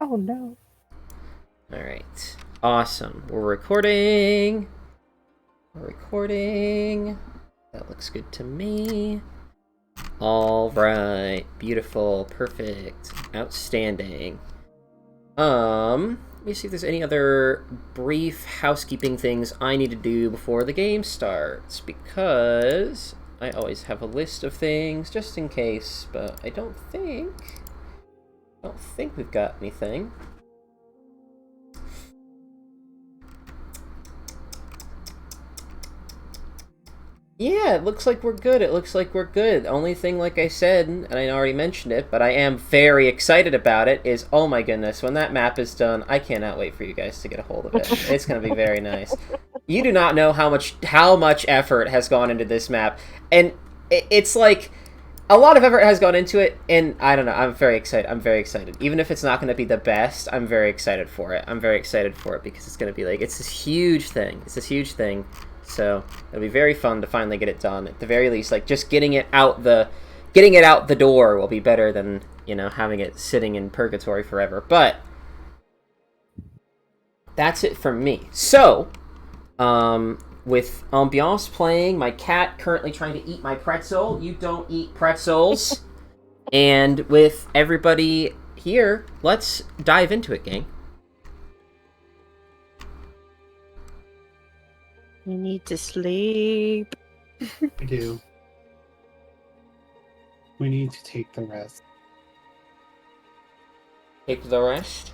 Oh no. Alright. Awesome. We're recording. That looks good to me. Alright. Beautiful. Perfect. Outstanding. Let me see if there's any other brief housekeeping things I need to do before the game starts, because I always have a list of things just in case, but I don't think we've got anything. Yeah, it looks like we're good. The only thing, like I said, and I already mentioned it, but I am very excited about it, is, oh my goodness, when that map is done, I cannot wait for you guys to get a hold of it. It's going to be very nice. You do not know how much effort has gone into this map, and it's like, a lot of effort has gone into it, and I don't know, I'm very excited. Even if it's not going to be the best, I'm very excited for it. Because it's going to be like, it's this huge thing. So it'll be very fun to finally get it done. At the very least, like, just getting it out the door will be better than, having it sitting in purgatory forever. But that's it from me. So, with Ambiance playing, my cat currently trying to eat my pretzel. You don't eat pretzels. And with everybody here, let's dive into it, gang. You need to sleep. We do. We need to take the rest. Take the rest?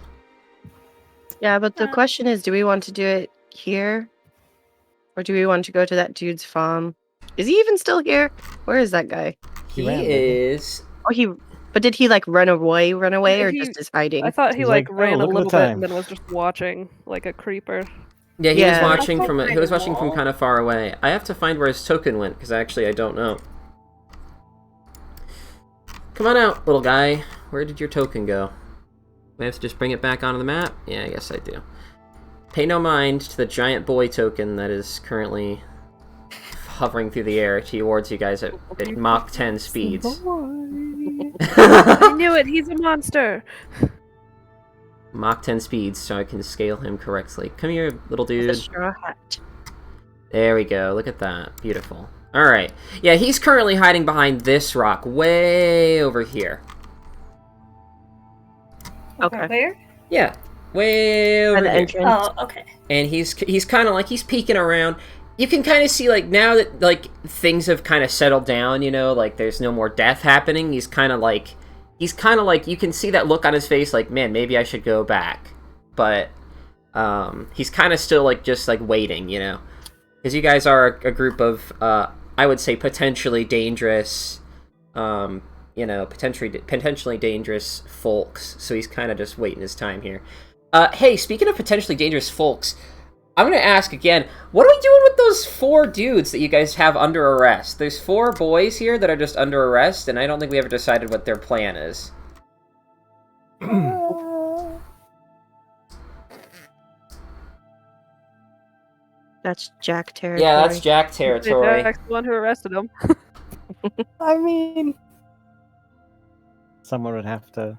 Yeah, but the question is, do we want to do it here? Or do we want to go to that dude's farm? Is he even still here? Where is that guy? He is... Oh, but did he, like, run away, or just is hiding? I thought he ran a little bit time. and then was just watching, like a creeper. Yeah, he was watching from kind of far away. I have to find where his token went, because actually I don't know. Come on out, little guy. Where did your token go? Do I have to just bring it back onto the map? Yeah, I guess I do. Pay no mind to the giant boy token that is currently hovering through the air towards you guys at Mach 10 speeds. I knew it, he's a monster! Mach 10 speeds, so I can scale him correctly. Come here, little dude. With a straw hat. There we go, look at that. Beautiful. Alright. Yeah, he's currently hiding behind this rock, way over here. Okay. Where? Yeah, way over By the here. entrance. Oh, okay. And he's kind of like, he's peeking around. You can kind of see, like, now that, like, things have kind of settled down, like, there's no more death happening, he's kind of like, you can see that look on his face, like, man, maybe I should go back. But, he's kind of still, like, just, like, waiting, Because you guys are a group of, I would say, potentially dangerous, potentially dangerous folks. So he's kind of just waiting his time here. Hey, speaking of potentially dangerous folks, I'm going to ask again, what are we doing with those 4 dudes that you guys have under arrest? There's 4 boys here that are just under arrest, and I don't think we ever decided what their plan is. That's Jack territory. Yeah, that's Jack territory. Jack's the one who arrested him. I mean, someone would have to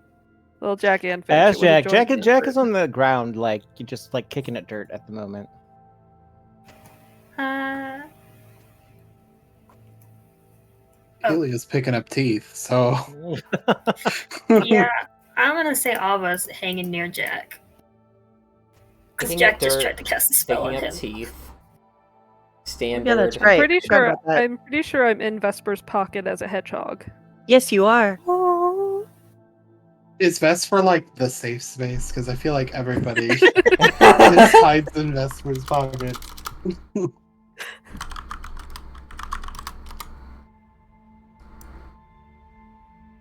Well, Jack and Finch. ask it would've Jack. joined Jack the is on the ground, like, you just like kicking at dirt at the moment. Helia's picking up teeth, so. Yeah, I'm gonna say all of us hanging near Jack. Because Picking Jack up just dirt, tried to cast a spell on Picking him. up teeth. Standard. Yeah, that's right. Pretty Forgot sure about that. I'm pretty sure I'm in Vesper's pocket as a hedgehog. Yes, you are. Is Vesper like the safe space? Because I feel like everybody just hides in Vesper's pocket. I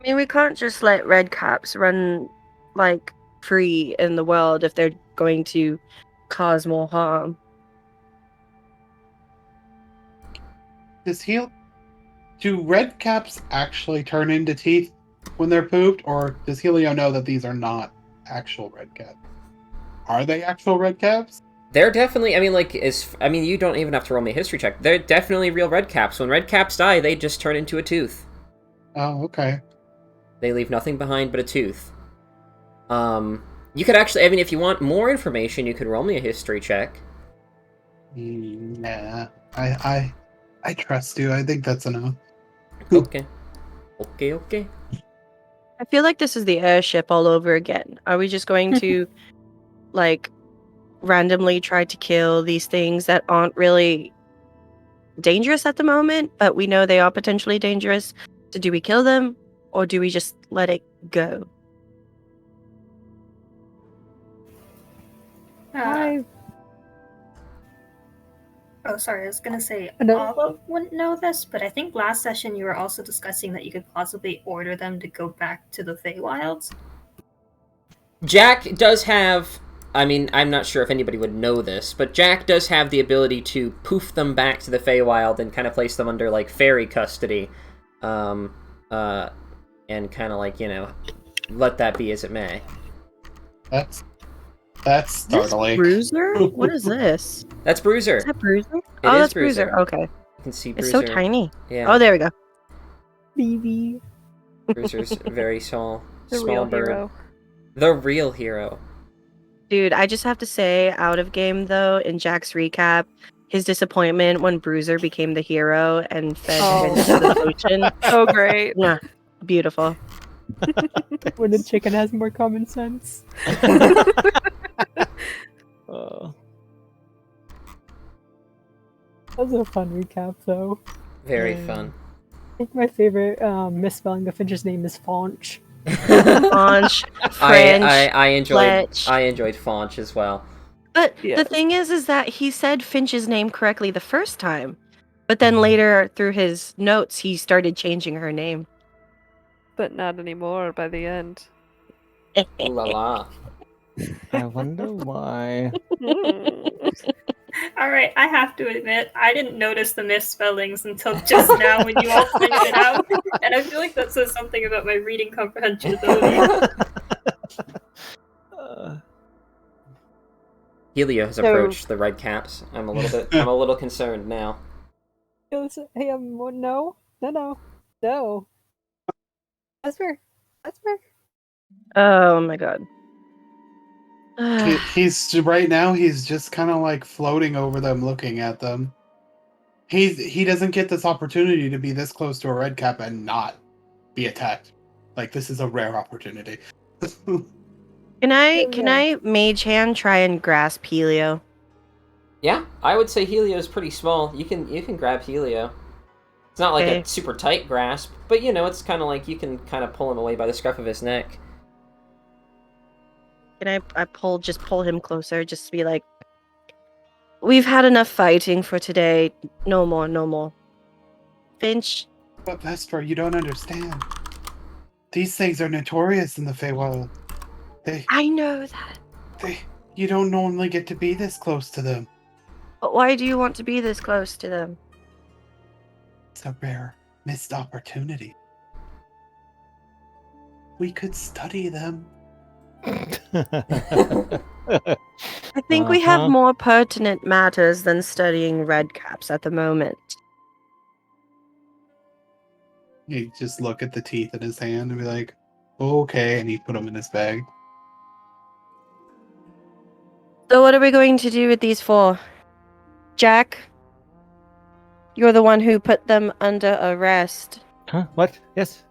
mean, we can't just let red caps run, like, free in the world if they're going to cause more harm. Do red caps actually turn into teeth when they're pooped, or does Helio know that these are not actual red caps? Are they actual red caps? They're definitely, you don't even have to roll me a history check. They're definitely real red caps. When red caps die, they just turn into a tooth. Oh, okay. They leave nothing behind but a tooth. You could actually, I mean, if you want more information, you could roll me a history check. Nah, I trust you. I think that's enough. Okay. Okay. I feel like this is the airship all over again. Are we just going to, like, randomly try to kill these things that aren't really dangerous at the moment, but we know they are potentially dangerous? So do we kill them, or do we just let it go? Oh, sorry. I was gonna say No. Ava wouldn't know this, but I think last session you were also discussing that you could possibly order them to go back to the Feywilds. Jack does have, I mean, I'm not sure if anybody would know this, but Jack does have the ability to poof them back to the Feywild and kind of place them under, like, fairy custody. And kind of, like, you know, let that be as it may. That's Is this startling. Bruiser? What is this? That's Bruiser. Is that Bruiser? It Oh, is that's Bruiser. Okay. You can see It's Bruiser. so tiny. Yeah. Oh, there we go. BB. Bruiser's very small. The small real bird. hero. The real hero. Dude, I just have to say, out of game though, in Jack's recap, his disappointment when Bruiser became the hero and fed Oh. Vince the potion. So great. Nah, beautiful. When the chicken has more common sense. Oh. That was a fun recap, though. Very Mm. fun. I think my favorite misspelling of Finch's name is Faunch. Faunch, French, I enjoyed Fletch. I enjoyed Faunch as well. But Yeah. the thing is that he said Finch's name correctly the first time. But then later, through his notes, he started changing her name. But not anymore by the end. Ooh la la. I wonder why. Alright, I have to admit, I didn't notice the misspellings until just now when you all pointed it out. And I feel like that says something about my reading comprehension ability. Helio has approached the red caps. I'm a little concerned now. Hey, no. That's fair. Oh my god. He's right now. He's just kind of like floating over them, looking at them. He doesn't get this opportunity to be this close to a red cap and not be attacked. Like, this is a rare opportunity. Can I mage hand try and grasp Helio? Yeah, I would say Helio's pretty small. You can grab Helio. It's not like Okay. a super tight grasp, but you know, it's kind of like you can kind of pull him away by the scruff of his neck. Can I pull him closer, just to be like, we've had enough fighting for today. No more. Finch, But Vesper, you don't understand. These things are notorious in the Feywild. I know that. You don't normally get to be this close to them. But why do you want to be this close to them? It's a rare missed opportunity. We could study them. I think we have more pertinent matters than studying red caps at the moment. You just look at the teeth in his hand and be like, okay, and he put them in his bag. So what are we going to do with these four? Jack, you're the one who put them under arrest. Huh? What? Yes.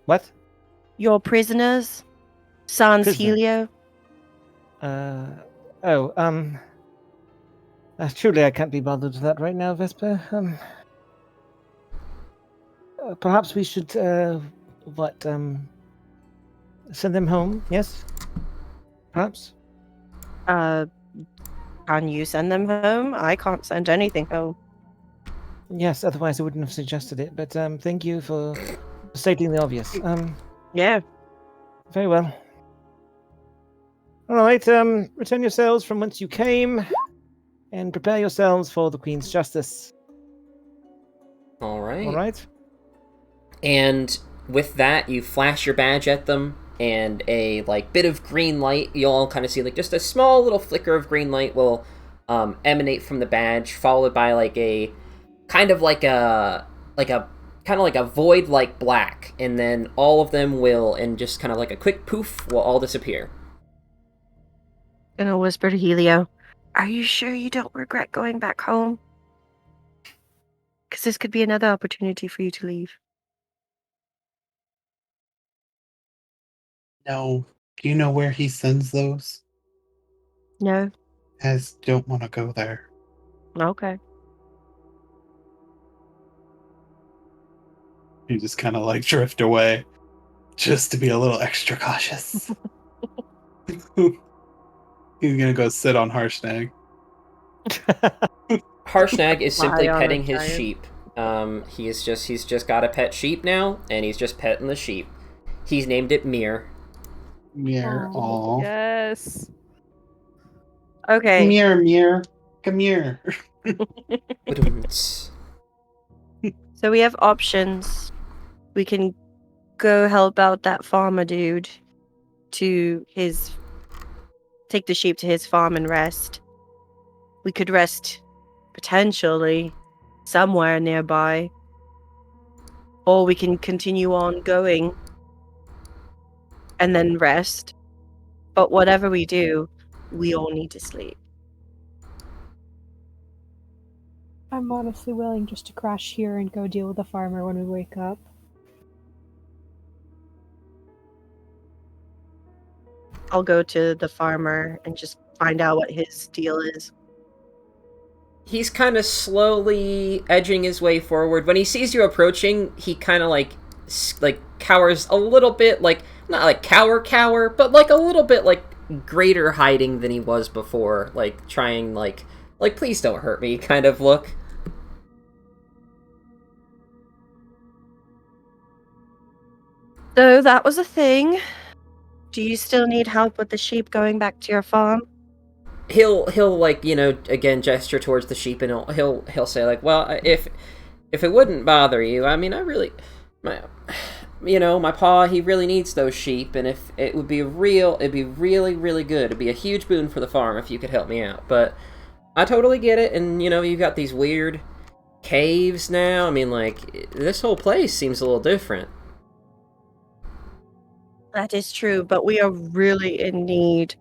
What? Your prisoners? Sans Prisoner? Helio? Truly I can't be bothered with that right now, Vesper. Perhaps we should, send them home, yes? Perhaps? Can you send them home? I can't send anything home. Yes, otherwise I wouldn't have suggested it, but, thank you for stating the obvious. Yeah. Very well. Alright, return yourselves from whence you came, and prepare yourselves for the Queen's justice. All right. Alright? And with that, you flash your badge at them, and a bit of green light. You'll all kind of see just a small little flicker of green light will emanate from the badge, followed by a kind of like a void like black, and then all of them will, and just kind of like a quick poof, will all disappear. Gonna whisper to Helio, "Are you sure you don't regret going back home? Because this could be another opportunity for you to leave." No. Do you know where he sends those? No? As don't want to go there. Okay. You just kind of like drift away, just to be a little extra cautious. He's gonna go sit on Harshnag. Harshnag is simply Lie on a petting his giant. sheep. He's just got a pet sheep now, and he's just petting the sheep. He's named it Mir. Mirror, Aw, aw. Yes. Okay. Mirror, come here. Ba-dum-ts. So we have options. We can go help out that farmer dude to his take the sheep to his farm and rest. We could rest potentially somewhere nearby. Or we can continue on going and then rest. But whatever we do, we all need to sleep. I'm honestly willing just to crash here and go deal with the farmer when we wake up. I'll go to the farmer and just find out what his deal is. He's kind of slowly edging his way forward. When he sees you approaching, he kind of like cowers a little bit, like not like cower, but like a little bit like greater hiding than he was before, like trying like please don't hurt me kind of look. So that was a thing. Do you still need help with the sheep going back to your farm? He'll like, you know, again gesture towards the sheep, and he'll say like, well, if it wouldn't bother you, I mean, I really, my pa, he really needs those sheep, and if it would be it'd be really, really good. It'd be a huge boon for the farm if you could help me out. But I totally get it, and you've got these weird caves now. I mean, like, this whole place seems a little different. That is true, but we are really in need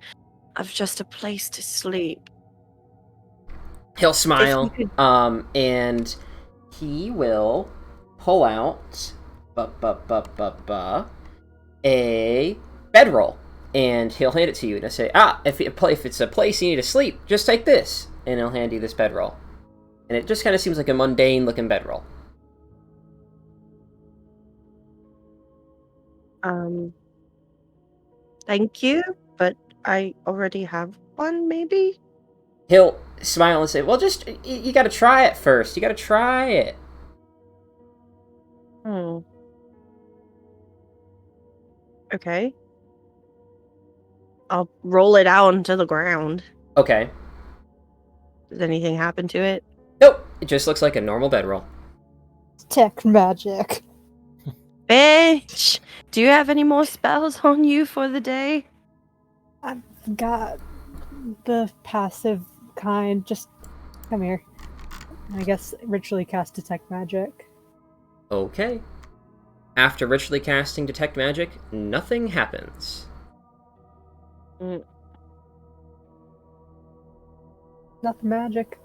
of just a place to sleep. He'll smile, could- and he will pull out a bedroll, and he'll hand it to you, and he'll say, if it's a place you need to sleep, just take this, and he'll hand you this bedroll. And it just kind of seems like a mundane-looking bedroll. Thank you, but I already have one, maybe? He'll smile and say, well, just, you gotta try it first. You gotta try it. Okay. I'll roll it out onto the ground. Okay. Does anything happen to it? Nope. It just looks like a normal bedroll. Tech magic. Bitch! Do you have any more spells on you for the day? I've got the passive kind. Just come here. I guess ritually cast detect magic. Okay. After ritually casting Detect Magic, nothing happens. Nothing magic.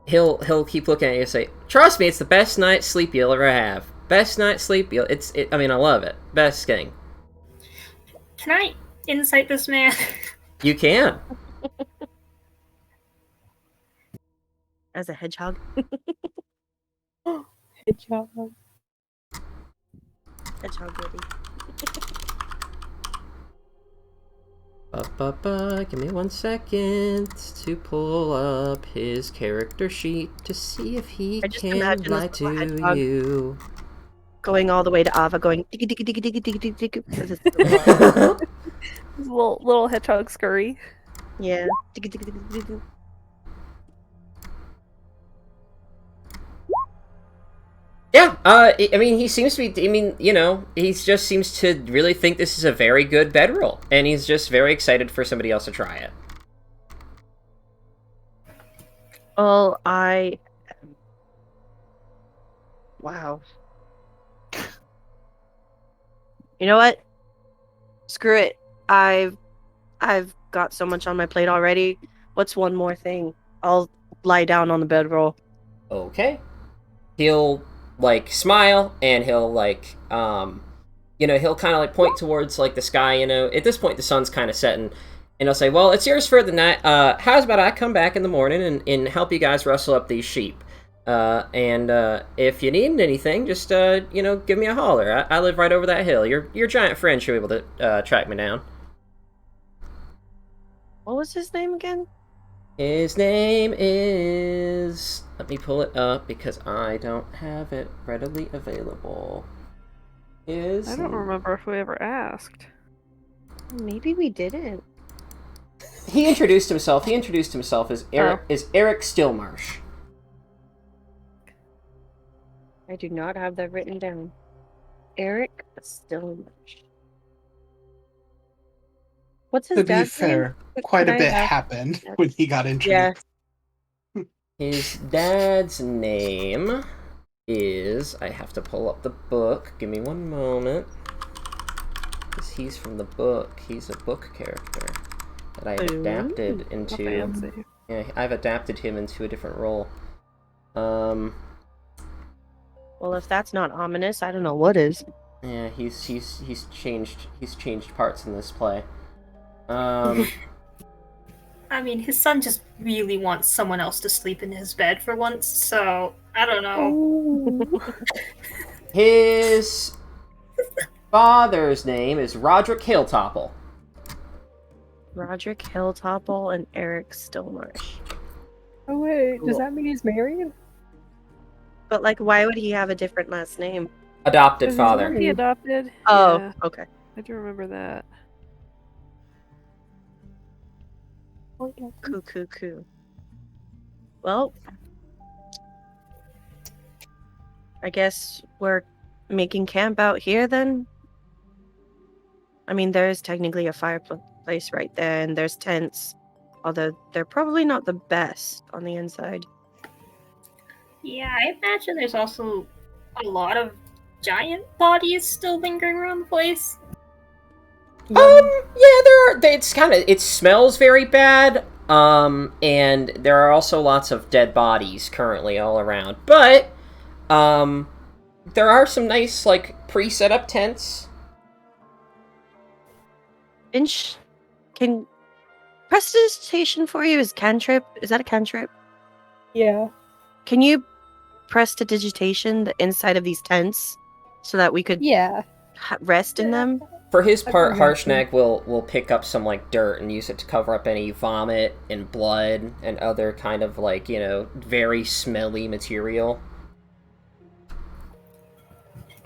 He'll keep looking at you and say, trust me, it's the best night's sleep you'll ever have. Best night's sleep, I mean, I love it. Best thing. Can I insight this man? You can. As a hedgehog? Hedgehog. Hedgehog ready. Give me 1 second to pull up his character sheet to see if he I just can imagine lie this little to hedgehog you. going all the way to Ava, going diggy diggy diggy diggy diggy diggy diggy. 'Cause it's so long. Little hedgehog scurry. Yeah. Diggy diggy diggy diggy diggy. Yeah, I mean, he seems to be, he just seems to really think this is a very good bedroll, and he's just very excited for somebody else to try it. Well, wow. You know what? Screw it. I've got so much on my plate already. What's one more thing? I'll lie down on the bedroll. Okay. He'll like smile and he'll like he'll kind of like point towards like the sky. At this point the sun's kind of setting, and he'll say, "Well, it's yours for the night. How's about I come back in the morning and help you guys rustle up these sheep? And if you need anything, just give me a holler. I live right over that hill. Your giant friend should be able to track me down." What was his name again? His name is... Let me pull it up because I don't have it readily available. I don't remember if we ever asked. Maybe we didn't. He introduced himself. He introduced himself as Eric Stillmarsh. I do not have that written down. Eric Stillmarsh. What's his To be dad's name? fair, quite a Can I bit have- happened when he got Yeah. introduced. His dad's name is... I have to pull up the book. Give me one moment. Because he's from the book. He's a book character that I've adapted into... Fancy. Yeah, I've adapted him into a different role. Well, if that's not ominous, I don't know what is. Yeah, he's changed parts in this play. I mean, his son just really wants someone else to sleep in his bed for once, so I don't know. His father's name is Roderick Hilltopple. Roderick Hilltopple and Eric Stillmarsh. Oh wait, does Cool. that mean he's married? But like, why would he have a different last name? Adopted His father. name- He adopted. Oh, Yeah, okay. I do remember that. Cool. Well, I guess we're making camp out here then. I mean, there is technically a fireplace right there, and there's tents. Although they're probably not the best on the inside. Yeah, I imagine there's also a lot of giant bodies still lingering around the place. Yeah, it smells very bad. And there are also lots of dead bodies currently all around. But, there are some nice, like, pre-set up tents. Inch, can prestidigitation for you is cantrip? Is that a cantrip? Yeah. Can you prestidigitation the inside of these tents so that we could Yeah. rest in them? For his I part, can imagine. Harshnag will pick up some, like, dirt and use it to cover up any vomit and blood and other kind of, like, very smelly material.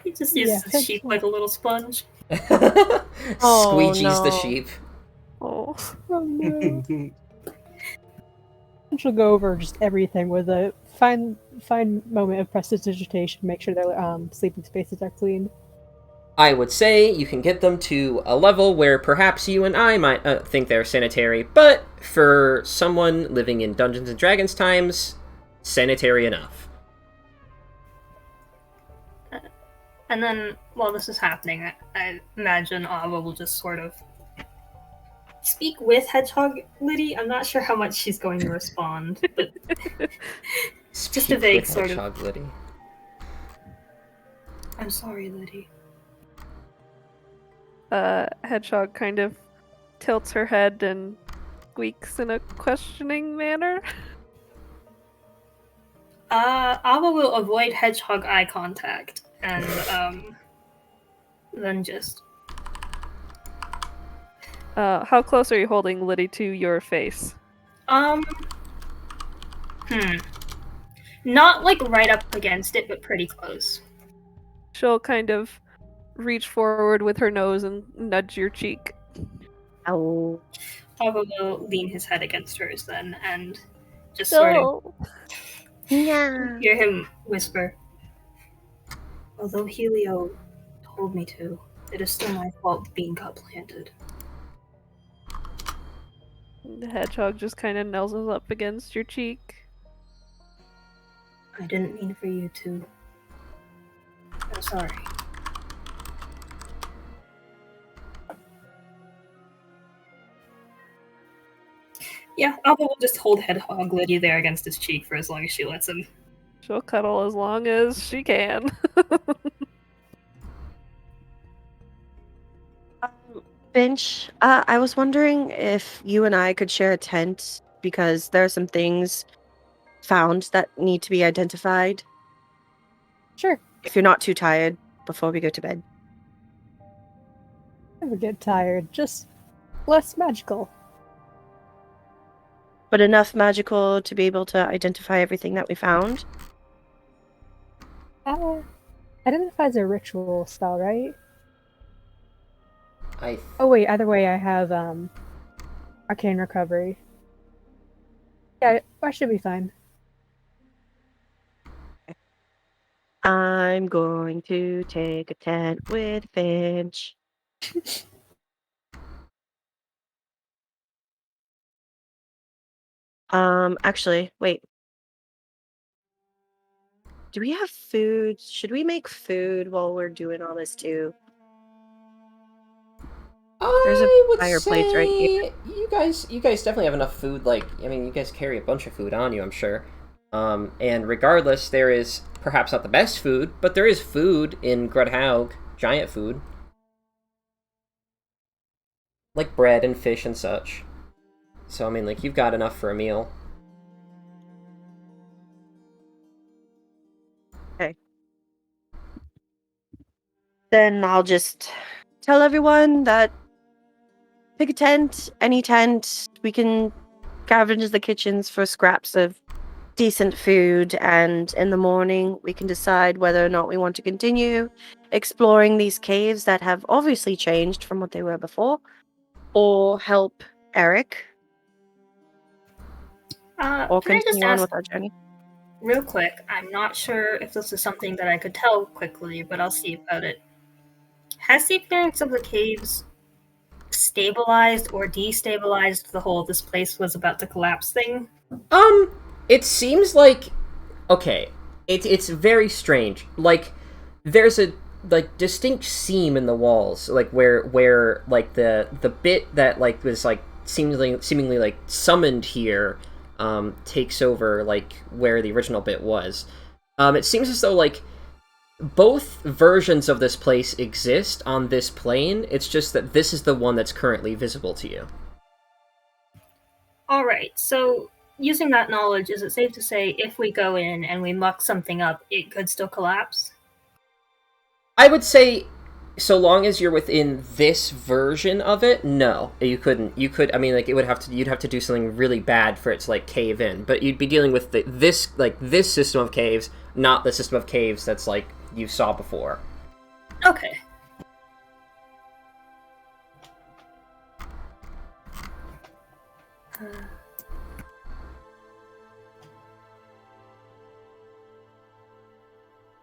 He just uses Yeah, his sheep like a little sponge. Squeegees the no. sheep. Oh, Oh no. She'll go over just everything with a fine moment of prestidigitation. Make sure their sleeping spaces are clean. I would say you can get them to a level where perhaps you and I might think they're sanitary, but for someone living in Dungeons and Dragons times, sanitary enough. And then, while this is happening, I imagine Ava will just sort of speak with Hedgehog Liddy. I'm not sure how much she's going to respond, but just a vague sort of. Liddy. I'm sorry, Liddy. Hedgehog kind of tilts her head and squeaks in a questioning manner. Ava will avoid Hedgehog eye contact and then just. How close are you holding Liddy to your face? Not like right up against it, but pretty close. She'll kind of reach forward with her nose and nudge your cheek. Oh. Ava will lean his head against hers then and just sort of Yeah. hear him whisper. Although Helio told me to, it is still my fault being got planted. The hedgehog just kind of nuzzles up against your cheek. I didn't mean for you to. I'm sorry. Yeah, Alba will just hold Hedgehog Lady there against his cheek for as long as she lets him. She'll cuddle as long as she can. Finch, I was wondering if you and I could share a tent because there are some things found that need to be identified. Sure. If you're not too tired before we go to bed. Never get tired. Just less magical. But enough magical to be able to identify everything that we found. Identifies a ritual spell, right? I Oh wait, either way I have arcane recovery. Yeah, I should be fine. I'm going to take a tent with Finch. Actually, wait. Do we have food? Should we make food while we're doing all this too? There's a I would fireplace right here. say you guys definitely have enough food. Like, I mean, you guys carry a bunch of food on you, I'm sure. And regardless, there is perhaps not the best food, but there is food in Grudhaug, giant food, like bread and fish and such. So I mean, like, you've got enough for a meal. Okay. Then I'll just tell everyone that pick a tent, any tent. We can scavenge the kitchens for scraps of decent food, and in the morning we can decide whether or not we want to continue exploring these caves that have obviously changed from what they were before, or help Eric, or Can I just continue on ask with our journey. real quick? I'm not sure if this is something that I could tell quickly, but I'll see about it. Has the appearance of the caves stabilized or destabilized the whole "this place was about to collapse" thing? It seems like okay. It's very strange. Like, there's a like distinct seam in the walls, like where like the bit that like was like seemingly like summoned here takes over like where the original bit was. It seems as though like both versions of this place exist on this plane. It's just that this is the one that's currently visible to you. Alright, so using that knowledge, is it safe to say if we go in and we muck something up, it could still collapse? I would say, so long as you're within this version of it, no, you couldn't. You could, I mean, like, you'd have to do something really bad for it to like cave in. But you'd be dealing with this system of caves, not the system of caves that's like you saw before. Okay.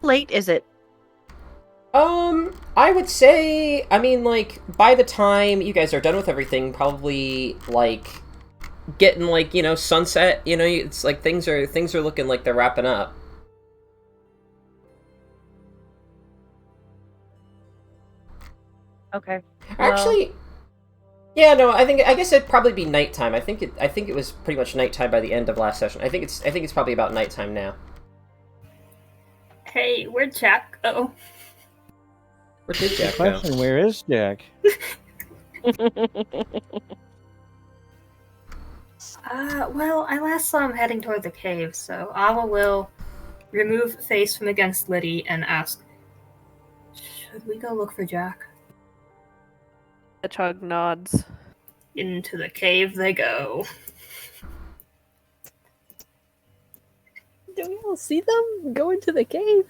Late is it? I would say, I mean, like, by the time you guys are done with everything, probably, like, getting, like, you know, sunset, you know, it's like things are looking like they're wrapping up. Okay. Actually, yeah, no, I guess it'd probably be nighttime. I think it was pretty much nighttime by the end of last session. I think it's probably about nighttime now. Hey, where'd Jack go? Where did Good Jack go? question. Where is Jack? Well, I last saw him heading toward the cave, so Ava will remove face from against Liddy and ask, should we go look for Jack? Hedgehog nods. Into the cave they go. Do we all see them go into the cave?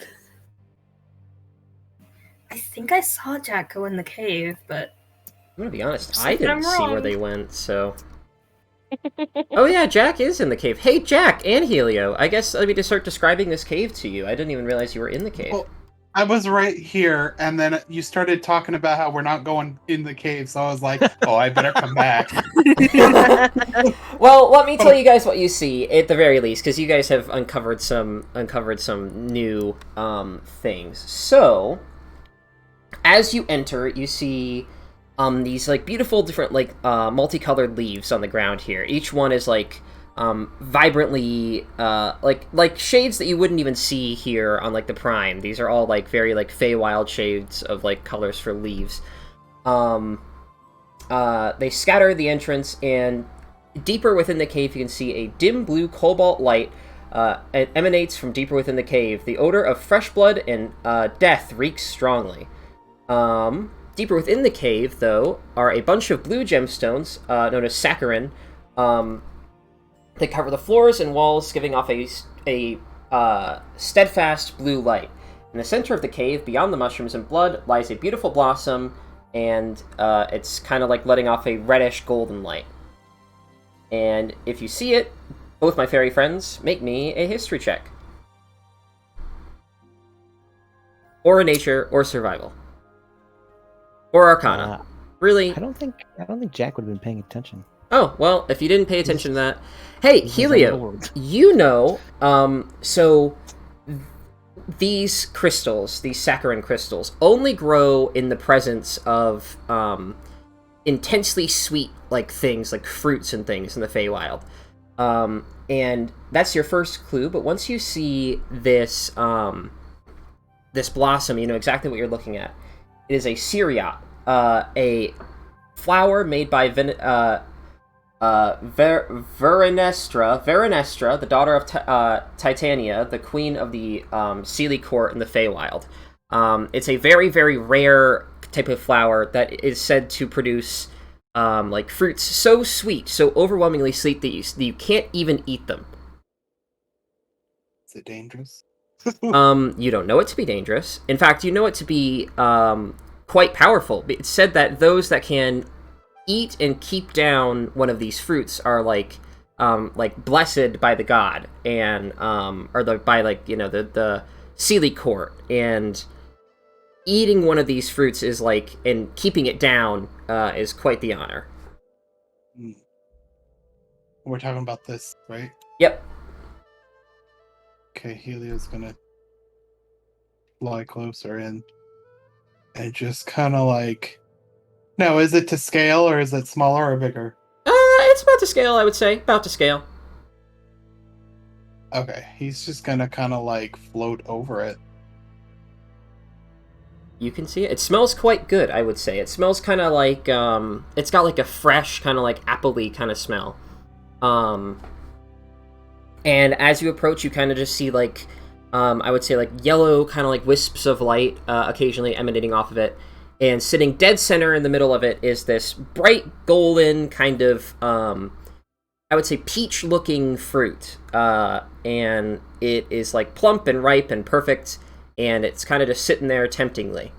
I think I saw Jack go in the cave, but I'm gonna be honest, Looks I like didn't I'm see where wrong. they went, so... Oh yeah, Jack is in the cave. Hey, Jack and Helio, I guess let me just start describing this cave to you. I didn't even realize you were in the cave. Well, I was right here, and then you started talking about how we're not going in the cave, so I was like, oh, I better come back. Well, let me tell you guys what you see, at the very least, because you guys have uncovered some new things. So, as you enter, you see these like beautiful different like multicolored leaves on the ground here. Each one is like vibrantly like shades that you wouldn't even see here on like the Prime. These are all like very like Feywild shades of like colors for leaves. They scatter the entrance, and deeper within the cave you can see a dim blue cobalt light. It emanates from deeper within the cave. The odor of fresh blood and death reeks strongly. Deeper within the cave, though, are a bunch of blue gemstones, known as saccharin. They cover the floors and walls, giving off a steadfast blue light. In the center of the cave, beyond the mushrooms and blood, lies a beautiful blossom, and it's kind of like letting off a reddish golden light. And if you see it, both my fairy friends, make me a history check. Or a nature, or survival. Or arcana. Really? I don't think Jack would have been paying attention. Oh, well, if you didn't pay attention to that... Hey, Helio, you know, so these crystals, these saccharin crystals, only grow in the presence of intensely sweet, like, things, like fruits and things in the Feywild. And that's your first clue, but once you see this, this blossom, you know exactly what you're looking at. It is a Syriot, a flower made by Verenestra, the daughter of Titania, the queen of the Seelie court in the Feywild. It's a very, very rare type of flower that is said to produce like fruits so sweet, so overwhelmingly sweet that you can't even eat them. Is it dangerous? You don't know it to be dangerous. In fact, you know it to be quite powerful. It's said that those that can eat and keep down one of these fruits are like blessed by the god, and by like, you know, the Seelie court, and eating one of these fruits is like, and keeping it down is quite the honor. We're talking about this, right? Yep. Okay, Helio's gonna fly closer in and just kind of like... Now, is it to scale, or is it smaller or bigger? It's about to scale, I would say. About to scale. Okay, he's just gonna kind of like float over it. You can see it. It smells quite good, I would say. It smells kind of like, it's got like a fresh, kind of like apple-y kind of smell. And as you approach, you kind of just see like, I would say like yellow kind of like wisps of light occasionally emanating off of it. And sitting dead center in the middle of it is this bright golden kind of, I would say peach-looking fruit. And it is like plump and ripe and perfect, and it's kind of just sitting there temptingly.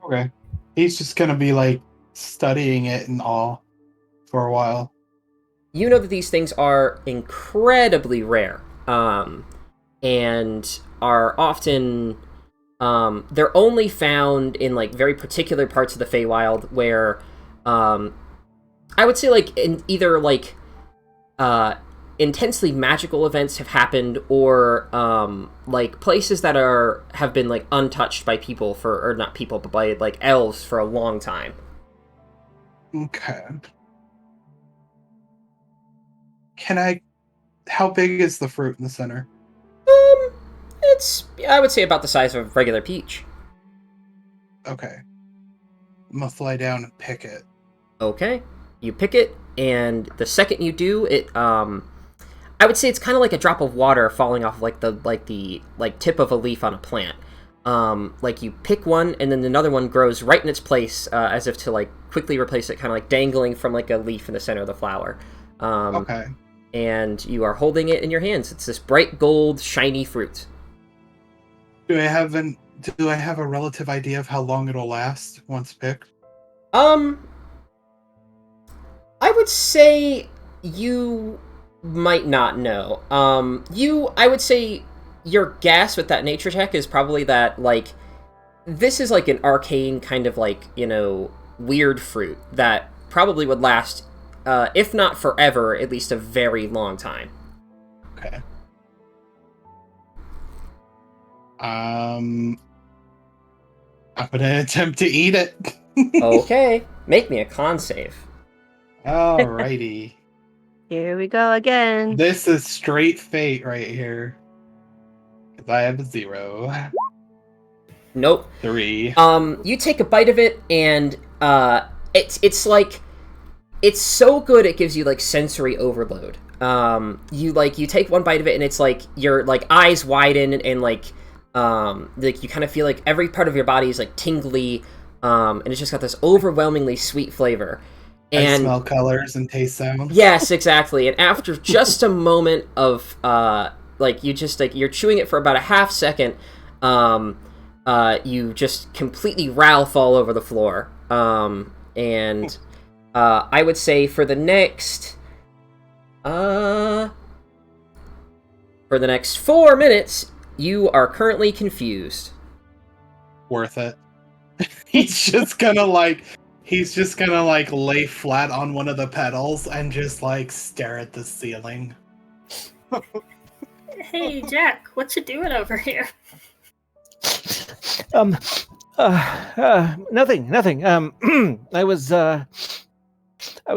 Okay. He's just gonna be like studying it in awe for a while. You know that these things are incredibly rare, and are often... they're only found in like very particular parts of the Feywild where, I would say like in either like, intensely magical events have happened, or, like places that have been like untouched by people or not people, but by like elves for a long time. Okay. How big is the fruit in the center? It's, I would say, about the size of a regular peach. Okay. I'm gonna fly down and pick it. Okay. You pick it, and the second you do, it, I would say it's kind of like a drop of water falling off like the tip of a leaf on a plant. Like you pick one, and then another one grows right in its place, as if to like quickly replace it, kind of like dangling from like a leaf in the center of the flower. Okay. And you are holding it in your hands. It's this bright gold, shiny fruit. Do I have a relative idea of how long it'll last once picked? I would say you might not know. I would say your guess with that nature check is probably that, like, this is like an arcane kind of like, you know, weird fruit that probably would last, if not forever, at least a very long time. Okay. I'm gonna attempt to eat it. Okay, make me a con save. Alrighty. Here we go again. This is straight fate right here. 'Cause I have a 0. Nope. 3. You take a bite of it, and it's like it's so good it gives you like sensory overload. You take one bite of it, and it's like your like eyes widen, and like you kind of feel like every part of your body is like tingly, and it's just got this overwhelmingly sweet flavor. I And smell colors and taste sounds. yes, exactly. And after just a moment of you're chewing it for about a half second, you just completely Ralph all over the floor. And I would say for the next 4 minutes, you are currently confused. Worth it. He's just gonna lay flat on one of the pedals and just like stare at the ceiling. Hey, Jack, what you doing over here? Nothing. I was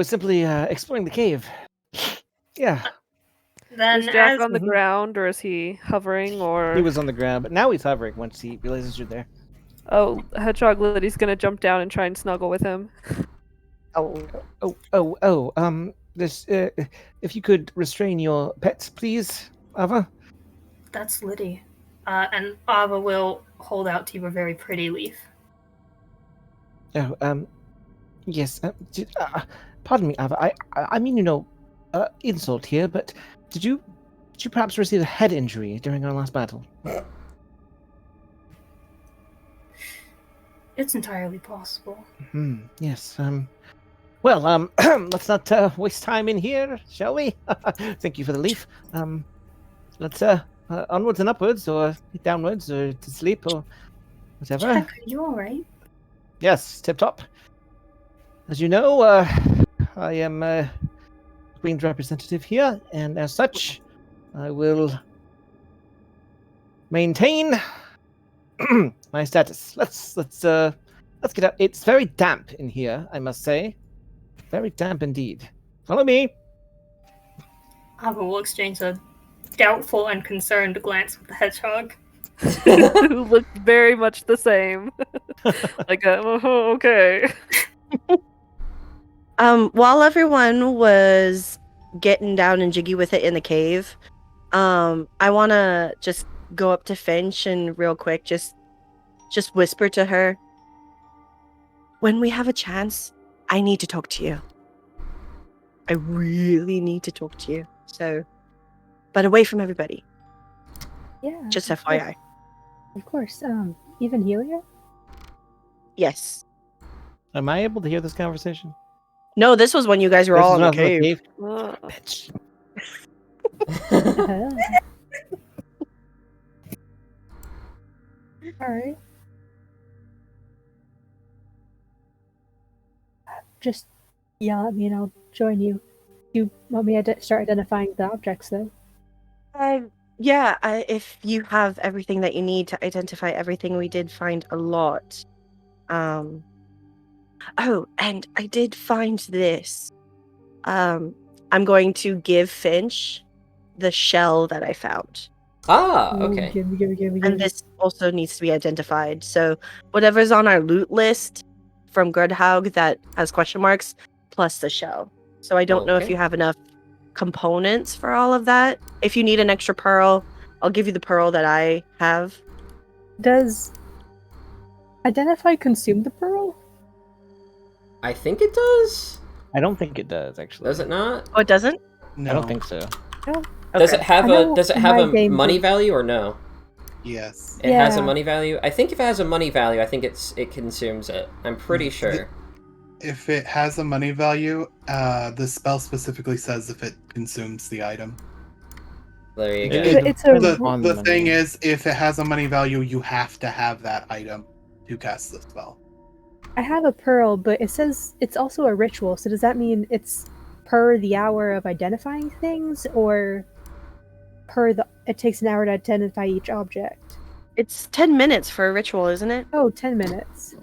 simply exploring the cave. Yeah. Then Is Jack as on the ground, or is he hovering, or... He was on the ground, but now he's hovering once he realizes you're there. Oh, Hedgehog Liddy's gonna jump down and try and snuggle with him. This, if you could restrain your pets, please, Ava. that's Liddy. And Ava will hold out to you a very pretty leaf. Oh, yes. Pardon me, Ava. I mean, insult here, but did you perhaps receive a head injury during our last battle? It's entirely possible. Yes. Well, let's not waste time in here, shall we? Thank you for the leaf. Let's onwards and upwards, or downwards, or to sleep, or whatever. Jack, are you alright? Yes, tip top. As you know, I am Queen's representative here, and as such, I will maintain my status. Let's get out. It's very damp in here, I must say. Very damp indeed. Follow me. Ava will exchange a doubtful and concerned glance with the hedgehog. Who looked very much the same. Like, okay. While everyone was getting down and jiggy with it in the cave, I want to just go up to Finch and real quick just whisper to her, when we have a chance, I need to talk to you. I really need to talk to you. So, but away from everybody. Yeah. Just of course. FYI. Of course. Even Helia? Yes. Am I able to hear this conversation? No, this was when you guys were This all is in the not cave. Bitch. Alright. Just, yeah, I mean, I'll join you. You want me to start identifying the objects, though? Yeah, if you have everything that you need to identify everything, we did find a lot. Oh, and I did find this. I'm going to give Finch the shell that I found. Ah, Ooh, okay. gimme. And this also needs to be identified. So whatever's on our loot list from Gerdhaug that has question marks, plus the shell. So I don't know if Okay. you have enough components for all of that. If you need an extra pearl, I'll give you the pearl that I have. Does identify consume the pearl? I think it does. I don't think it does, actually. Does it not? Oh, it doesn't? No. I don't think so. Does Okay. it have I know a my game money did- value or no? Yes. It has a Yeah. money value. I think if it has a money value, I think it consumes it. I'm pretty sure. If it has a money value, the spell specifically says if it consumes the item. There you It- go. it It's a- depends The, on the money. thing is, if it has a money value, you have to have that item to cast the spell. I have a pearl, but it says it's also a ritual. So does that mean it's per the hour of identifying things, or it takes an hour to identify each object? It's 10 minutes for a ritual, isn't it? Oh, 10 minutes.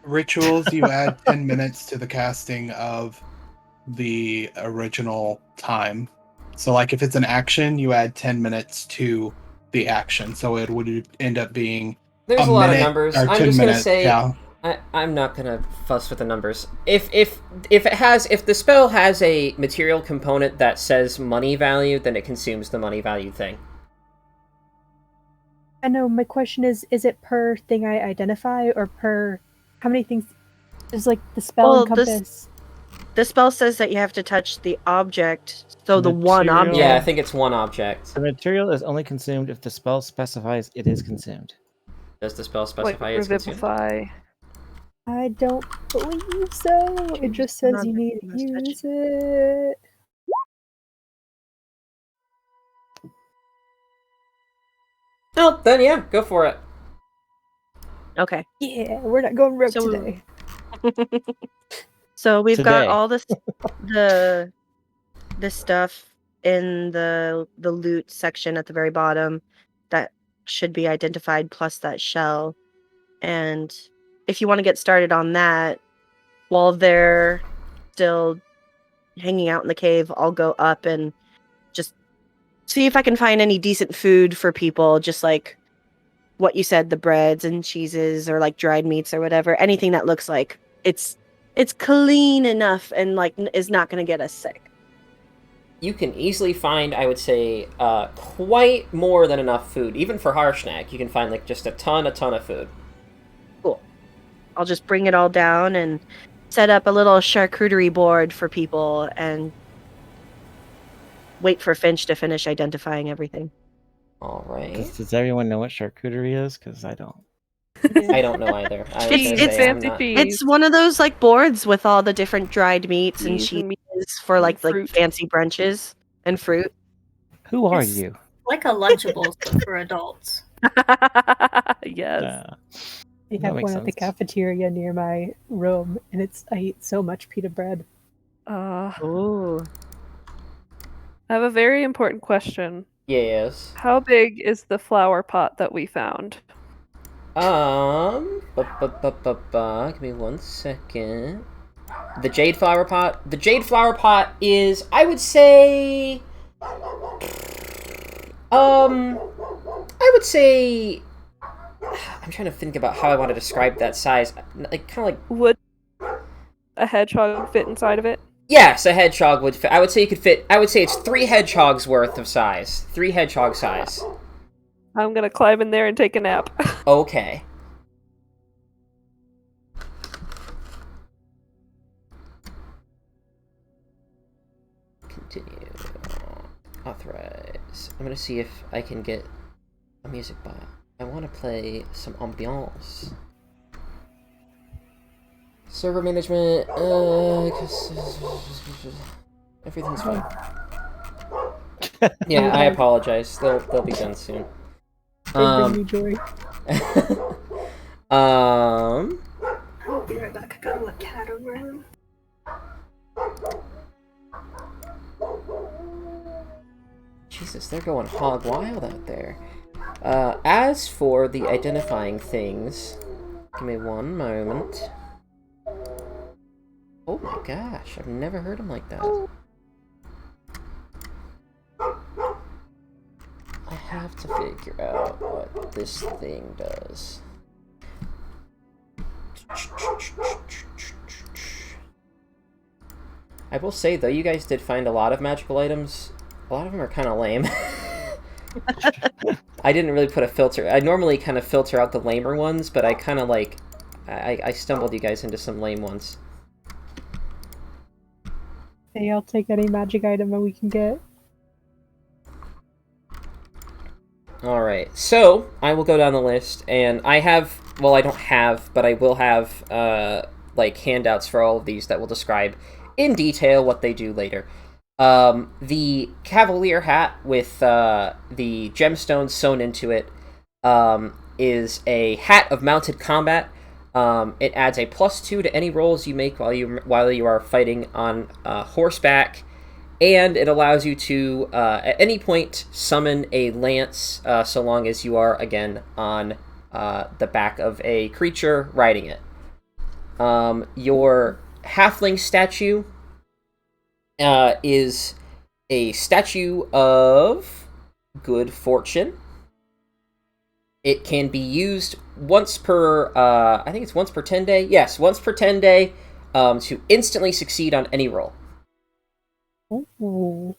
Rituals, you add 10 minutes to the casting of the original time. So, like, if it's an action, you add 10 minutes to the action. So it would end up being There's a a lot of minute numbers. or I'm 10 just gonna minutes. say Yeah. I'm not gonna fuss with the numbers. If the spell has a material component that says money value, then it consumes the money value thing. I know. My question is it per thing I identify or per how many things? Does like the spell Well, encompass? The spell says that you have to touch the object, so the one Material- object. Yeah, I think it's one object. The material is only consumed if the spell specifies it is consumed. Does the spell Like specify it's consumed? revivify. I don't believe so. It just says you need to use it. Oh, then yeah, go for it. Okay. Yeah, we're not going rogue So- today. So we've got Today. all this the stuff in the loot section at the very bottom that should be identified, plus that shell. And if you want to get started on that while they're still hanging out in the cave, I'll go up and just see if I can find any decent food for people, just like what you said, the breads and cheeses or like dried meats or whatever, anything that looks like it's clean enough and like is not going to get us sick. You can easily find, I would say, quite more than enough food. Even for Harshnag, you can find like just a ton of food. Cool. I'll just bring it all down and set up a little charcuterie board for people and wait for Finch to finish identifying everything. All right. Does everyone know what charcuterie is? Because I don't. I don't know either. I was It's- gonna it's say, I'm fancy not- cheese. It's one of those like boards with all the different dried meats and Cheese and meat cheeses for like fruit. fancy brunches and fruit. Who are It's- you? Like a Lunchables, but for adults. Yes. They That have makes one at the sense. cafeteria near my room, and I eat so much pita bread. Oh. I have a very important question. Yes. How big is the flower pot that we found? Give me 1 second. The jade flower pot. The jade flower pot is, I would say, I would say, I'm trying to think about how I want to describe that size. Like, kind of like, Would a hedgehog fit inside of it? yes, a hedgehog would fit. I would say you could fit. I would say it's 3 hedgehogs worth of size. 3 hedgehog size. I'm gonna climb in there and take a nap. Okay. Continue. Authorize. I'm gonna see if I can get a music bot. I want to play some ambiance. Server management. 'Cause everything's fine. Yeah, I apologize. They'll be done soon. They bring me joy. I'll be right back. I gotta let cat over. Jesus, they're going hog wild out there. As for the identifying things, give me 1 moment. Oh my gosh, I've never heard him like that. I have to figure out what this thing does. I will say, though, you guys did find a lot of magical items. A lot of them are kind of lame. I didn't really put a filter. I normally kind of filter out the lamer ones, but I kind of like... I stumbled you guys into some lame ones. Hey, I'll take any magic item that we can get. Alright, so I will go down the list, and I have... Well, I don't have, but I will have, like, handouts for all of these that will describe in detail what they do later. The Cavalier hat with the gemstones sewn into it is a hat of mounted combat. It adds a +2 to any rolls you make while you are fighting on horseback, and it allows you to at any point summon a lance so long as you are again on the back of a creature riding it. Your halfling statue is a statue of good fortune. It can be used once per, I think it's once per 10 day. Yes, once per 10 day to instantly succeed on any roll. Ooh.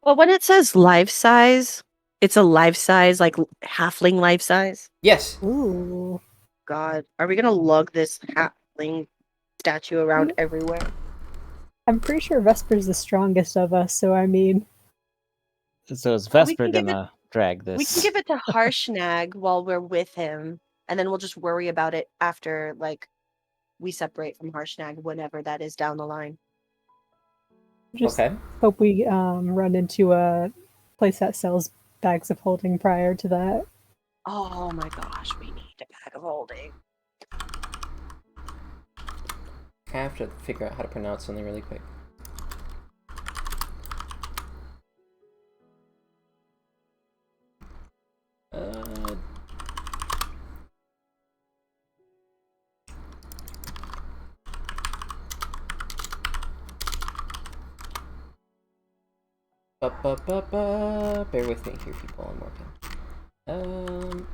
Well, when it says life size, it's a life size, like halfling life size. Yes. Ooh. God, are we gonna lug this halfling statue around everywhere? I'm pretty sure Vesper's the strongest of us, so I mean, So is Well, we Vesper can give it- gonna drag this? We can give it to Harshnag while we're with him, and then we'll just worry about it after, like, we separate from Harshnag, whenever that is down the line. just Okay. hope we run into a place that sells bags of holding prior to that. Oh my gosh, we need a bag of holding. I have to figure out how to pronounce something really quick. Bear with me here, people. I'm working.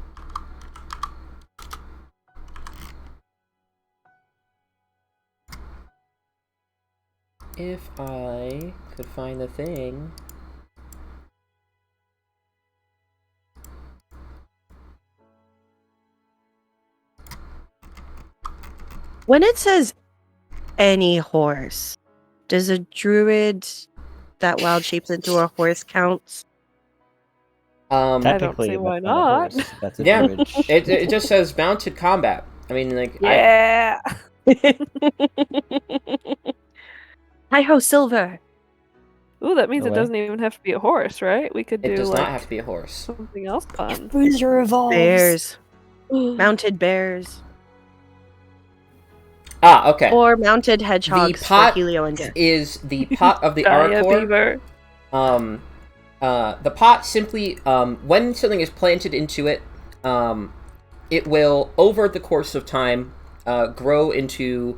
If I could find the thing. When it says any horse, does a druid that wild shapes into a horse count? I don't Technically, see why that's not a not. horse. That's a Yeah, druid. it just says mounted combat. I mean, like, Yeah. Hi ho, Silver. Ooh, that means No it way. doesn't even have to be a horse, right? We could it do does like not have to be a horse. something else fun. Bruiser evolves. Bears. Mounted bears. Ah, okay. Or mounted hedgehogs pot for Helio and Jeff. Is the pot of the Gaia Aracor. beaver. The pot simply, when something is planted into it, it will, over the course of time, grow into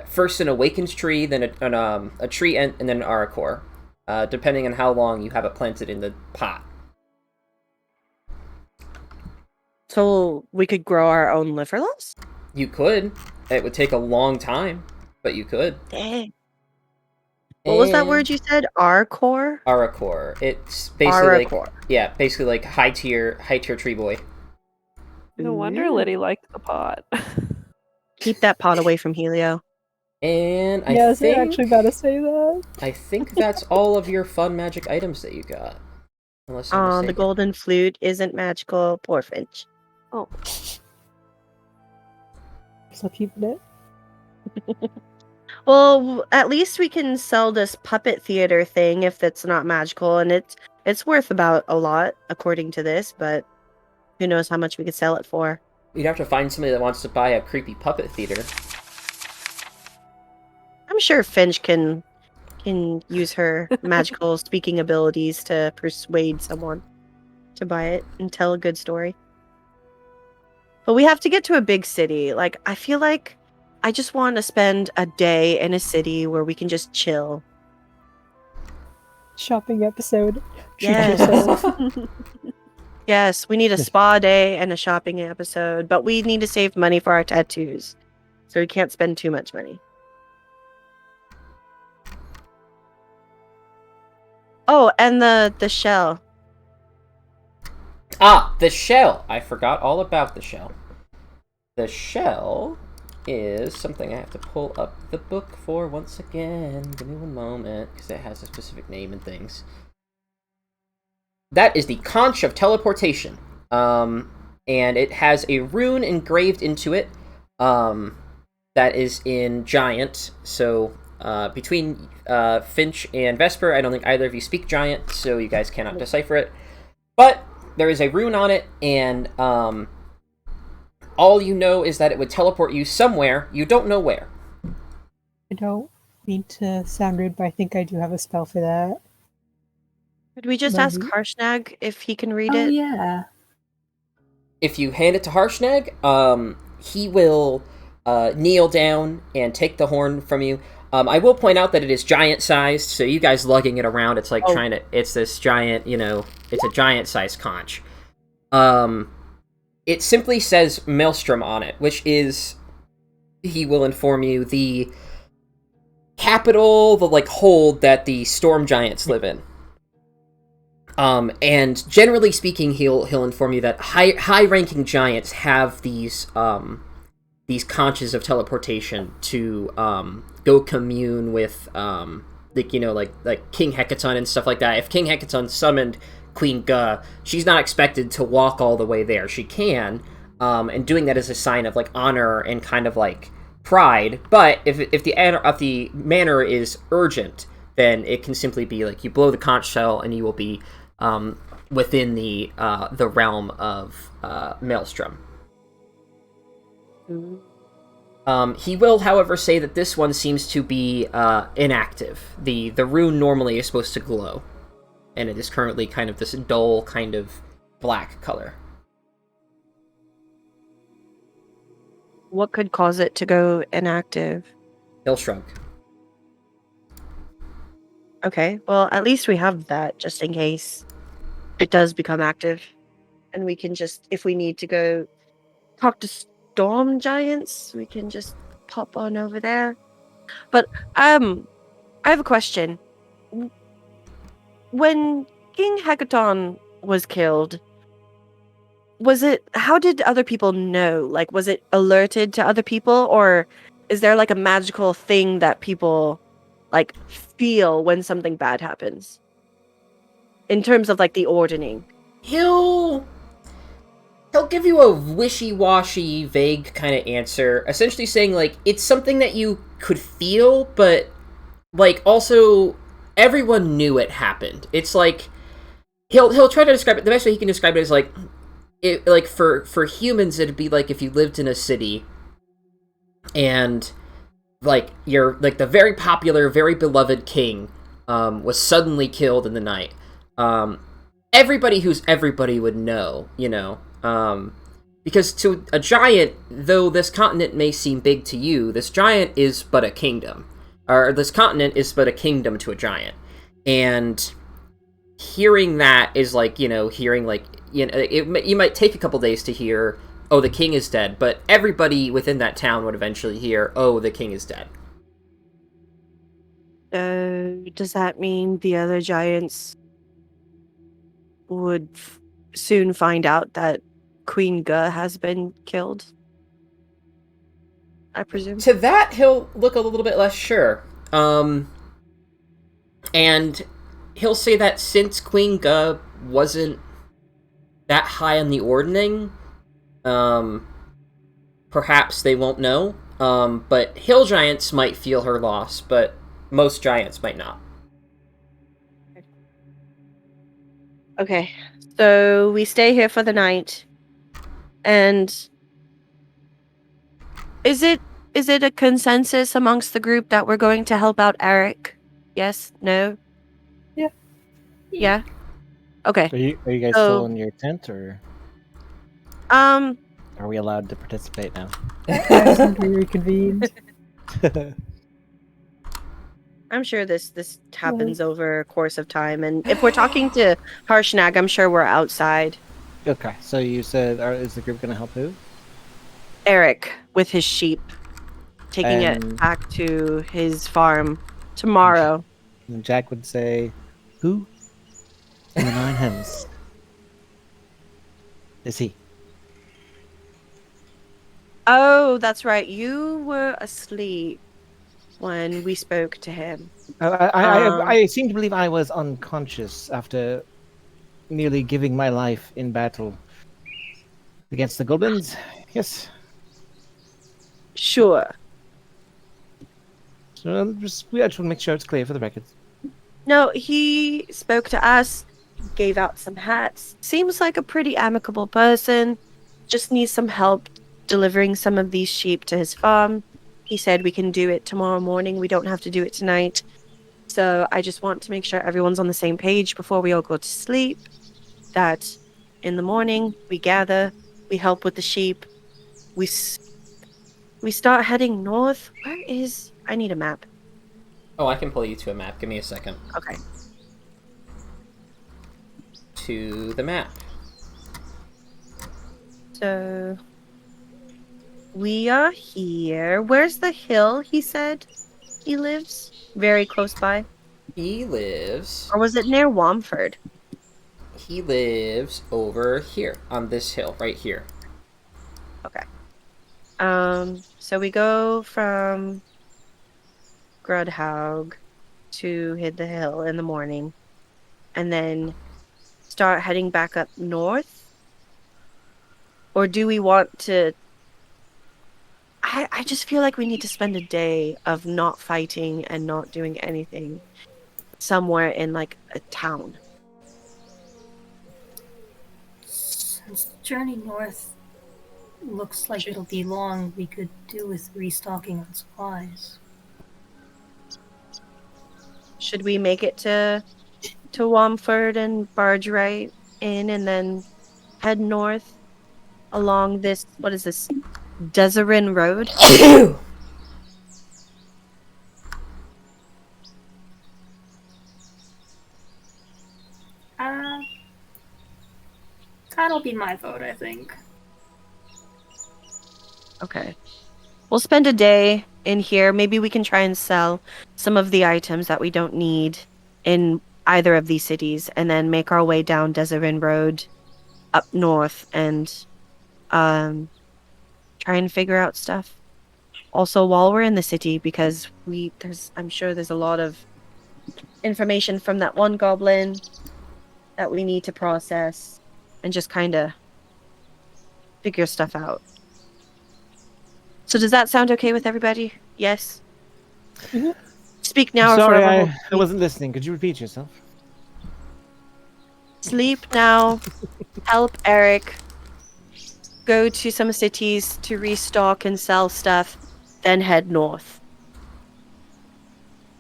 first an awakened tree, then a tree, and then an Aracor, depending on how long you have it planted in the pot. So we could grow our own liverless? You could. It would take a long time, but you could. Dang. What was that word you said? Arcor? Aracor. It's basically Aracor. basically like high tier tree boy. No wonder Ooh. Liddy liked the pot. Keep that pot away from Helio. And I Yes, think we're actually about to say that. I think that's all of your fun magic items that you got. Unless I'm The mistaken. golden flute isn't magical. Poor Finch. Oh, Still keeping it. Well, at least we can sell this puppet theater thing if it's not magical, and it's worth about a lot according to this, but who knows how much we could sell it for. You'd have to find somebody that wants to buy a creepy puppet theater. I'm sure Finch can use her magical speaking abilities to persuade someone to buy it and tell a good story. But we have to get to a big city. Like, I feel like I just want to spend a day in a city where we can just chill. Shopping episode. Treat Yes. yourself. Yes, we need a spa day and a shopping episode, but we need to save money for our tattoos. So we can't spend too much money. Oh, and the shell. Ah, the shell! I forgot all about the shell. The shell is something I have to pull up the book for once again. Give me one moment, because it has a specific name and things. That is the Conch of Teleportation. And it has a rune engraved into it that is in Giant. So between Finch and Vesper, I don't think either of you speak Giant, so you guys cannot decipher it. But there is a rune on it, and all you know is that it would teleport you somewhere. You don't know where. I don't mean to sound rude, but I think I do have a spell for that. Could we just ask Harshnag if he can read Oh, it? yeah. If you hand it to Harshnag, he will kneel down and take the horn from you. I will point out that it is giant sized, so you guys lugging it around, it's like Oh. it's this giant, it's a giant sized conch. It simply says Maelstrom on it, which is, he will inform you, the capital, the like hold that the storm giants live in. And generally speaking, he'll inform you that high ranking giants have these conches of teleportation to go commune with like King Hecaton and stuff like that. If King Hecaton summoned Queen Ga, she's not expected to walk all the way there. She can, and doing that is a sign of like honor and kind of like pride. But if the manner is urgent, then it can simply be like you blow the conch shell and you will be within the realm of Maelstrom. He will, however, say that this one seems to be inactive. The rune normally is supposed to glow, and it is currently kind of this dull kind of black color. What could cause it to go inactive? He'll shrug. Okay, well, at least we have that just in case it does become active. And we can just, if we need to go talk to storm giants, we can just pop on over there. But I have a question. When King Hecaton was killed, how did other people know? Like, was it alerted to other people, or is there like a magical thing that people like feel when something bad happens? In terms of like the ordering. He'll give you a wishy-washy, vague kind of answer, essentially saying like it's something that you could feel, but like also everyone knew it happened. It's like he'll try to describe it. The best way he can describe it is like for humans, it'd be like if you lived in a city and like you're like the very popular, very beloved king was suddenly killed in the night. Everybody who's everybody would know, because to a giant, though this continent may seem big to you, this giant is but a kingdom, or this continent is but a kingdom to a giant. And hearing that is like, hearing like, you might take a couple days to hear, oh, the king is dead, but everybody within that town would eventually hear, oh, the king is dead. Does that mean the other giants would soon find out that Queen Ga has been killed? I presume. To that, he'll look a little bit less sure. And he'll say that since Queen Ga wasn't that high on the ordering, perhaps they won't know. But hill giants might feel her loss, but most giants might not. Okay, so we stay here for the night, and is it a consensus amongst the group that we're going to help out Eric? Yes? No? Yeah. Yeah? Okay. Are you guys still in your tent, or are we allowed to participate now? I seem to be reconvened. I'm sure this happens over a course of time, and if we're talking to Harshnag, I'm sure we're outside. Okay, so you said, is the group going to help who? Eric with his sheep, taking it back to his farm tomorrow. And Jack would say, who in the nine hens is he? Oh, that's right. You were asleep when we spoke to him. I seem to believe I was unconscious after nearly giving my life in battle against the goblins. Yes. Sure. So I just want to make sure it's clear for the records. No, he spoke to us, gave out some hats. Seems like a pretty amicable person. Just needs some help delivering some of these sheep to his farm. He said we can do it tomorrow morning. We don't have to do it tonight. So I just want to make sure everyone's on the same page before we all go to sleep. That in the morning we gather, we help with the sheep, we We start heading north. Where is... I need a map. Oh, I can pull you to a map. Give me a second. Okay. To the map. So... We are here. Where's the hill he said he lives? Very close by. He lives... Or was it near Wamford? He lives over here, on this hill, right here. Okay. So we go from Grudhaug to hit the hill in the morning, and then start heading back up north? Or do we want to... I just feel like we need to spend a day of not fighting and not doing anything somewhere in, like, a town. Since the journey north looks like it'll be long, we could do with restocking on supplies. Should we make it to Wamford and barge right in and then head north along this, what is this, Deserin Road? That'll be my vote, I think. Okay. We'll spend a day in here. Maybe we can try and sell some of the items that we don't need in either of these cities, and then make our way down Deserin Road up north and try and figure out stuff. Also, while we're in the city, because I'm sure there's a lot of information from that one goblin that we need to process and just kind of figure stuff out. So does that sound okay with everybody? Yes? Mhm. Speak now or Sorry, forever hold I wasn't listening. Could you repeat yourself? Sleep now. Help Eric. Go to some cities to restock and sell stuff, then head north.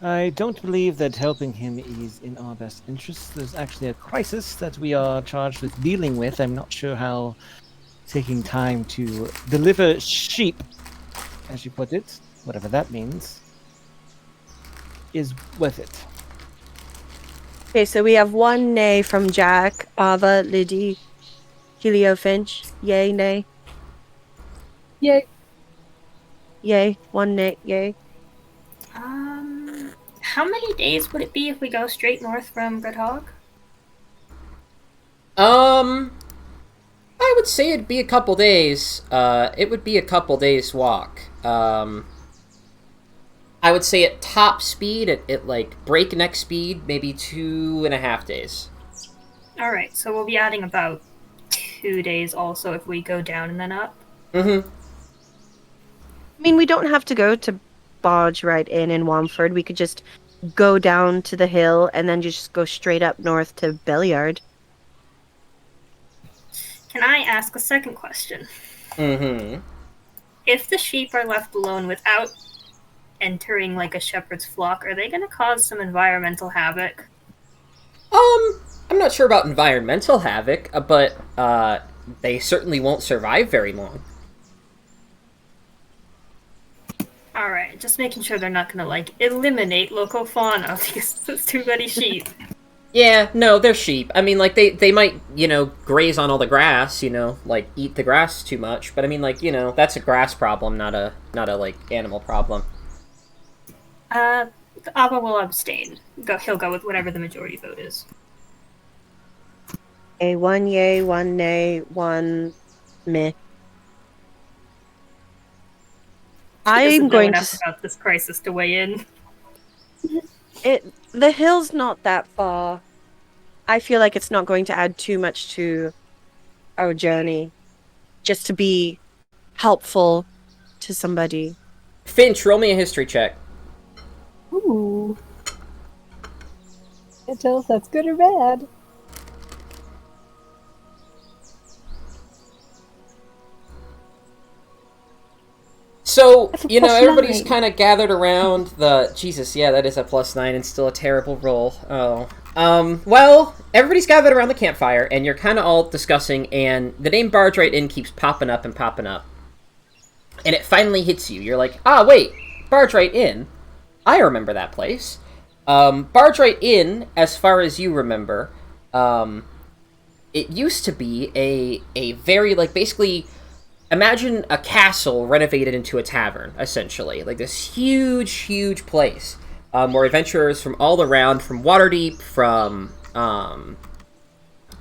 I don't believe that helping him is in our best interest. There's actually a crisis that we are charged with dealing with. I'm not sure how taking time to deliver sheep, as you put it, whatever that means, is worth it. Okay, so we have one nay from Jack, Ava, Liddy, Helio Finch. Yay, nay. Yay. Yay. One nay, yay. How many days would it be if we go straight north from Grudhaug? I would say it'd be a couple days. It would be a couple days walk. I would say at top speed, at like breakneck speed, maybe 2.5 days. Alright, so we'll be adding about 2 days also if we go down and then up. Mm-hmm. I mean, we don't have to go to barge right in Wamford. We could just go down to the hill and then just go straight up north to Belliard. Can I ask a second question? Mm-hmm. If the sheep are left alone without entering like a shepherd's flock, are they going to cause some environmental havoc? I'm not sure about environmental havoc, but they certainly won't survive very long. Alright, just making sure they're not going to like eliminate local fauna because there's too many sheep. Yeah, no, they're sheep. I mean, like, they might, graze on all the grass, like, eat the grass too much. But, I mean, like, that's a grass problem, not a like, animal problem. Ava will abstain. He'll go with whatever the majority vote is. A one yay, one nay, one meh. I'm going to... about this crisis to weigh in. The hill's not that far. I feel like it's not going to add too much to our journey. Just to be helpful to somebody. Finch, roll me a history check. Ooh. Can't tell if that's good or bad. So, That's a everybody's +9. kind of gathered around the... Jesus, yeah, that is a +9 and still a terrible roll. Oh. Well, everybody's gathered around the campfire, and you're kind of all discussing, and the name Barge Right In keeps popping up and popping up. and it finally hits you. You're like, ah, wait, Barge Right Inn. I remember that place. Barge Right Inn, as far as you remember, it used to be a very, like, basically, imagine a castle renovated into a tavern, essentially. Like, this huge, huge place, where adventurers from all around, from Waterdeep, from,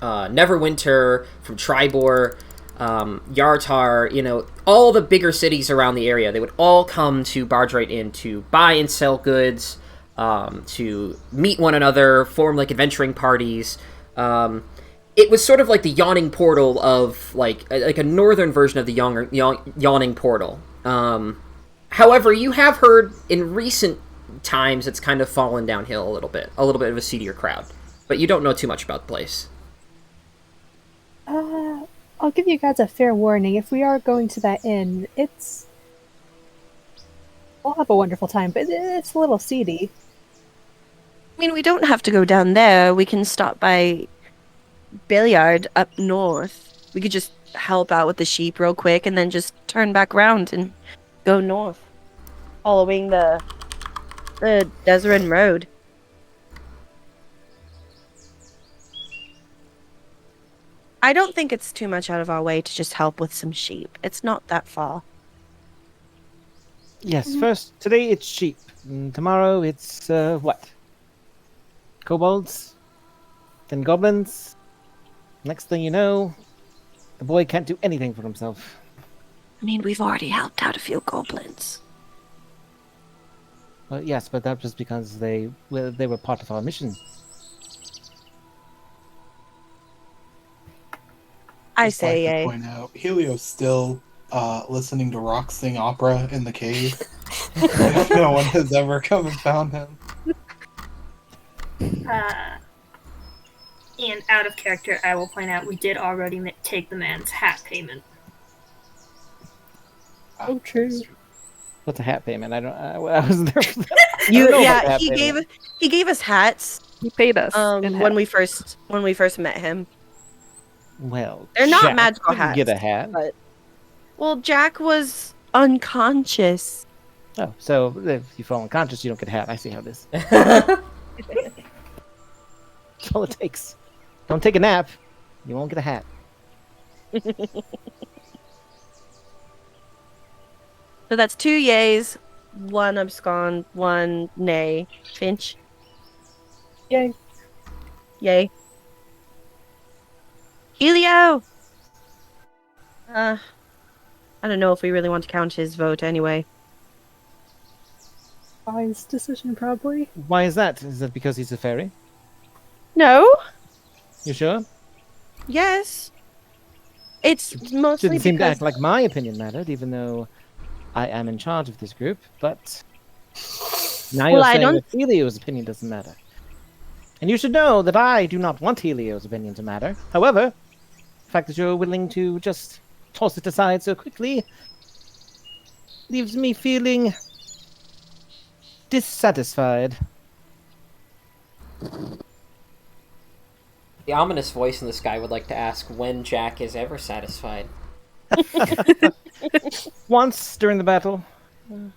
Neverwinter, from Tribor, Yartar, you know, all the bigger cities around the area, they would all come to Barge Right Inn to buy and sell goods, to meet one another, form, like, adventuring parties. It was sort of like the yawning portal of, like a northern version of the yawning portal. However, you have heard in recent times it's kind of fallen downhill a little bit of a seedier crowd, but you don't know too much about the place. I'll give you guys a fair warning. If we are going to that inn, we'll have a wonderful time, but it's a little seedy. I mean, we don't have to go down there. We can stop by Billiard up north. We could just help out with the sheep real quick and then just turn back around and go north, following the Deseret Road. I don't think it's too much out of our way to just help with some sheep. It's not that far. Yes, first, today it's sheep. And tomorrow it's, what? Kobolds? Then goblins? Next thing you know, the boy can't do anything for himself. I mean, we've already helped out a few goblins. Well, yes, but that was because they were part of our mission. I Just say like to yay. point out, Helio's still listening to Rock sing opera in the cave. If no one has ever come and found him. And out of character, I will point out we did already take the man's hat payment. Oh, true. What's a hat payment? I wasn't there for that. I don't know about Yeah, hat he payment. gave us hats. He paid us. in When hats. we first met him. Well, They're not Jack magical didn't get a hats, hat. but well, Jack was unconscious. Oh, so if you fall unconscious, you don't get a hat. I see how it is. That's all it takes. Don't take a nap. You won't get a hat. So that's 2 yays, 1 abscond, 1 nay. Finch, Yay. yay. Helio! I don't know if we really want to count his vote anyway. Wise decision, probably. Why is that? Is that because he's a fairy? No? You sure? Yes. It's mostly Didn't seem to because act like my opinion mattered, even though I am in charge of this group. But now Well, you're I saying don't- that Helio's opinion doesn't matter. And you should know that I do not want Helio's opinion to matter. However, the fact that you're willing to just toss it aside so quickly leaves me feeling dissatisfied. The ominous voice in the sky would like to ask when Jack is ever satisfied. Once during the battle. Do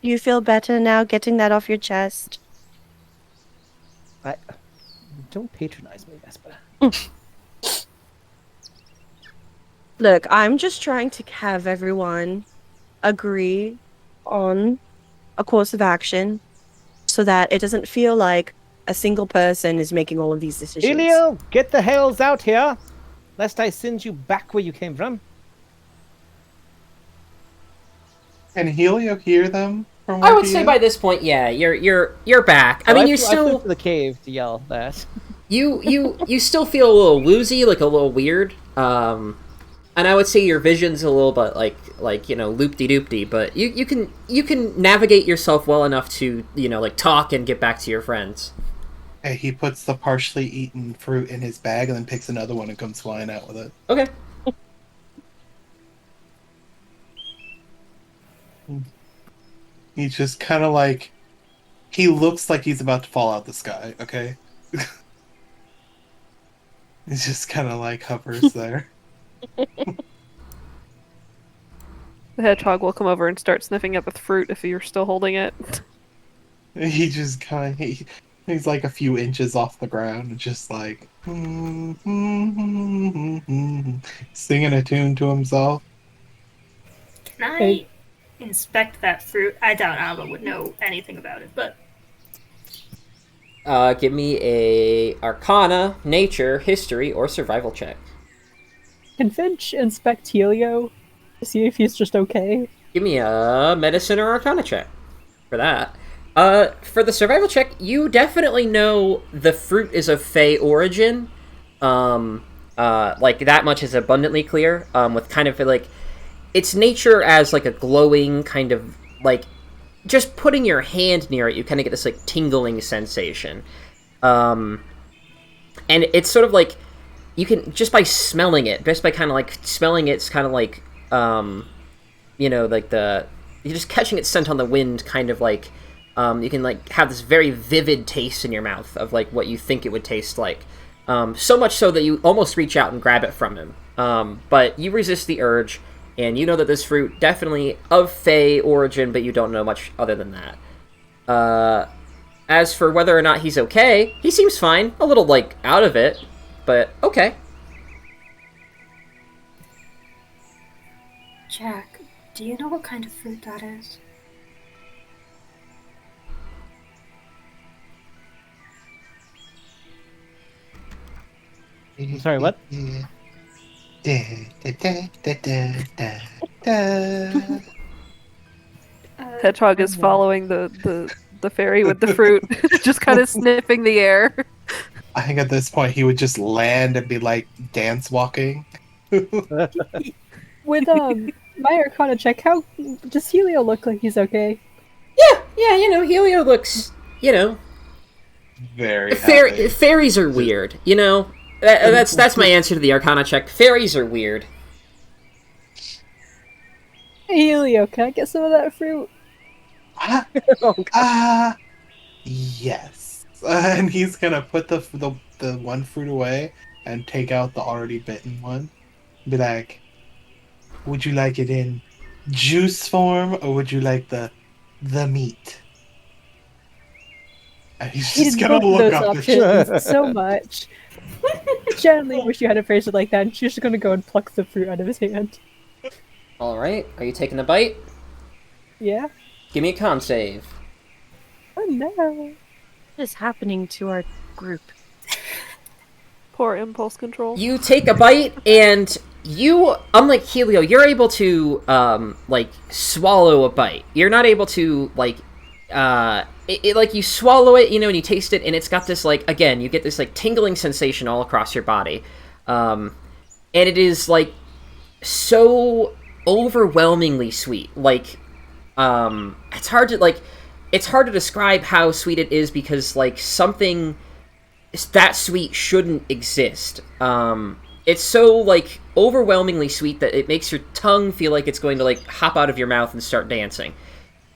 you feel better now getting that off your chest? Don't patronize me, Vespa. Look, I'm just trying to have everyone agree on a course of action so that it doesn't feel like a single person is making all of these decisions. Helio, get the hells out here, lest I send you back where you came from. Can Helio hear them from I where would he say is? by this point, yeah, you're back. I Oh, mean, you flew still to the cave to yell that. you still feel a little woozy, like a little weird. And I would say your vision's a little bit like you know, loop-de-doop-de, but you can navigate yourself well enough to, you know, like talk and get back to your friends. Hey, he puts the partially eaten fruit in his bag and then picks another one and comes flying out with it. Okay. He's just kind of like... He looks like he's about to fall out the sky, okay? He's just kind of like hovers there. The hedgehog will come over and start sniffing at the fruit if you're still holding it. He just kind of he's like a few inches off the ground, just like singing a tune to himself. Can I inspect that fruit? I doubt Alba would know anything about it, but Give me a Arcana, Nature, History, or Survival check. Can Finch inspect Helio to see if he's just okay? Give me a Medicine or Arcana check for that. For the survival check, you definitely know the fruit is of Fey origin. Like that much is abundantly clear. With kind of like its nature as like a glowing kind of like just putting your hand near it, you kind of get this like tingling sensation. And it's sort of like you can just by smelling it, just by kind of like smelling it, it's kind of like you know, like you're just catching its scent on the wind, kind of like. You can like have this very vivid taste in your mouth of like what you think it would taste like. So much so that you almost reach out and grab it from him. But you resist the urge, and you know that this fruit definitely of Fey origin, but you don't know much other than that. As for whether or not he's okay, he seems fine. A little like out of it, but okay. Jack, do you know what kind of fruit that is? I'm sorry, what? Hedgehog is following the fairy with the fruit, just kind of sniffing the air. I think at this point he would just land and be like dance walking. With my Arcana check, how does Helio look like he's okay? Yeah, you know, Helio looks, you know, Very happy. fairies are weird, you know. That's my answer to the Arcana check. Fairies are weird. Hey, Helio, can I get some of that fruit? Yes. And he's gonna put the one fruit away and take out the already bitten one. Be like, would you like it in juice form or would you like the meat? And he's just Hated gonna both of look those up the options so much. Generally wish you had a phrase it like that, and she's just gonna go and pluck the fruit out of his hand. All right, are you taking a bite? Yeah? Give me a con save. Oh no. What is happening to our group? Poor impulse control. You take a bite, and you, unlike Helio, you're able to like swallow a bite. You're not able to like like you swallow it, you know, and you taste it, and it's got this like again, you get this like tingling sensation all across your body, and it is like so overwhelmingly sweet. Like it's hard to describe how sweet it is because like something that sweet shouldn't exist. It's so like overwhelmingly sweet that it makes your tongue feel like it's going to like hop out of your mouth and start dancing.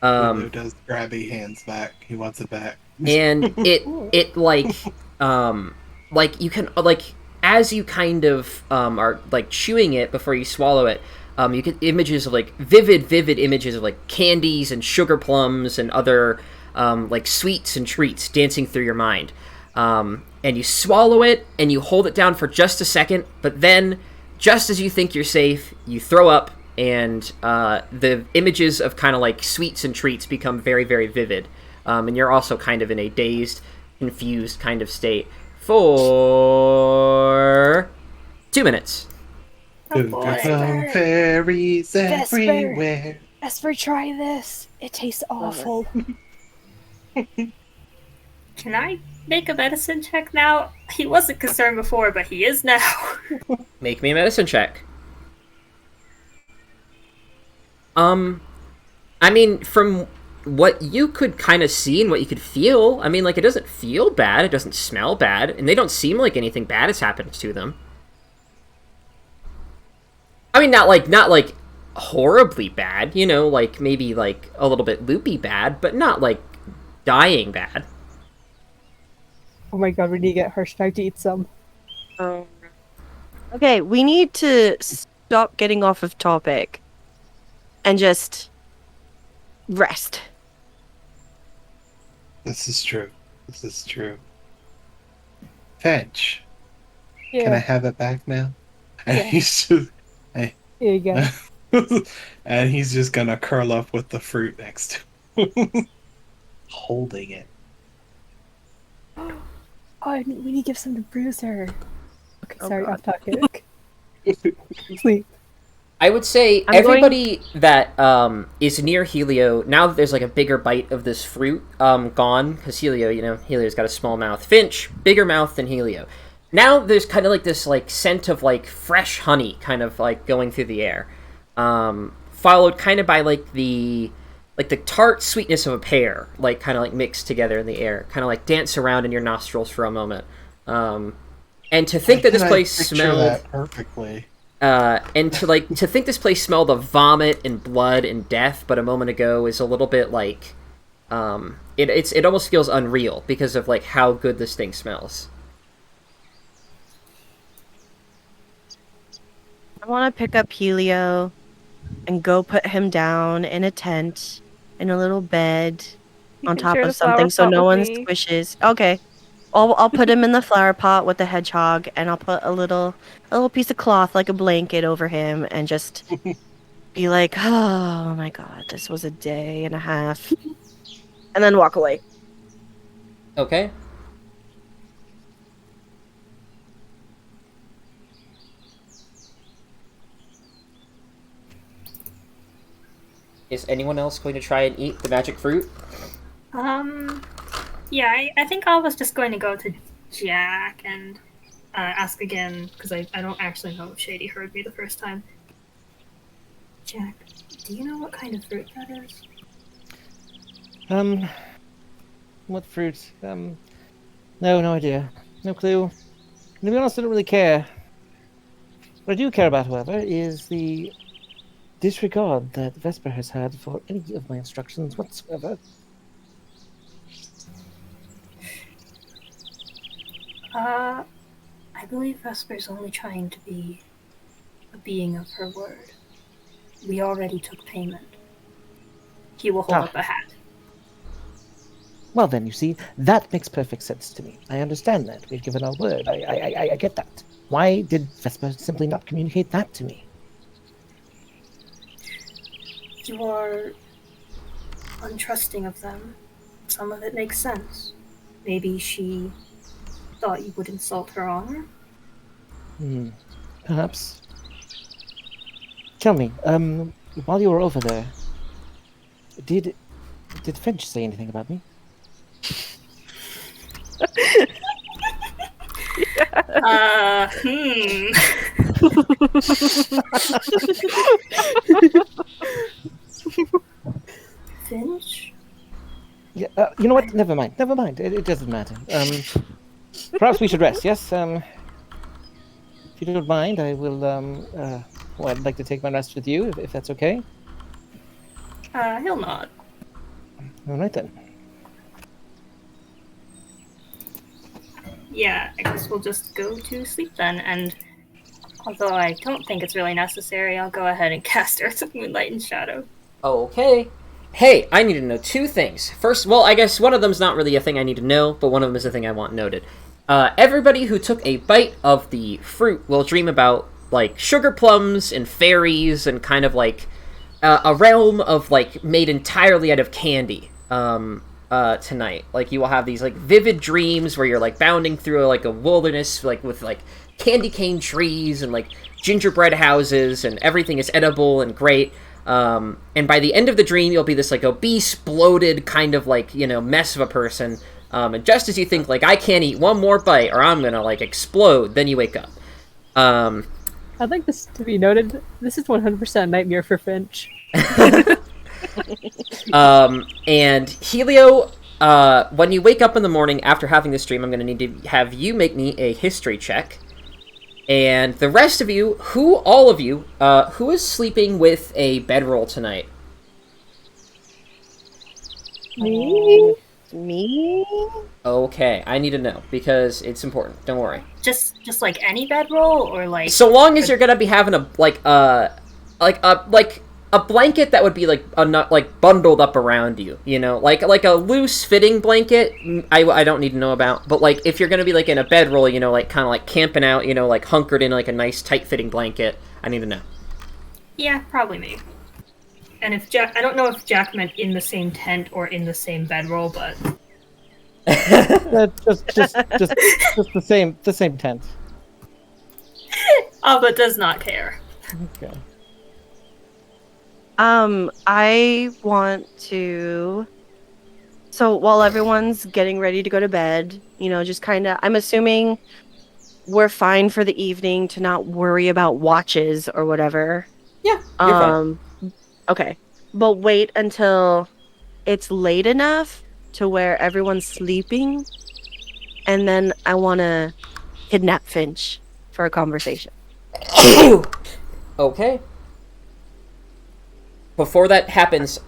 Who does grabby hands back? He wants it back. And it like you can like as you kind of are like chewing it before you swallow it, you get images of like vivid images of like candies and sugar plums and other like sweets and treats dancing through your mind. And you swallow it and you hold it down for just a second, but then just as you think you're safe, you throw up, and the images of kind of like sweets and treats become very vivid. And you're also kind of in a dazed, confused kind of state for 2 minutes. Some fairies everywhere. Esper, try this. It tastes awful. Can I make a medicine check now? He wasn't concerned before, but he is now. Make me a medicine check. I mean, from what you could kind of see and what you could feel, I mean, like, it doesn't feel bad, it doesn't smell bad, and they don't seem like anything bad has happened to them. I mean, not like horribly bad, you know, like, maybe, like, a little bit loopy bad, but not, like, dying bad. Oh my god, we need to get Hirschtag to eat some. Oh, Okay, we need to stop getting off of topic and just rest. This is true. This is true. Fetch. Yeah. Can I have it back now? And Yeah. he's just, Here you go. and he's just gonna curl up with the fruit next to him, holding it. Oh, we need to give some to Bruiser. Okay, Oh, sorry, God. off topic. Sleep. I would say I'm everybody that is near Helio, now that there's like a bigger bite of this fruit gone, because Helio, Helio's got a small mouth. Finch, bigger mouth than Helio. Now there's kind of like this like scent of like fresh honey kind of like going through the air. Followed kind of by like the tart sweetness of a pear, like kind of like mixed together in the air, kind of like dance around in your nostrils for a moment. And to think that this place smelled that perfectly. and to think this place smelled of vomit and blood and death, but a moment ago is a little bit like, it almost feels unreal because of like how good this thing smells. I want to pick up Helio and go put him down in a tent, in a little bed, You on can top share of the flower something so pot no with one me. squishes. Okay. I'll put him in the flower pot with the hedgehog, and I'll put a little piece of cloth like a blanket over him, and just be like, oh my god, this was a day and a half, and then walk away. Okay. Is anyone else going to try and eat the magic fruit? Yeah, I think I was just going to go to Jack and ask again, because I don't actually know if Shady heard me the first time. Jack, do you know what kind of fruit that is? What fruit? No idea. No clue. To be honest, I don't really care. What I do care about, however, is the disregard that Vesper has had for any of my instructions whatsoever. I believe Vesper's only trying to be a being of her word. We already took payment. He will hold up a hat. Well then, you see, that makes perfect sense to me. I understand that. We've given our word. I get that. Why did Vesper simply not communicate that to me? You are untrusting of them. Some of it makes sense. Maybe she thought you would insult her honor? Perhaps. Tell me, while you were over there, did Finch say anything about me? Finch? Yeah, you know what? Never mind. It doesn't matter. Perhaps we should rest, yes? If you don't mind, I will, I'd like to take my rest with you, if that's okay. He'll nod. All right, then. Yeah, I guess we'll just go to sleep then, and although I don't think it's really necessary, I'll go ahead and cast Earth of Moonlight and Shadow. Okay. Hey, I need to know two things. First, well, I guess one of them's not really a thing I need to know, but one of them is a thing I want noted. Everybody who took a bite of the fruit will dream about, like, sugar plums and fairies and kind of, like, a realm of, like, made entirely out of candy, tonight. Like, you will have these, like, vivid dreams where you're, like, bounding through, like, a wilderness, like, with, like, candy cane trees and, like, gingerbread houses, and everything is edible and great. And by the end of the dream, you'll be this, like, obese, bloated, kind of, like, mess of a person. And just as you think, like, I can't eat one more bite or I'm gonna, like, explode, then you wake up. I'd like this to be noted. This is 100% nightmare for Finch. And Helio, when you wake up in the morning after having this dream, I'm gonna need to have you make me a history check. And the rest of you, all of you, who is sleeping with a bedroll tonight? Me? me? Okay, I need to know because it's important. Don't worry. Just like any bedroll, or like So long as you're gonna be having a a blanket that would be like bundled up around you, you know, like a loose fitting blanket. I don't need to know about, but like if you're gonna be like in a bedroll, you know, like kind of like camping out, you know, like hunkered in like a nice tight fitting blanket, I need to know. yeah, probably me. And if Jack, I don't know if Jack meant in the same tent or in the same bedroll, but Just the same tent. Abba does not care. Okay. I want to. So while everyone's getting ready to go to bed, you know, just kind of, I'm assuming we're fine for the evening to not worry about watches or whatever. Yeah, you're fine. Okay. But wait until it's late enough to where everyone's sleeping, and then I want to kidnap Finch for a conversation. Okay. Before that happens,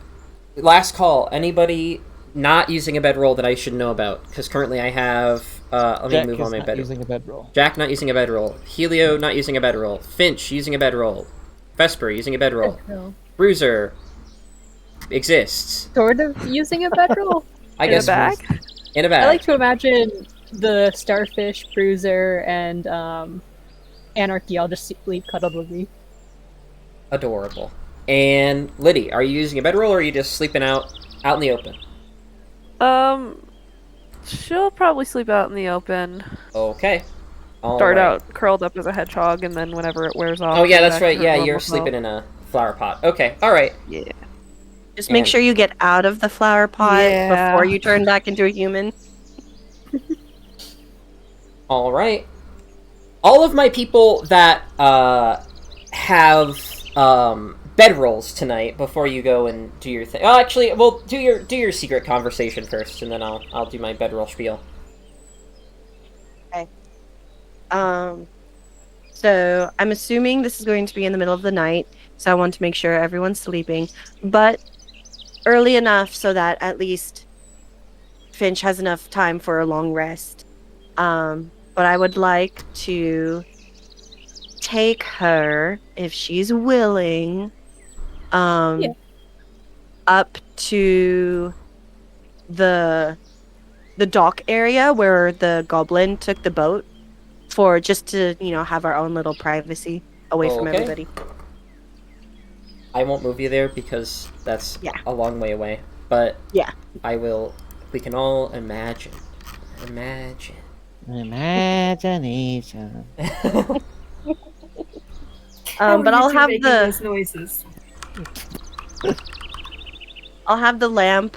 last call. Anybody not using a bedroll that I should know about? Because currently I have. Let me Jack move is on my not bedroll. using a bedroll. Jack not using a bedroll. Helio not using a bedroll. Finch using a bedroll. Vesper using a bedroll. No. Bruiser exists. Sort of using a bedroll. I In guess a bag? in a bag. I like to imagine the starfish, Bruiser, and Anarchy all just sleep cuddled with me. Adorable. And Liddy, are you using a bedroll or are you just sleeping out in the open? She'll probably sleep out in the open. Okay. All Start right. out curled up as a hedgehog, and then whenever it wears off. Oh yeah, go that's back right. to her Yeah, normal you're self. sleeping in a flower pot. Okay. All right. Yeah. Just make And- sure you get out of the flower pot Yeah. before you turn back into a human. All right. All of my people that have bedrolls tonight before you go and do your thing. Oh, actually, well, do your secret conversation first, and then I'll do my bedroll spiel. So I'm assuming this is going to be in the middle of the night, so I want to make sure everyone's sleeping, but early enough so that at least Finch has enough time for a long rest. But I would like to take her, if she's willing, Yeah. up to the dock area where the goblin took the boat for just to, you know, have our own little privacy away from Okay. everybody. I won't move you there because that's Yeah. a long way away. But Yeah. I will. We can all imagine. Imagination. But I'll have those noises. I'll have the lamp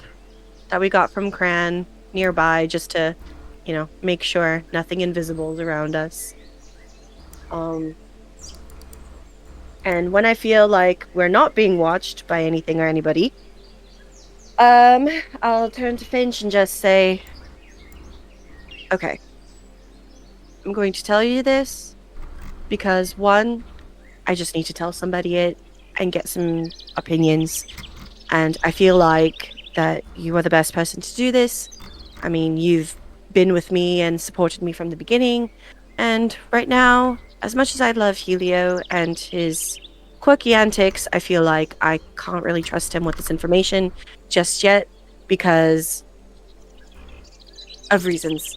that we got from Cran nearby just to, you know, make sure nothing invisible is around us. And when I feel like we're not being watched by anything or anybody, I'll turn to Finch and just say, okay, I'm going to tell you this because one, I just need to tell somebody it and get some opinions. And I feel like that you are the best person to do this. I mean, you've been with me and supported me from the beginning. And right now, as much as I love Helio and his quirky antics, I feel like I can't really trust him with this information just yet because of reasons.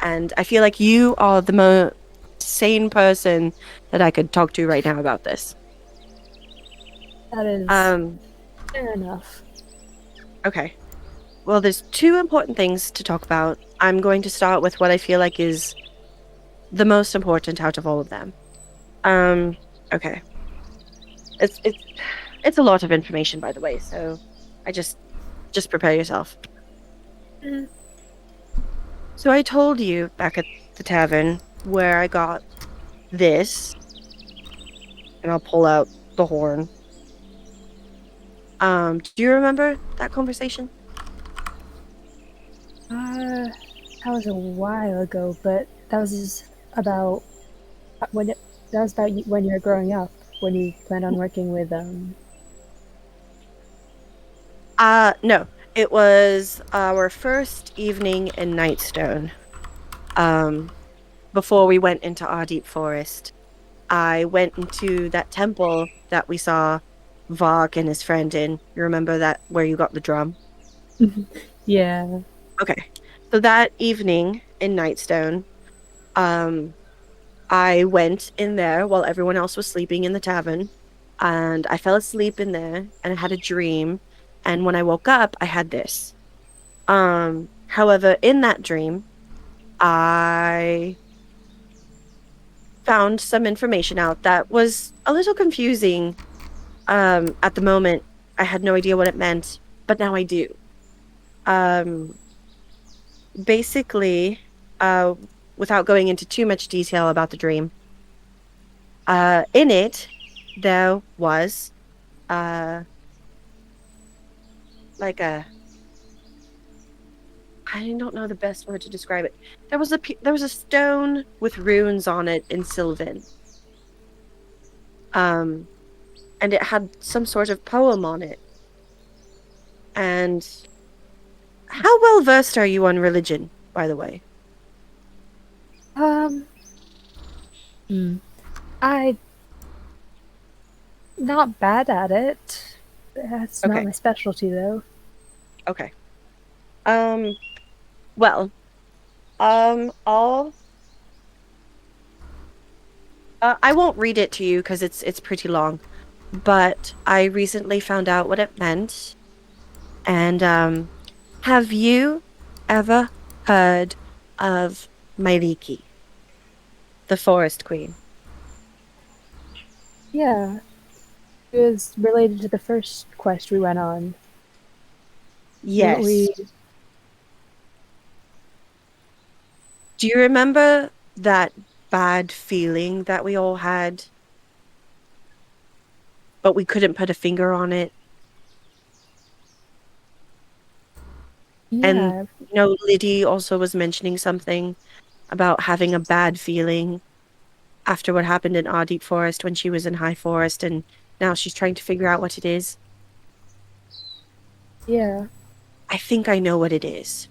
And I feel like you are the most sane person that I could talk to right now about this. That is fair enough. Okay. Well, there's two important things to talk about. I'm going to start with what I feel like is the most important out of all of them. Okay. It's a lot of information, by the way, so I just prepare yourself. Mhm. So I told you back at the tavern where I got this, and I'll pull out the horn. Do you remember that conversation? That was a while ago, but that was about when when you were growing up, when you planned on working with No. It was our first evening in Nightstone. Before we went into our deep forest, I went into that temple that we saw Vog and his friend in. You remember that where you got the drum? Yeah. Okay. So that evening in Nightstone, I went in there while everyone else was sleeping in the tavern, and I fell asleep in there and I had a dream. And when I woke up, I had this. However, in that dream, I found some information out that was a little confusing. At the moment, I had no idea what it meant, but now I do. Um, basically, uh, without going into too much detail about the dream, in it, there was uh, like a I don't know the best word to describe it. There was a stone with runes on it in Sylvan. Um, and it had some sort of poem on it. And how well versed are you on religion, by the way? Um. I not bad at it. That's not Okay, my specialty though. okay. Um, well, all I won't read it to you because it's pretty long, but I recently found out what it meant. And have you ever heard of Myliki, the Forest Queen? Yeah. It was related to the first quest we went on. Didn't Yes. we? Do you remember that bad feeling that we all had, but we couldn't put a finger on it? And Yeah. Liddy also was mentioning something about having a bad feeling after what happened in our deep forest when she was in high forest, and now she's trying to figure out what it is. Yeah. I think I know what it is.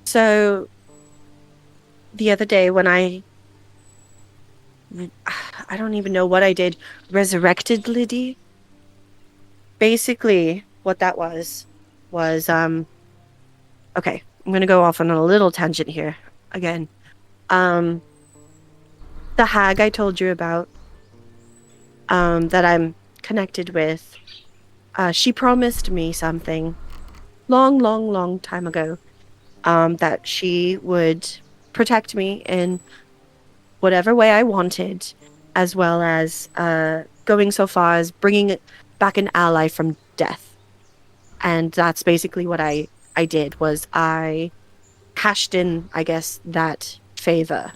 So the other day when I don't even know what I did, resurrected Liddy. Basically, what that was okay, I'm gonna go off on a little tangent here again. Um, the hag I told you about, that I'm connected with, she promised me something long, long, long time ago. That she would protect me in whatever way I wanted, as well as going so far as bringing back an ally from death. And that's basically what I did was I cashed in, I guess, that favor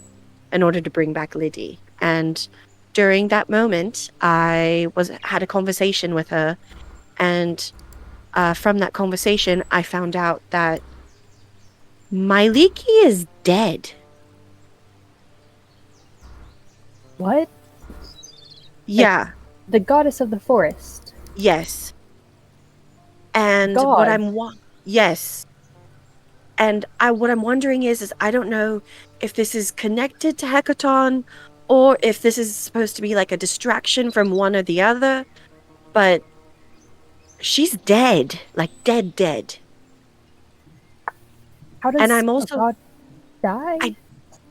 in order to bring back Liddy. And during that moment, I was had a conversation with her, and from that conversation, I found out that Myliki is dead. What? Like Yeah, the goddess of the forest. yes. And what God. yes. And what I'm wondering is I don't know if this is connected to Hecaton or if this is supposed to be like a distraction from one or the other, but she's dead, like dead, dead. How And does I'm a also god die?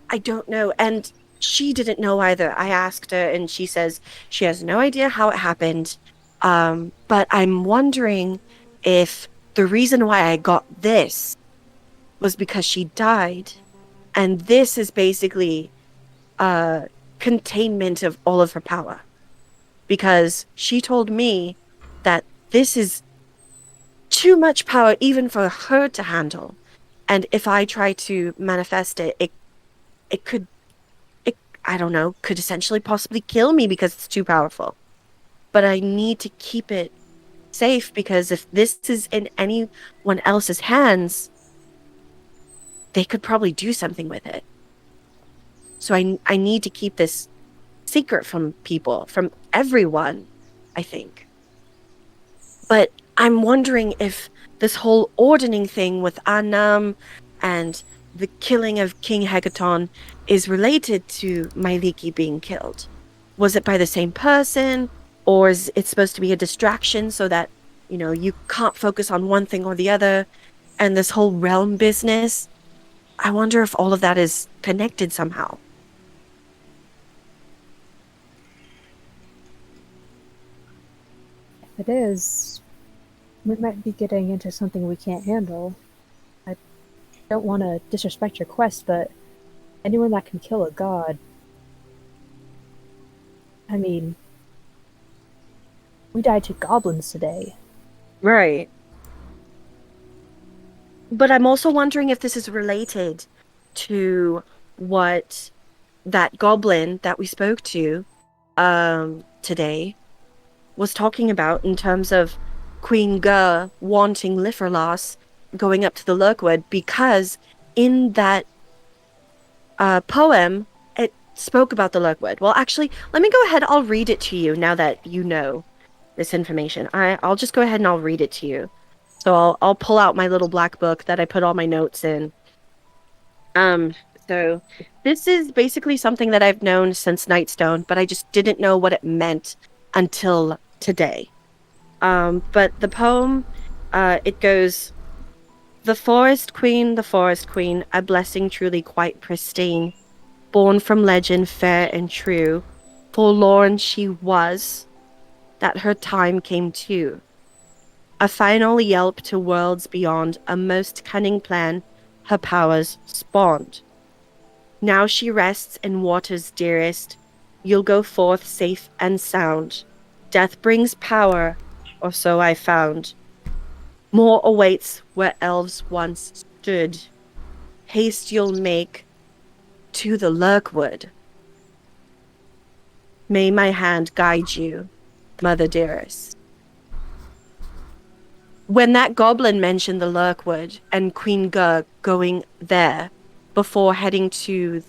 I don't know, and she didn't know either. I asked her, and she says she has no idea how it happened. But I'm wondering if the reason why I got this was because she died, and this is basically containment of all of her power. Because she told me that this is too much power even for her to handle. And if I try to manifest it, it could it I don't know, could essentially possibly kill me because it's too powerful. But I need to keep it safe because if this is in anyone else's hands, they could probably do something with it. So I need to keep this secret from people, from everyone, I think. But I'm wondering if this whole ordering thing with Anam and the killing of King Hecaton is related to Myliki being killed. Was it by the same person, or is it supposed to be a distraction so that, you can't focus on one thing or the other? And this whole realm business, I wonder if all of that is connected somehow. If it is, we might be getting into something we can't handle. I don't want to disrespect your quest, but anyone that can kill a god. I mean, we died to goblins today. Right. But I'm also wondering if this is related to what that goblin that we spoke to today was talking about in terms of Queen Gur wanting Liferlas going up to the Lurkwood, because in that poem it spoke about the Lurkwood. Well, actually, let me go ahead. I'll read it to you now that you know this information. I'll just go ahead and I'll read it to you. So I'll pull out my little black book that I put all my notes in. So this is basically something that I've known since Nightstone, but I just didn't know what it meant until today. But the poem, it goes, the forest queen, a blessing truly quite pristine, born from legend fair and true, forlorn she was, that her time came to. A final yelp to worlds beyond, a most cunning plan her powers spawned. Now she rests in waters dearest, you'll go forth safe and sound. Death brings power, or so I found. More awaits where elves once stood. Haste you'll make to the Lurkwood. May my hand guide you, mother dearest. When that goblin mentioned the Lurkwood and Queen Gur going there before heading to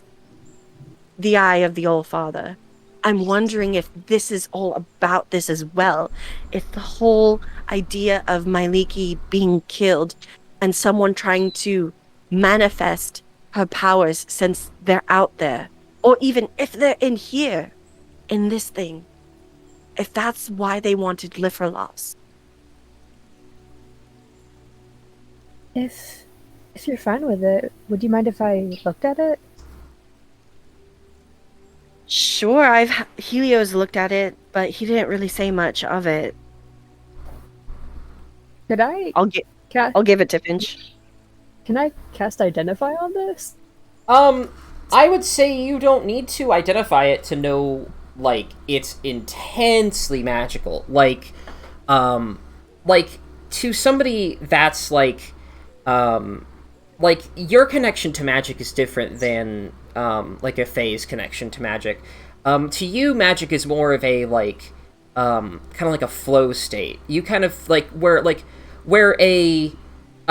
the Eye of the All-Father, I'm wondering if this is all about this as well. If the whole idea of Myliki being killed and someone trying to manifest her powers since they're out there, or even if they're in here, in this thing, if that's why they wanted Liferlas. If you're fine with it, would you mind if I looked at it? Sure, Helios looked at it, but he didn't really say much of it. Could I? I'll give it to Finch. Can I cast Identify on this? I would say you don't need to identify it to know, like, it's intensely magical. Like, to somebody that's, like, your connection to magic is different than, like, a Fae's connection to magic. To you, magic is more of a, like, kind of like a flow state. You kind of, where a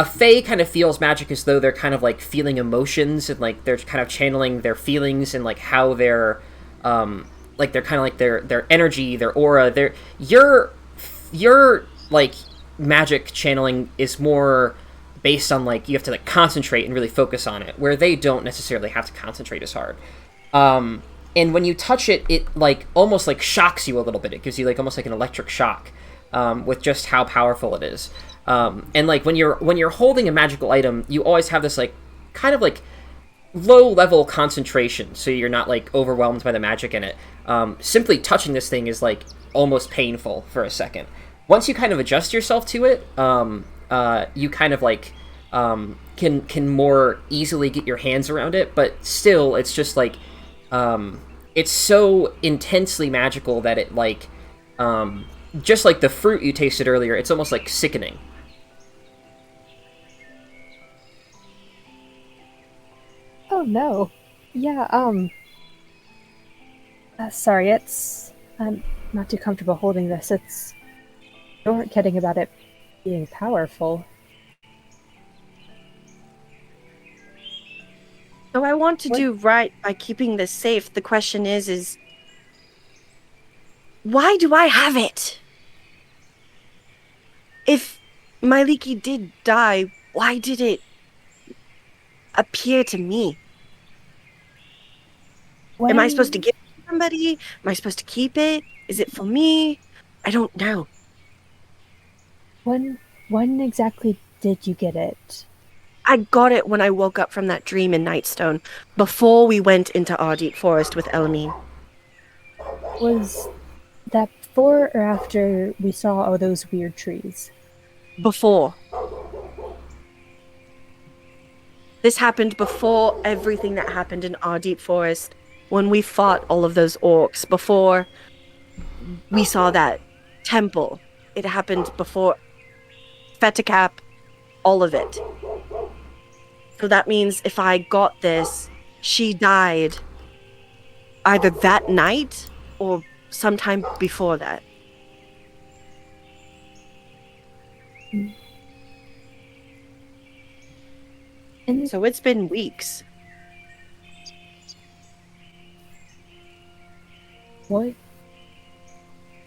Fae kind of feels magic as though they're kind of, like, feeling emotions, and, like, they're kind of channeling their feelings and, like, how they're, like, they're kind of, like, their energy, their aura, your, like, magic channeling is more based on, like, you have to, like, concentrate and really focus on it, where they don't necessarily have to concentrate as hard. And when you touch it, it, like, almost, like, shocks you a little bit. It gives you, like, almost like an electric shock, with just how powerful it is. And, like, when you're holding a magical item, you always have this, like, kind of, like, low-level concentration, so you're not, like, overwhelmed by the magic in it. Simply touching this thing is, like, almost painful for a second. Once you kind of adjust yourself to it, you kind of, like, can more easily get your hands around it, but still, it's just, like, it's so intensely magical that it, like, just like the fruit you tasted earlier, it's almost, like, sickening. Oh no. Yeah, sorry, I'm not too comfortable holding this. You weren't kidding about it being powerful. So I want to do right by keeping this safe. The question is why do I have it? If My Leaky did die. Why did it appear to me? Am I supposed to give it to somebody? Am I supposed to keep it? Is it for me? I don't know. When exactly did you get it? I got it when I woke up from that dream in Nightstone, before we went into Ardite Forest with Elamine. Was that before or after we saw all those weird trees? Before. This happened before everything that happened in Ardite Forest, when we fought all of those orcs, before we saw that temple. It happened before Feticap, all of it. So that means if I got this, she died either that night or sometime before that. And So it's been weeks. what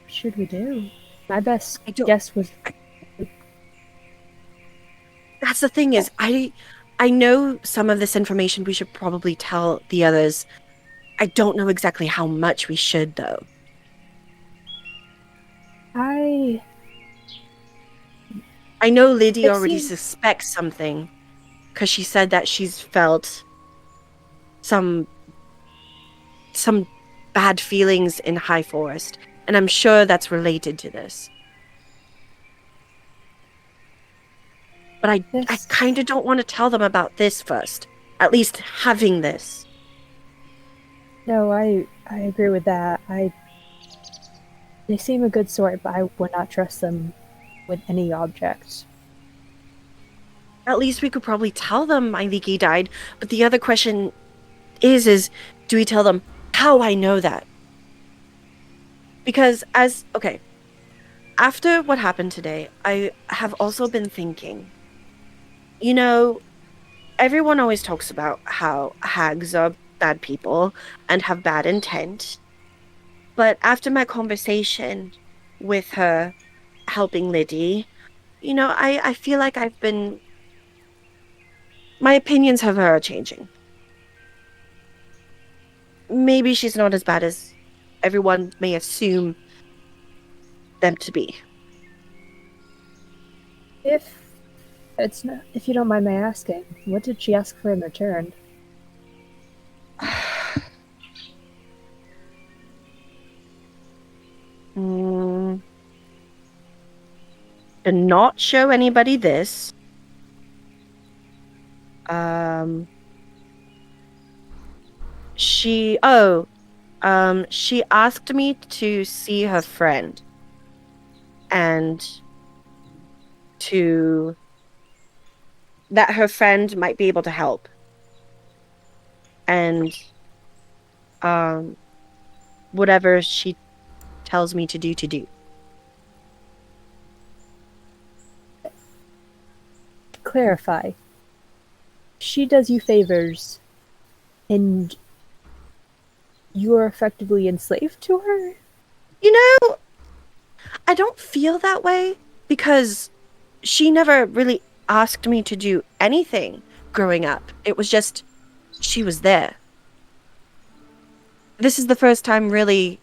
should we do? My best I don't- guess was That's the thing is, I know some of this information we should probably tell the others. I don't know exactly how much we should, though. I I know Liddy It already seems- suspects something, because she said that she's felt some bad feelings in High Forest, and I'm sure that's related to this. But I This- kind of don't want to tell them about this first. At least having this. No, I agree with that. They seem a good sort, but I would not trust them with any object. At least we could probably tell them my Leaky died. But the other question is do we tell them how I know that? Because after what happened today, I have also been thinking, everyone always talks about how hags are bad people and have bad intent. But after my conversation with her helping Liddy, I feel like my opinions of her are changing. Maybe she's not as bad as everyone may assume them to be. If you don't mind my asking, what did she ask for in return? To not show anybody this. She asked me to see her friend and that her friend might be able to help. And whatever she tells me to do. Clarify. She does you favors, and you're effectively enslaved to her? I don't feel that way because she never really asked me to do anything growing up. It was just she was there. This is the first time really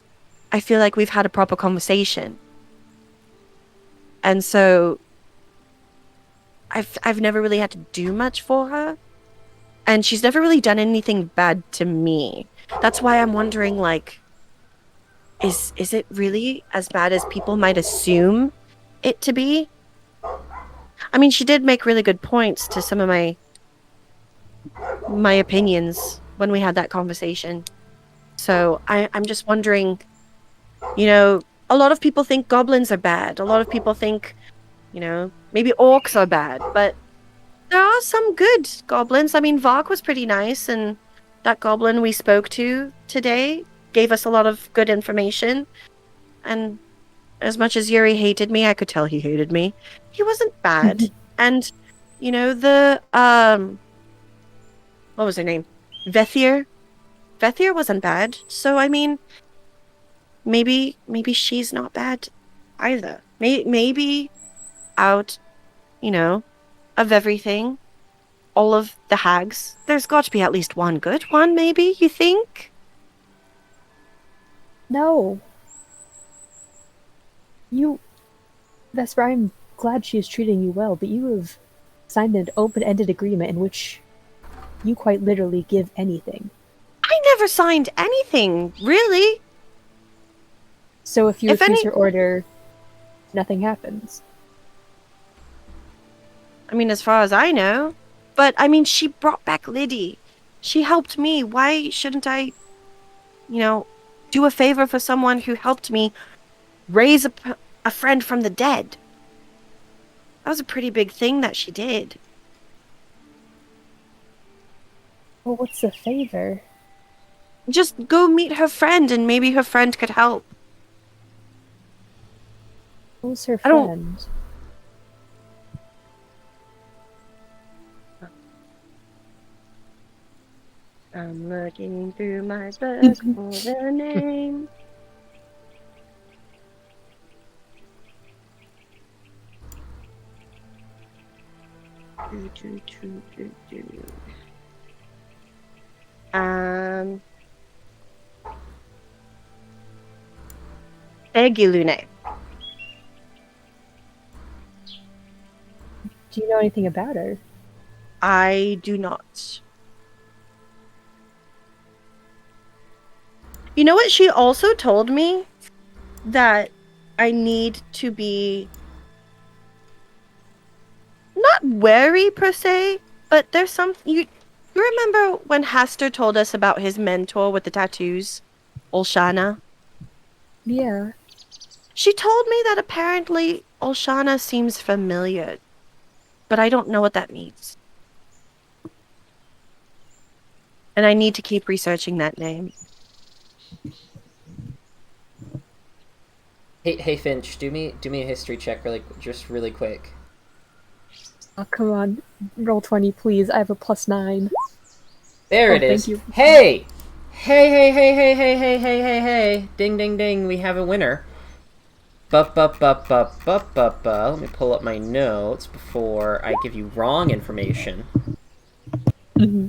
I feel like we've had a proper conversation. And so I've never really had to do much for her. And she's never really done anything bad to me. That's why I'm wondering, is it really as bad as people might assume it to be? I mean, she did make really good points to some of my opinions when we had that conversation. So I'm just wondering, a lot of people think goblins are bad. A lot of people think, maybe orcs are bad. But there are some good goblins. I mean, Vark was pretty nice, and that goblin we spoke to today gave us a lot of good information. And as much as Yuri hated me, I could tell he hated me. He wasn't bad. And, what was her name? Vethier? Vethier wasn't bad. So, I mean, maybe she's not bad either. Maybe out of everything. All of the hags. There's got to be at least one good one, maybe, you think? No. Vesper, I'm glad she is treating you well, but you have signed an open-ended agreement in which you quite literally give anything. I never signed anything, really. So if you If refuse any- her order, nothing happens. I mean, as far as I know. But, I mean, she brought back Liddy. She helped me. Why shouldn't I, do a favor for someone who helped me raise a friend from the dead? That was a pretty big thing that she did. Well, what's the favor? Just go meet her friend and maybe her friend could help. Who's her I don't- friend? I'm looking through my book for the name. Egulune. Do you know anything about her? I do not. You know what? She also told me that I need to be not wary per se, but there's some you remember when Haster told us about his mentor with the tattoos, Olshana? Yeah. She told me that apparently Olshana seems familiar, but I don't know what that means. And I need to keep researching that name. Hey Finch, do me a history check really quick. Oh, come on. Roll 20, please. I have a +9. There Oh, it is. thank you. Hey! Hey. Ding ding ding, we have a winner. Let me pull up my notes before I give you wrong information. Mm-hmm.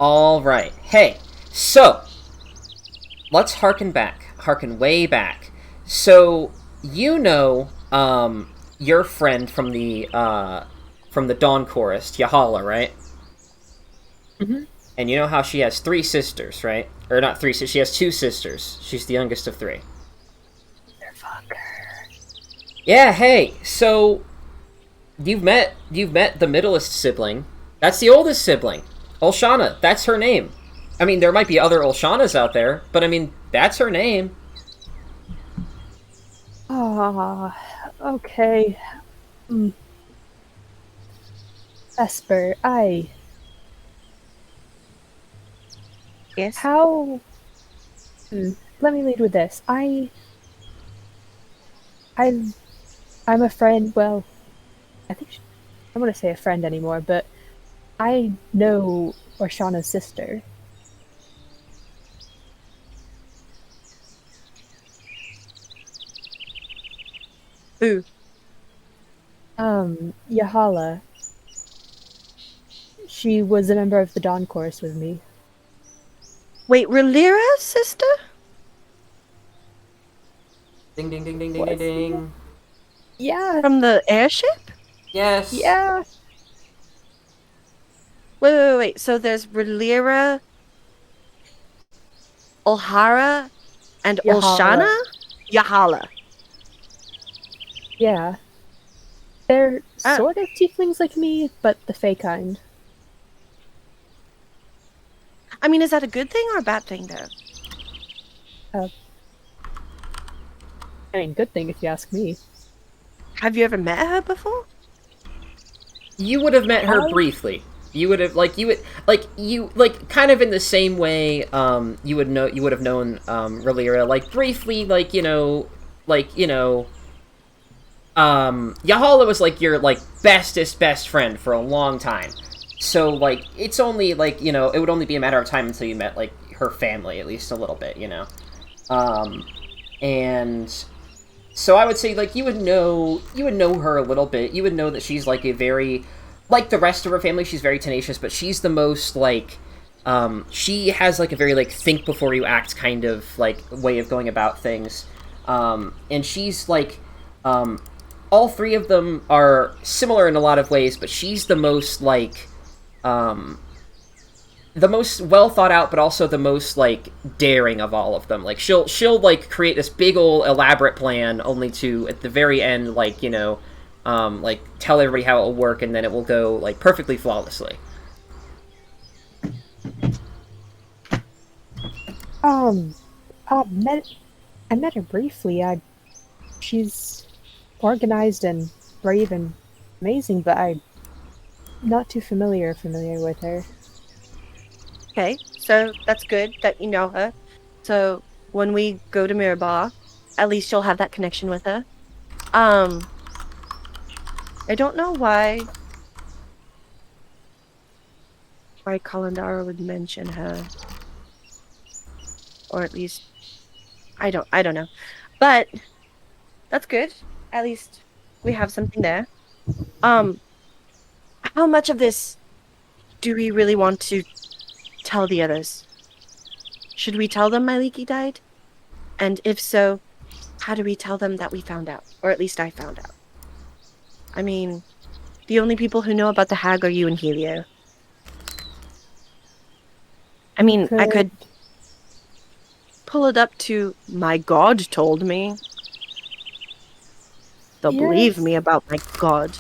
Alright. Hey, so let's harken way back. So your friend from the Dawn Chorus, Yahala, right? Mm-hmm. And you know how she has 3 sisters, right? Or not 3 sisters, she has 2 sisters. She's the youngest of 3. Motherfucker. Yeah, hey, so you've met the middleest sibling. That's the oldest sibling. Olshana, that's her name. I mean, there might be other Olshanas out there, but I mean, that's her name. Ah, okay. Vesper, Yes. How... Let me lead with this. I'm a friend, well... I think... I don't want to say a friend anymore, but... I know Orshana's sister. Who? Yahala. She was a member of the Dawn Chorus with me. Wait, Relira's sister? Ding ding ding ding ding ding What's ding. Yeah. From the airship? Yes. Yeah. Wait. So there's Relira, Olhara, and Yahala. Olshana? Yahala. Yeah. They're sort of tieflings like me, but the fey kind. I mean, is that a good thing or a bad thing, though? I mean, good thing if you ask me. Have you ever met her before? You would have met her How? briefly. You would have kind of in the same way you would have known Relira, like briefly, Yahala was like your like bestest best friend for a long time. So like it's only like, it would only be a matter of time until you met like her family at least a little bit, and so I would say like you would know her a little bit. You would know that she's like a very, like the rest of her family, she's very tenacious, but she's the most like she has like a very like think before you act kind of like way of going about things. And she's like all three of them are similar in a lot of ways, but she's the most like the most well thought out, but also the most like daring of all of them. Like she'll like create this big old elaborate plan, only to at the very end like like tell everybody how it will work, and then it will go like perfectly flawlessly. Um, I met her briefly. She's organized and brave and amazing, but I'm not too familiar with her. Okay, so that's good that you know her. So when we go to Mirabar, at least you'll have that connection with her. I don't know why Kalandara would mention her. Or at least I don't know. But that's good. At least we have something there. How much of this do we really want to tell the others? Should we tell them Myliki died? And if so, how do we tell them that we found out? Or at least I found out. I mean, the only people who know about the hag are you and Helio. I mean, I could pull it up to my god told me. They'll believe me about my god.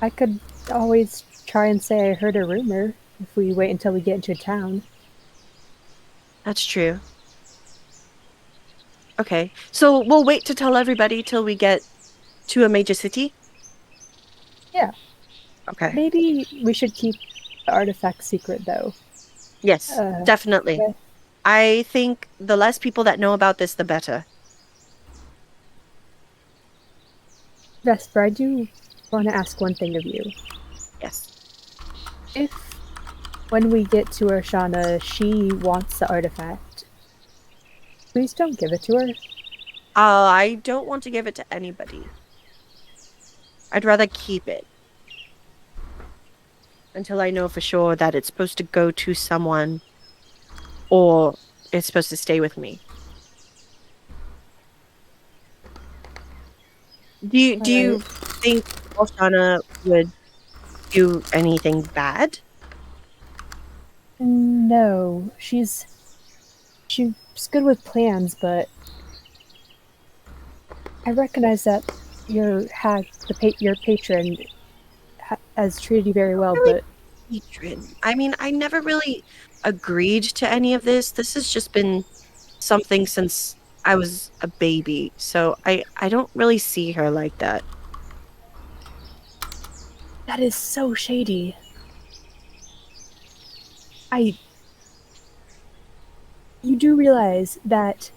I could always try and say I heard a rumor if we wait until we get into town. That's true. Okay, so we'll wait to tell everybody till we get to a major city? Yeah. Okay. Maybe we should keep the artifact secret, though. Yes, definitely. Okay. I think the less people that know about this, the better. Vesper, I do want to ask one thing of you. Yes. If, when we get to Urshana, she wants the artifact, please don't give it to her. I don't want to give it to anybody. I'd rather keep it. Until I know for sure that it's supposed to go to someone, or it's supposed to stay with me. Do you think Oshana would do anything bad? No, she's good with plans, but I recognize that your patron has treated you very well, but Patron. I mean, I never really agreed to any of this. This has just been something since I was a baby, so I don't really see her like that. that is so shady. You do realize that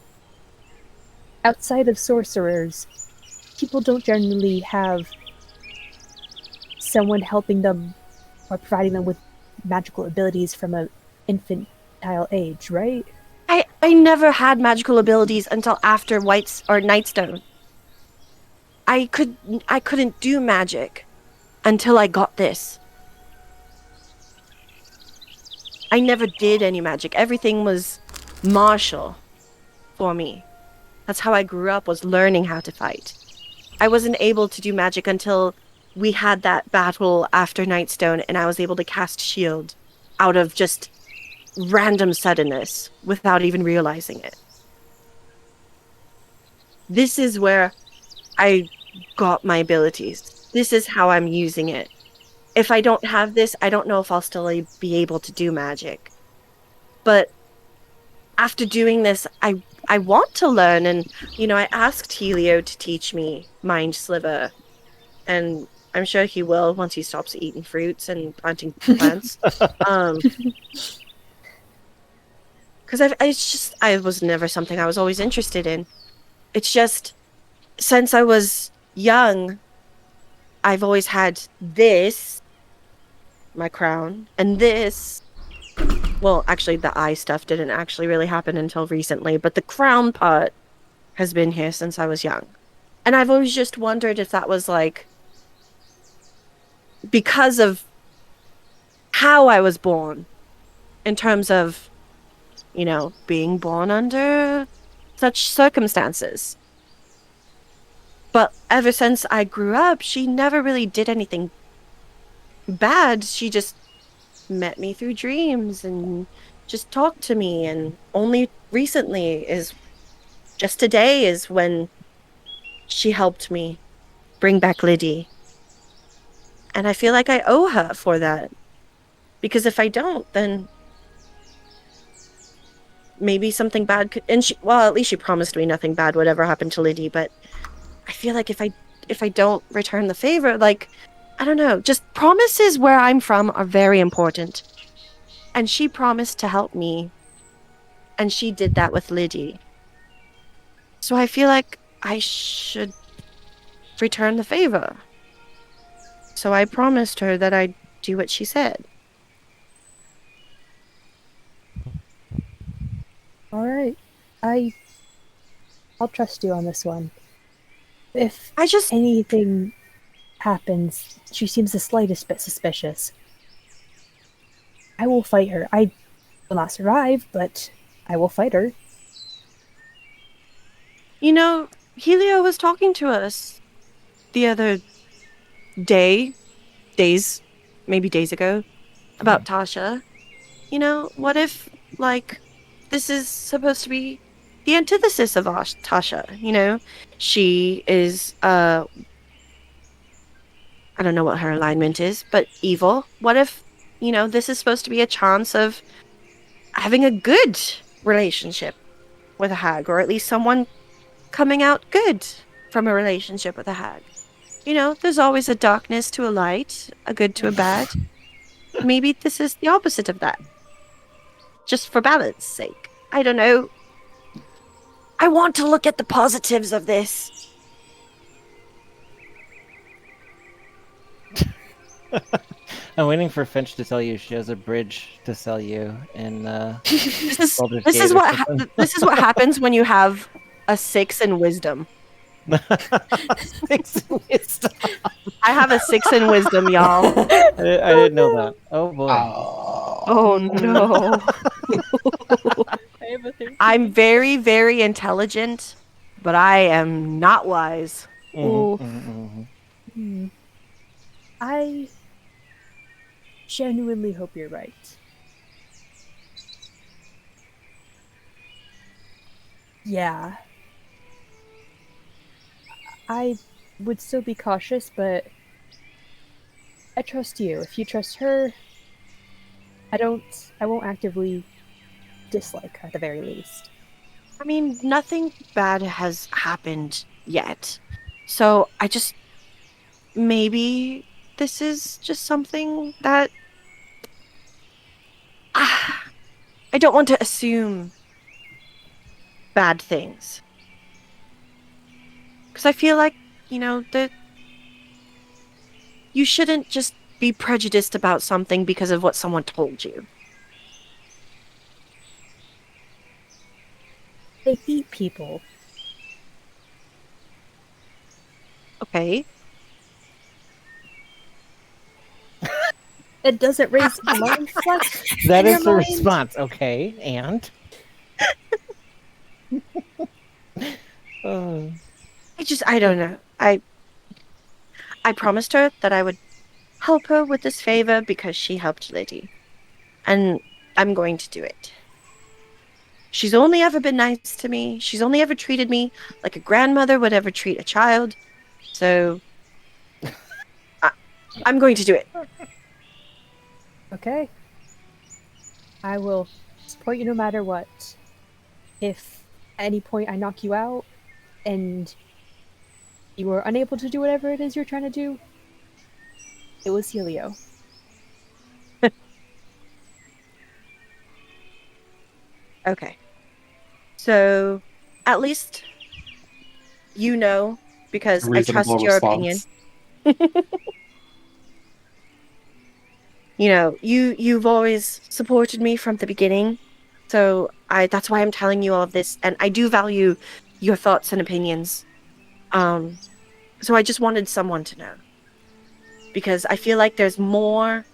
outside of sorcerers, people don't generally have someone helping them or providing them with magical abilities from an infantile age, right? I never had magical abilities until after Nightstone. I couldn't do magic until I got this. I never did any magic. Everything was martial for me. That's how I grew up, was learning how to fight. I wasn't able to do magic until we had that battle after Nightstone, and I was able to cast Shield out of just random suddenness without even realizing it. This is where I got my abilities. This is how I'm using it. if I don't have this, I don't know if I'll still be able to do magic. But after doing this, I want to learn, and I asked Helio to teach me Mind Sliver, and I'm sure he will once he stops eating fruits and planting plants. Because I was never something I was always interested in. It's just since I was young, I've always had this, my crown, and this. Well, actually, the eye stuff didn't actually really happen until recently, but the crown part has been here since I was young. And I've always just wondered if that was like because of how I was born, in terms of, being born under such circumstances. But ever since I grew up, she never really did anything bad. She just met me through dreams and just talked to me. And only recently just today is when she helped me bring back Liddy. And I feel like I owe her for that. Because if I don't, then maybe something bad could, and at least she promised me nothing bad would ever happen to Liddy, but I feel like if I don't return the favor, like, I don't know, just promises where I'm from are very important. And she promised to help me, and she did that with Liddy. So I feel like I should return the favor. So I promised her that I'd do what she said. All right. I'll trust you on this one. If anything happens, she seems the slightest bit suspicious, I will fight her. I will not survive, but I will fight her. Helio was talking to us the other days ago, about Tasha. What if, like, this is supposed to be the antithesis of Tasha? She is, I don't know what her alignment is, but evil. What if, this is supposed to be a chance of having a good relationship with a hag, or at least someone coming out good from a relationship with a hag? There's always a darkness to a light, a good to a bad. Maybe this is the opposite of that. Just for balance sake. I don't know. I want to look at the positives of this. I'm waiting for Finch to tell you she has a bridge to sell you in This is what happens when you have a 6 in wisdom. 6 in wisdom. I have a 6 in wisdom, y'all. I didn't know that. Oh boy. Oh no. I'm very, very intelligent, but I am not wise. I genuinely hope you're right. Yeah. I would still be cautious, but I trust you. If you trust her, I won't actively dislike her at the very least. I mean, nothing bad has happened yet. So maybe this is just something that I don't want to assume bad things. Because I feel like, that you shouldn't just be prejudiced about something because of what someone told you. They eat people. Okay. It doesn't raise alarm flags. That is the response. Okay, and I don't know. I promised her that I would help her with this favor because she helped Liddy. And I'm going to do it. She's only ever been nice to me. She's only ever treated me like a grandmother would ever treat a child. So I'm going to do it. Okay. I will support you no matter what. If at any point I knock you out and you are unable to do whatever it is you're trying to do, it was Helio. Okay. So, at least you know, because A I reasonable trust your opinion. response. You know, you've always supported me from the beginning. So that's why I'm telling you all of this, and I do value your thoughts and opinions. So I just wanted someone to know. Because I feel like there's more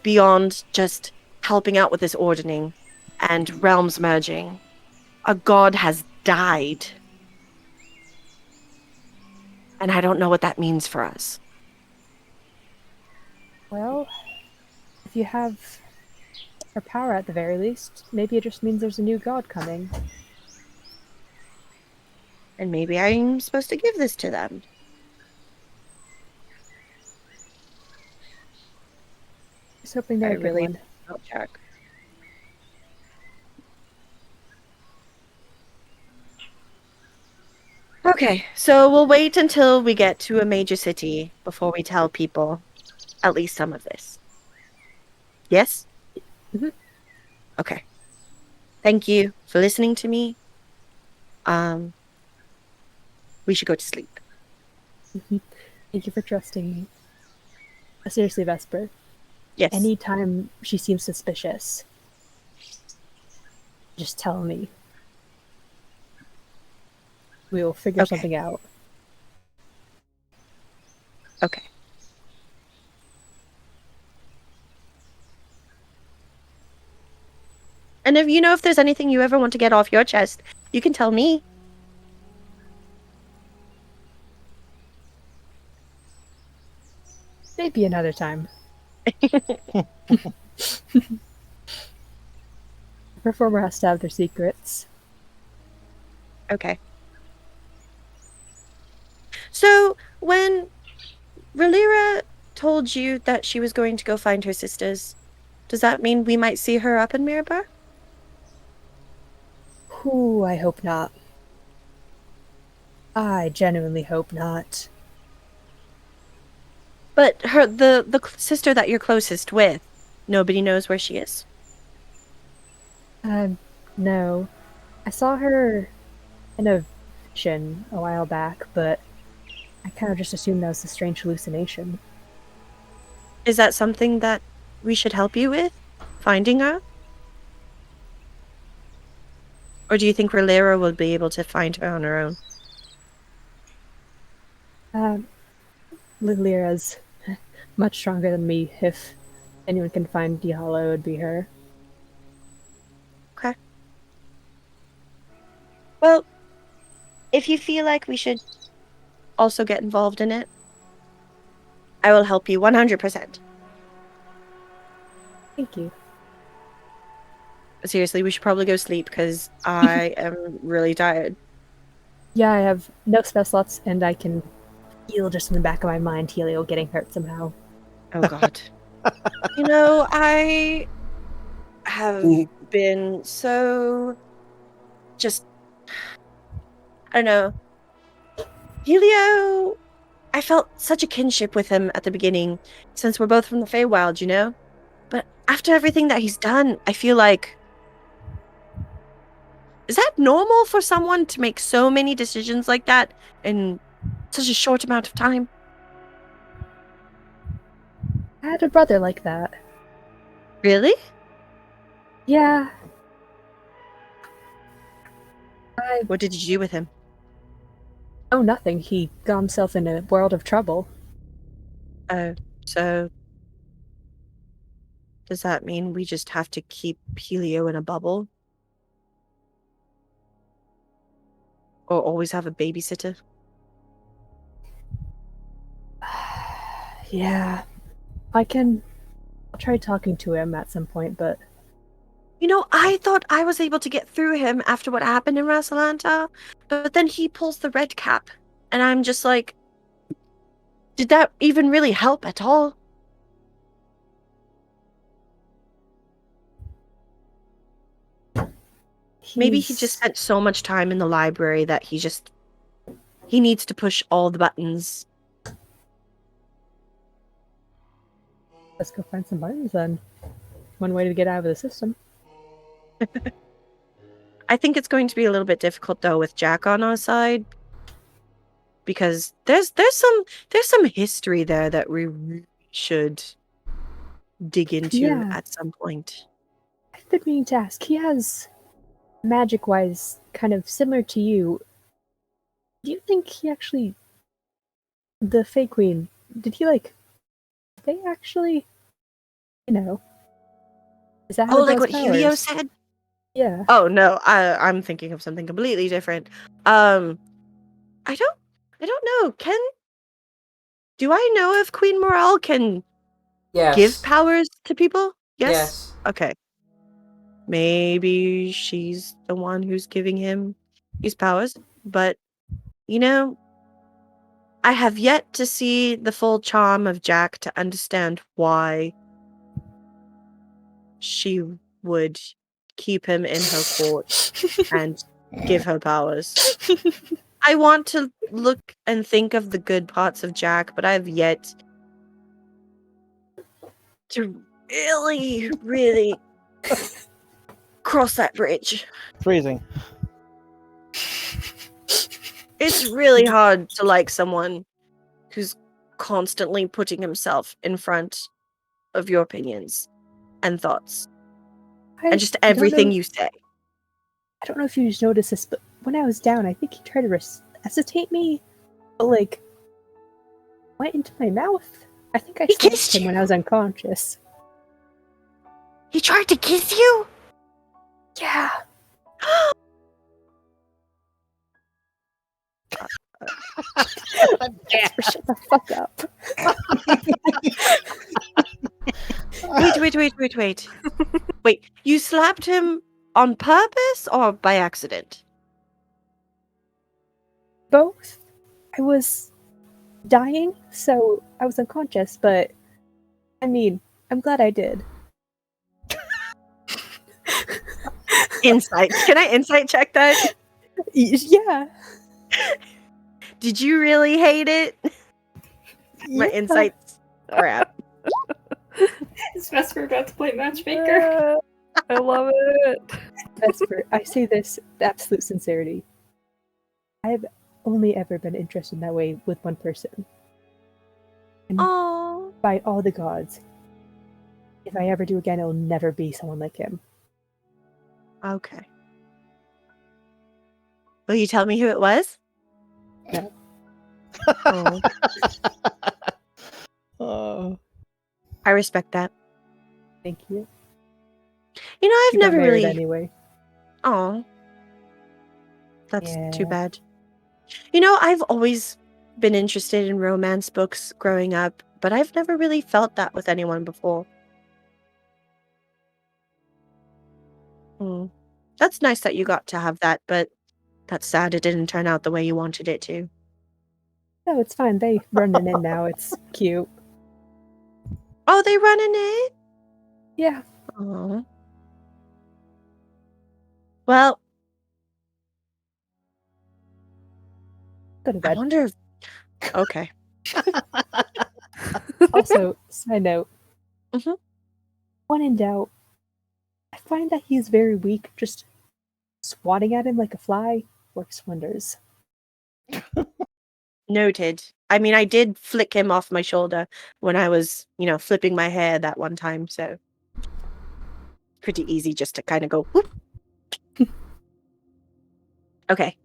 beyond just helping out with this ordering and realms merging. A god has died. And I don't know what that means for us. Well, if you have her power at the very least, maybe it just means there's a new god coming. And maybe I'm supposed to give this to them. Just hoping they're I a good really one. don't check. Okay, so we'll wait until we get to a major city before we tell people at least some of this. Yes? Mhm. Okay. Thank you for listening to me. We should go to sleep. Thank you for trusting me. Seriously, Vesper. Yes. Anytime she seems suspicious, just tell me. We will figure Okay. something out. Okay. And if there's anything you ever want to get off your chest, you can tell me. Maybe another time. The performer has to have their secrets. Okay. So, when Relira told you that she was going to go find her sisters, does that mean we might see her up in Mirabar? Ooh, I hope not. I genuinely hope not. But the sister that you're closest with, nobody knows where she is? No. I saw her in a vision a while back, but I kind of just assumed that was a strange hallucination. Is that something that we should help you with? Finding her? Or do you think Relira will be able to find her on her own? Lilira's much stronger than me. If anyone can find Diallo, it would be her. Okay. Well, if you feel like we should also get involved in it, I will help you 100%. Thank you. Seriously, we should probably go sleep because I am really tired. Yeah, I have no spell slots, and I can feel just in the back of my mind Helio getting hurt somehow. Oh god. I have been so just I don't know. Helio, I felt such a kinship with him at the beginning since we're both from the Feywild. But after everything that he's done, I feel like is that normal for someone to make so many decisions like that in such a short amount of time? I had a brother like that. Really? Yeah. What did you do with him? Oh, nothing. He got himself in a world of trouble. Oh, so does that mean we just have to keep Helio in a bubble? Or always have a babysitter? Yeah. I'll try talking to him at some point, but I thought I was able to get through him after what happened in Rasalanta, but then he pulls the red cap, and I'm just like, did that even really help at all? Maybe he just spent so much time in the library that he needs to push all the buttons. Let's go find some buttons then. One way to get out of the system. I think it's going to be a little bit difficult though with Jack on our side, because there's some history there that we really should dig into Yeah. at some point. I've been meaning to ask. He has, magic-wise, kind of similar to you. Do you think he actually, the Fey Queen, did he they actually, is that how Oh, it like does what Helio powers? said? Yeah. Oh no, I'm thinking of something completely different. I don't know. Do I know if Queen Morale can Yes. give powers to people? Yes? Yes. Okay. Maybe she's the one who's giving him these powers, but I have yet to see the full charm of Jack to understand why she would keep him in her court and give her powers. I want to look and think of the good parts of Jack, but I've yet to really, really cross that bridge. Freezing. It's really hard to like someone who's constantly putting himself in front of your opinions and thoughts and just everything you say. I don't know if you just noticed this, but when I was down, I think he tried to resuscitate me, but went into my mouth. I think I He slapped kissed him you? when I was unconscious. He tried to kiss you? Yeah. Jasper, shut the fuck up. Wait. Wait, you slapped him on purpose or by accident? Both. I was dying, so I was unconscious, but I mean, I'm glad I did. Insight. Can I insight check that? Yeah. Did you really hate it? My Yeah. insight's crap. Is Vesper about to play matchmaker? I love it. Vesper, I say this with absolute sincerity. I've only ever been interested in that way with one person. And Oh. by all the gods, if I ever do again, it'll never be someone like him. Okay. Will you tell me who it was? No. Oh. Oh. I respect that. Thank you. You know, I've She got never married really. anyway. Oh. That's too Yeah. bad. You know, I've always been interested in romance books growing up, but I've never really felt that with anyone before. That's nice that you got to have that, but that's sad it didn't turn out the way you wanted it to. No, it's fine. They running in now. It's cute. Oh, they running it? Yeah. Oh. Well, Go to I bed. wonder if... Okay. Also, side note. Mhm. When in doubt, I find that he's very weak. Just swatting at him like a fly works wonders. Noted. I mean, I did flick him off my shoulder when I was, flipping my hair that one time, so pretty easy just to kind of go whoop. Okay.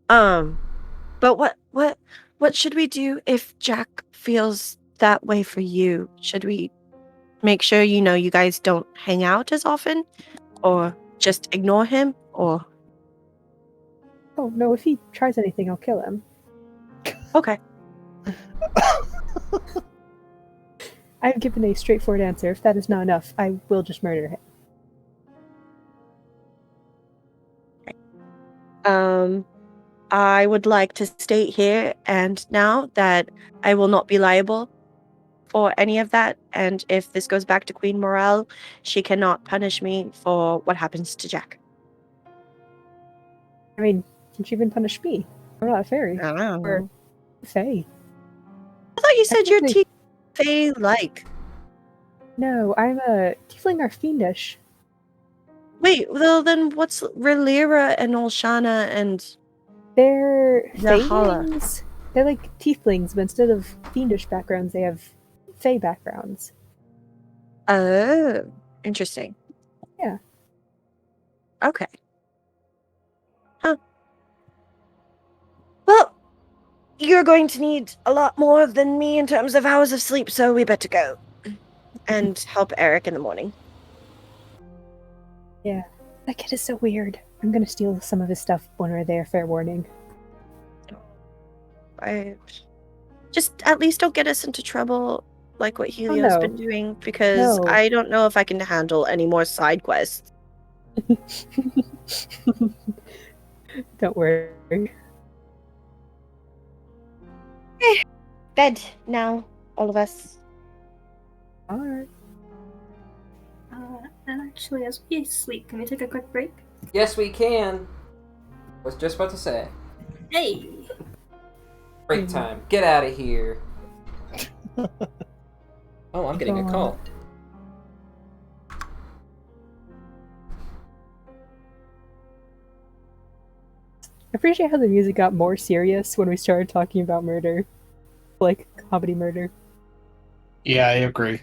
But what should we do if Jack feels that way for you? Should we make sure you guys don't hang out as often, or just ignore him, or Oh no! If he tries anything, I'll kill him. okay. I've given a straightforward answer. If that is not enough, I will just murder him. I would like to state here and now that I will not be liable for any of that, and if this goes back to Queen Morale, she cannot punish me for what happens to Jack. I mean, since you've been punished me. I'm not a fairy. I don't Or know. fae. I thought you said your Technically- teeth like. No, I'm a tiefling are fiendish. Wait, well then what's Relira and Olshana and They're Valhalla? faelings. They're like tieflings, but instead of fiendish backgrounds, they have fae backgrounds. Oh, interesting. Yeah. Okay. Huh. Well, you're going to need a lot more than me in terms of hours of sleep, so we better go and help Eric in the morning. Yeah. That kid is so weird. I'm gonna steal some of his stuff when we're there, fair warning. I just at least don't get us into trouble like what Helio's no. been doing, because No. I don't know if I can handle any more side quests. Don't worry. Bed now, all of us. Alright. And actually, as we sleep, can we take a quick break? Yes, we can. Was just about to say. Hey! Break time. Get out of here. Oh, I'm getting a call. I appreciate how the music got more serious when we started talking about murder. Like, comedy murder. Yeah, I agree.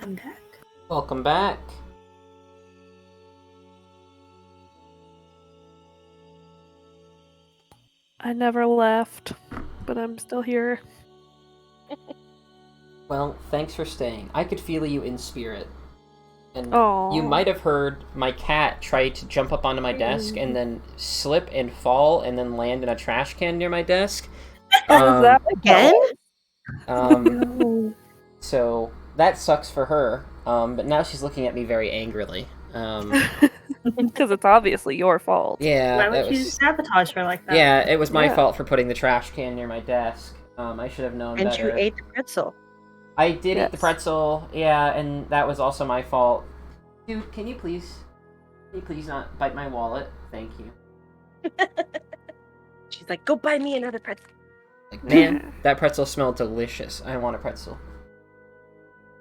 I'm back. Welcome back. I never left, but I'm still here. Well, thanks for staying. I could feel you in spirit. And Oh. you might have heard my cat try to jump up onto my desk and then slip and fall and then land in a trash can near my desk. Was that Again? No. So that sucks for her. But now she's looking at me very angrily. because it's obviously your fault. Yeah, Why that would you was. sabotage her like that? Yeah, it was my Yeah. fault for putting the trash can near my desk. I should have known And better. you ate the pretzel. I did eat the Yes. pretzel, yeah, and that was also my fault. Dude, can you please not bite my wallet? Thank you. She's like, go buy me another pretzel. Like, man, that pretzel smelled delicious. I want a pretzel.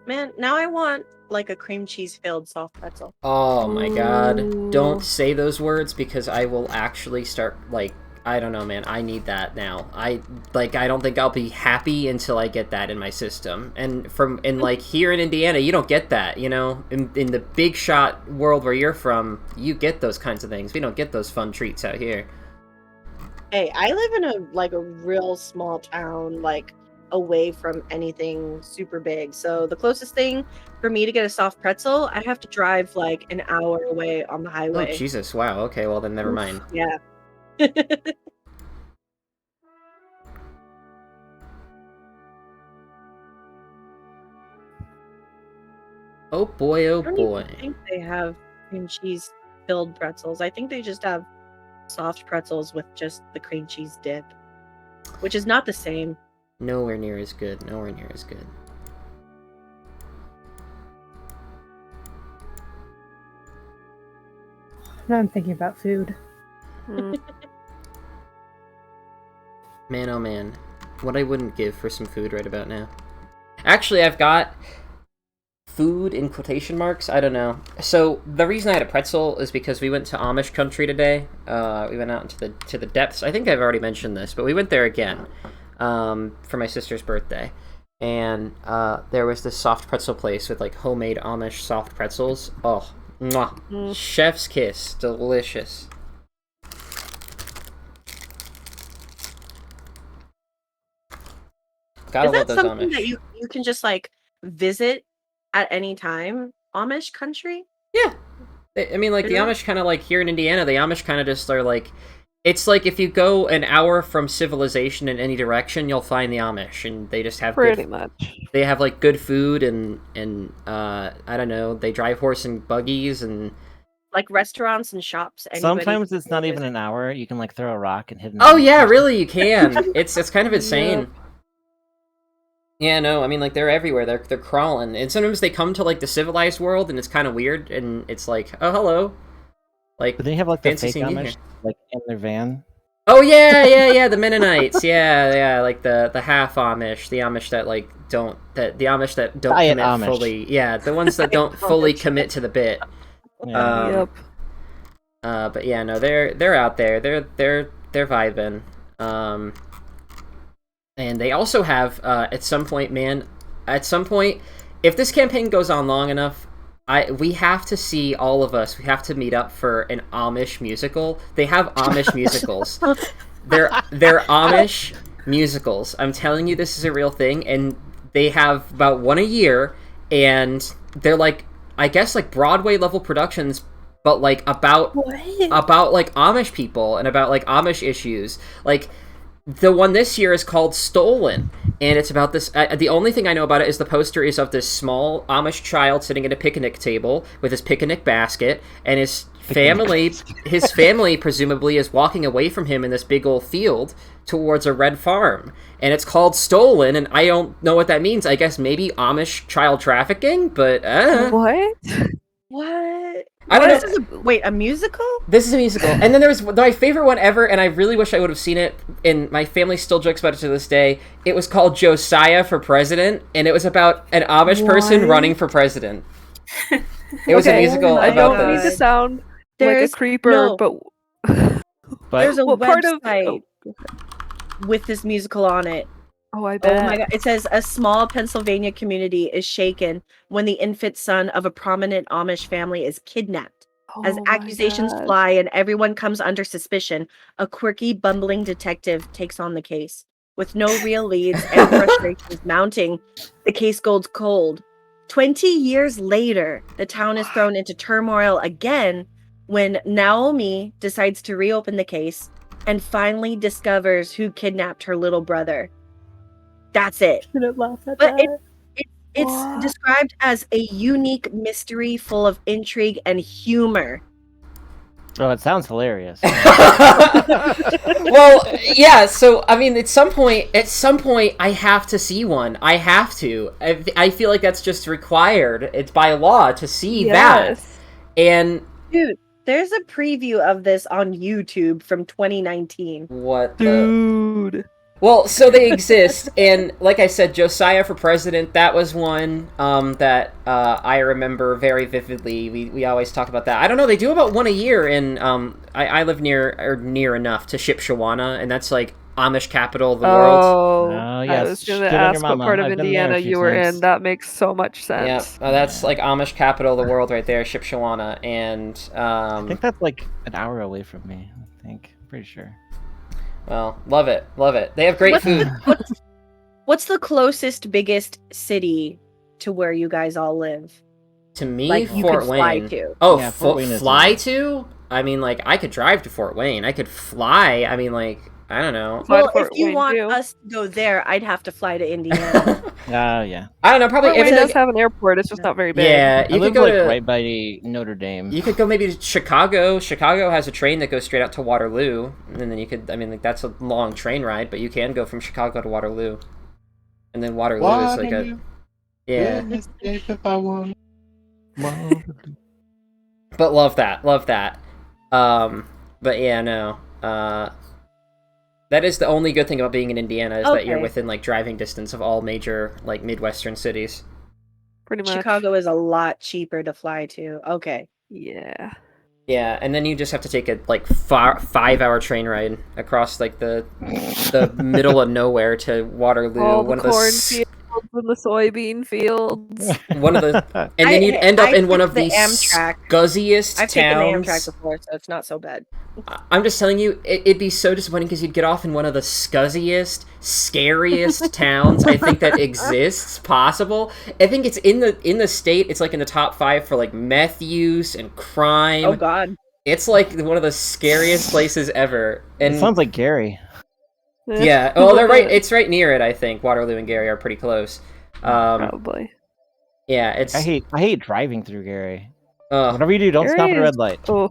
Man, now I want like a cream cheese filled soft pretzel. Oh my god. Ooh. Don't say those words because I will actually start, like, I don't know, man. I need that now. I don't think I'll be happy until I get that in my system. And like, here in Indiana, you don't get that, you know? In the big shot world where you're from, you get those kinds of things. We don't get those fun treats out here. Hey, I live in a real small town, like away from anything super big. So the closest thing for me to get a soft pretzel, I have to drive like an hour away on the Oh, highway. Jesus, wow. Okay, well then never mind. Yeah. Oh boy, oh I don't boy. even think they have cream cheese filled pretzels. I think they just have soft pretzels with just the cream cheese dip, which is not the same. Nowhere near as good. Nowhere near as good. Now I'm thinking about food. Mm. Man, oh man. What I wouldn't give for some food right about now. Actually, I've got food in quotation marks. I don't know. So the reason I had a pretzel is because we went to Amish country today. We went out into the depths. I think I've already mentioned this, but we went there again for my sister's birthday. And there was this soft pretzel place with like homemade Amish soft pretzels. Oh, mwah. Mm. Chef's kiss. Delicious. Gotta Is love that those something Amish. that you can just like visit at any time? Amish country? Yeah. I mean, like, the Really? Amish kind of, like, here in Indiana, the Amish kind of just are, like... It's like if you go an hour from civilization in any direction, you'll find the Amish, and they just have Pretty good... much. They have, like, good food, and I don't know, they drive horse and buggies, and... Like restaurants and shops. Anybody Sometimes it's can not visit. even an hour. You can like throw a rock and hit. Oh, yeah, really, you can! It's kind of insane. Yep. Yeah, no, I mean, like, they're everywhere. They're crawling. And sometimes they come to, like, the civilized world, and it's kind of weird, and it's like, oh, hello. Like, But then you have like the fancy fake seeing you Amish here. like in their van. Oh, yeah, the Mennonites. Yeah, like, the half Amish. The Amish that, like, don't... The Amish that don't Diet commit Amish. fully... Yeah, the ones that don't fully commit to the bit. Yeah. Um, Yep. But yeah, no, they're out there. They're vibing. And they also have at some point, if this campaign goes on long enough, we have to see all of us. We have to meet up for an Amish musical. They have Amish musicals. They're Amish musicals. I'm telling you, this is a real thing, and they have about one a year, and they're like, I guess, like Broadway level productions, but like about like Amish people and about like Amish issues. Like, the one this year is called Stolen, and it's about this... the only thing I know about it is the poster is of this small Amish child sitting at a picnic table with his picnic basket, and his family presumably is walking away from him in this big old field towards a red farm. And it's called Stolen, and I don't know what that means. I guess maybe Amish child trafficking, but... What? What? I don't This know. is wait, a musical? This is a musical. And then there was my favorite one ever, and I really wish I would have seen it, and my family still jokes about it to this day. It was called Josiah for President, and it was about an Amish person What? running for president. It was a Okay, musical I I about don't mean to this. sound There's like a creeper, no. but But There's a what part of... website with this musical on it. Oh, I bet. Oh my god. It says a small Pennsylvania community is shaken when the infant son of a prominent Amish family is kidnapped. As Oh my accusations God. fly and everyone comes under suspicion, a quirky, bumbling detective takes on the case. With no real leads and frustrations mounting, the case goes cold. 20 years later, the town is thrown into turmoil again when Naomi decides to reopen the case and finally discovers who kidnapped her little brother. That's it. Shouldn't laugh at But that. it's What? described as a unique mystery full of intrigue and humor. Oh, it sounds hilarious. Well, yeah. So I mean, at some point, I have to see one. I have to. I feel like that's just required. It's by law to see that. Yes. And Dude, there's a preview of this on YouTube from 2019. what the? Dude. Well, so they exist, and like I said, Josiah for President, that was one that I remember very vividly. We always talk about that. I don't know, they do about one a year, and I live near enough to Shipshawana, and that's like Amish capital of the world. Oh, Oh, I yes. was going Good to on your ask what mama. part of I've been there a Indiana few you were times. in. That makes so much Yeah, sense. that's like Amish capital of the world right there, Shipshawana, and I think that's like an hour away from me. I think. Pretty sure. well, love it. They have great food. What's the closest, biggest city to where you guys all live? To me, Like, you Fort could fly Wayne. to. Oh, Yeah, Fort Wayne is fly easy. to? I mean, like, I could drive to Fort Wayne. I could fly. I mean, like, I don't know. Fly to Well, if Fort you Wayne, want too. us to go there, I'd have to fly to Indiana. Oh, yeah. I don't know. Probably Fort Wayne everything. does have an airport. It's just not very big. Yeah, I you live could go like to. right by Notre Dame. You could go maybe to Chicago. Chicago has a train that goes straight out to Waterloo, and then you could. I mean, like, that's a long train ride, but you can go from Chicago to Waterloo, and then Waterloo is like a. Yeah, Escape if I want. but love that. But yeah, no. That is the only good thing about being in Indiana is that you're Okay. within like driving distance of all major like Midwestern cities. Pretty much. Chicago is a lot cheaper to fly to. Okay. Yeah. Yeah, and then you just have to take a like 5-hour train ride across like the middle of nowhere to Waterloo. All the one of the cornfields and the soybean fields. one of the and then you'd end up in one of the Amtrak. scuzziest I've taken the towns. Amtrak before, so it's not so bad. I'm just telling you, it'd be so disappointing because you'd get off in one of the scuzziest, scariest towns I think that exists possible. I think it's in the state. It's like in the top 5 for like meth use and crime. Oh God. It's like one of the scariest places ever. And It sounds like Gary. yeah, well, they're right. It's right near it. I think Waterloo and Gary are pretty close. Probably. Yeah, it's. I hate driving through Gary. Oh, Whatever you do, don't stop at a Gary red is- light. Oh.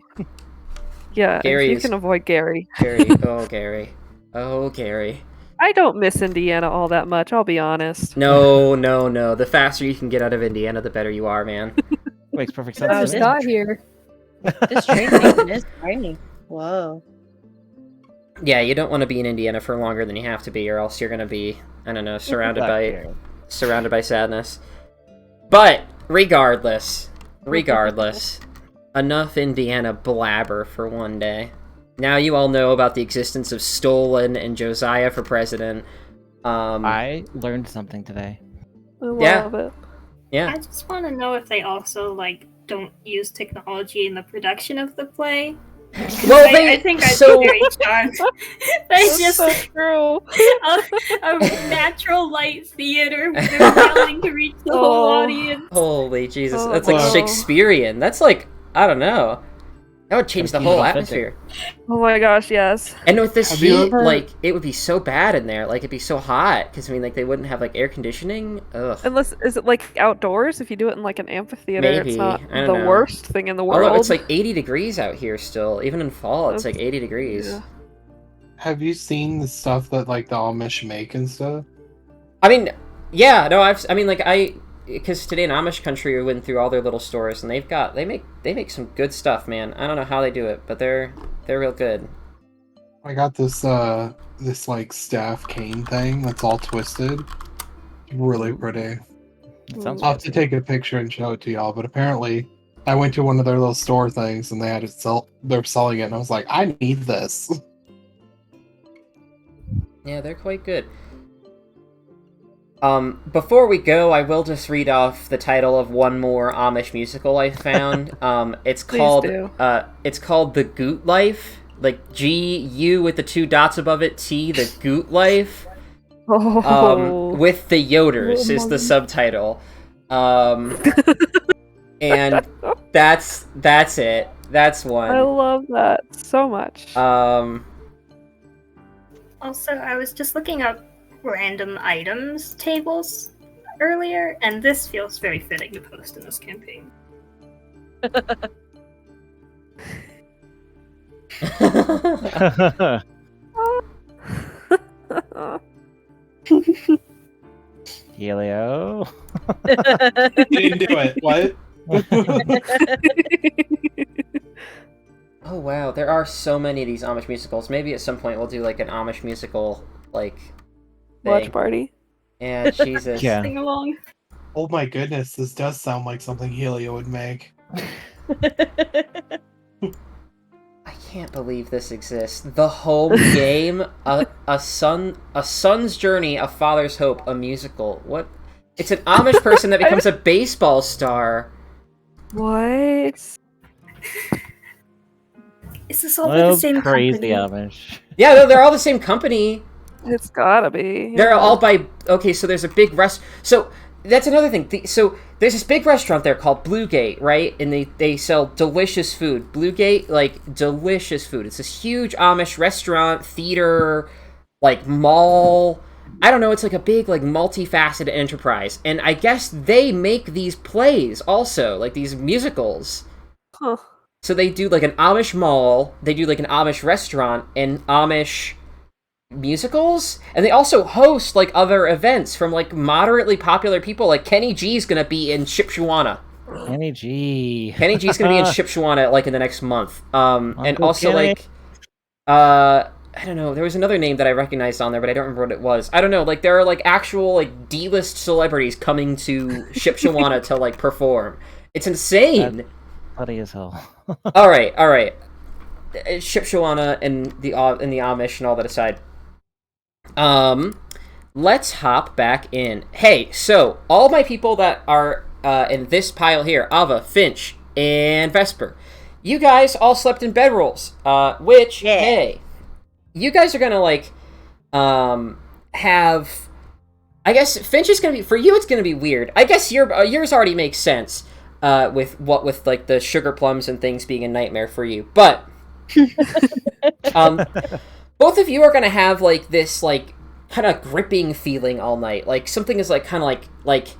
Yeah, Gary if you is- can avoid Gary. Gary. Oh, Gary. Oh, Gary. I don't miss Indiana all that much, I'll be honest. No. The faster you can get out of Indiana, the better you are, man. Makes perfect I sense. just to me. got here. This train station is tiny. Whoa. Yeah, you don't want to be in Indiana for longer than you have to be, or else you're gonna be, I don't know, surrounded by sadness. But regardless, enough Indiana blabber for one day. Now you all know about the existence of Stolen and Josiah for president. I learned something today. I love Yeah. it. Yeah. I just want to know if they also like don't use technology in the production of the play. Well, I think I'd so be very charmed. That's That's just so true. a natural light theater where they're yelling to reach the whole Oh. audience. holy Jesus, Oh, that's like wow. Shakespearean. That's like, I don't know. That would change the Keep it whole authentic. atmosphere. Oh my gosh, yes. And with this Have you heat, ever- like, it would be so bad in there. Like, it'd be so hot. Because, I mean, like, they wouldn't have, like, air conditioning. Ugh. Unless, is it like outdoors? If you do it in like an amphitheater, Maybe. it's not I the don't know. worst thing in the world. Although it's, like, 80 degrees out here still. Even in fall, it's, like, 80 degrees. Yeah. Have you seen the stuff that like the Amish make and stuff? I mean, yeah, no, because today in Amish country, we went through all their little stores, and they make some good stuff, man. I don't know how they do it, but they're real good. I got this this like staff cane thing that's all twisted. Really pretty. It sounds I'll have to take a picture and show it to y'all, but apparently I went to one of their little store things and they had it they're selling it and I was like, I need this. Yeah, they're quite good. Before we go, I will just read off the title of one more Amish musical I found. It's Please called do. it's called The Goot Life, like GU with the 2 dots above it, T, The Goot Life. Oh. With the Yoders is the subtitle. And that's it. That's one. I love that so much. Also, I was just looking up random items tables earlier, and this feels very fitting to post in this campaign. Helio. You didn't do it. What? Oh wow, there are so many of these Amish musicals. Maybe at some point we'll do like an Amish musical like Watch thing. party. Yeah, Jesus. Yeah. Sing along. Oh my goodness, this does sound like something Helio would make. I can't believe this exists. The home game, a son's journey, a father's hope, a musical. What? It's an Amish person that becomes a baseball star. What? Is this all by Well, the same crazy company? Amish. Yeah, they're all the same company. It's gotta be. They're yeah. all by... Okay, so there's a big So, that's another thing. So, there's this big restaurant there called Bluegate, right? And they sell delicious food. Bluegate, like, delicious food. It's this huge Amish restaurant, theater, like, mall. I don't know, it's like a big, like, multifaceted enterprise. And I guess they make these plays also, like, these musicals. Huh. So they do, like, an Amish mall, they do, like, an Amish restaurant, and Amish musicals, and they also host like other events from like moderately popular people. Like Kenny G's gonna be in Shipshawana. Kenny G. Kenny G's gonna be in Shipshawana like in the next month. And Uncle also Kenny. like I don't know, there was another name that I recognized on there, but I don't remember what it was. I don't know, like there are like actual like D-list celebrities coming to Shipshawana to like perform. It's insane. Funny as hell. all right. Shipshawana and the Amish and all that aside. Let's hop back in. Hey, so all my people that are in this pile here, Ava, Finch, and Vesper, you guys all slept in bedrolls. Which, Yeah. hey, you guys are gonna like have. I guess Finch is gonna be for you. It's gonna be weird. I guess yours already makes sense. With like the sugar plums and things being a nightmare for you, but both of you are gonna have like this like kind of gripping feeling all night. Like something is like kind of like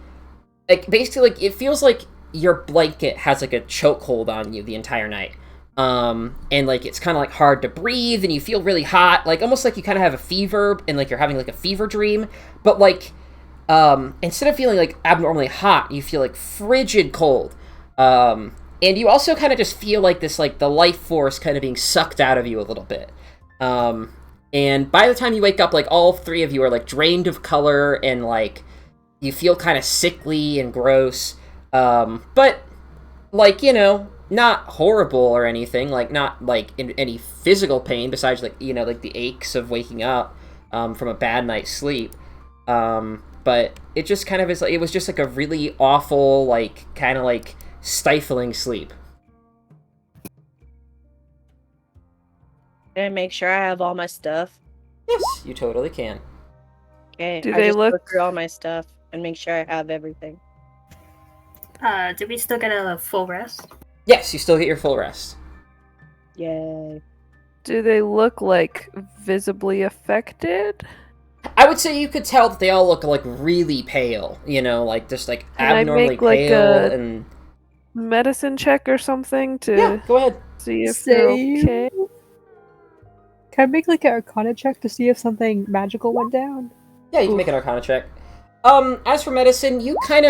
basically like it feels like your blanket has like a chokehold on you the entire night. And like it's kind of like hard to breathe, and you feel really hot, like almost like you kind of have a fever, and like you're having like a fever dream. But like instead of feeling like abnormally hot, you feel like frigid cold. And you also kind of just feel like this like the life force kind of being sucked out of you a little bit. And by the time you wake up, like all three of you are like drained of color, and like you feel kind of sickly and gross. But like, you know, not horrible or anything, like not like in any physical pain besides like, you know, like the aches of waking up from a bad night's sleep. But it just kind of is like, it was just like a really awful, like kind of like stifling sleep. Can I make sure I have all my stuff? Yes, you totally can. Okay. Do I they just go look- through all my stuff and make sure I have everything. Did we still get a full rest? Yes, you still get your full rest. Yay. Do they look like visibly affected? I would say you could tell that they all look like really pale, you know, like just like Can I abnormally make, like, pale a- and Medicine check or something to yeah, go ahead. see if they're okay? Can I make like an Arcana check to see if something magical went down? Yeah, you can make an Arcana check. As for medicine, you look at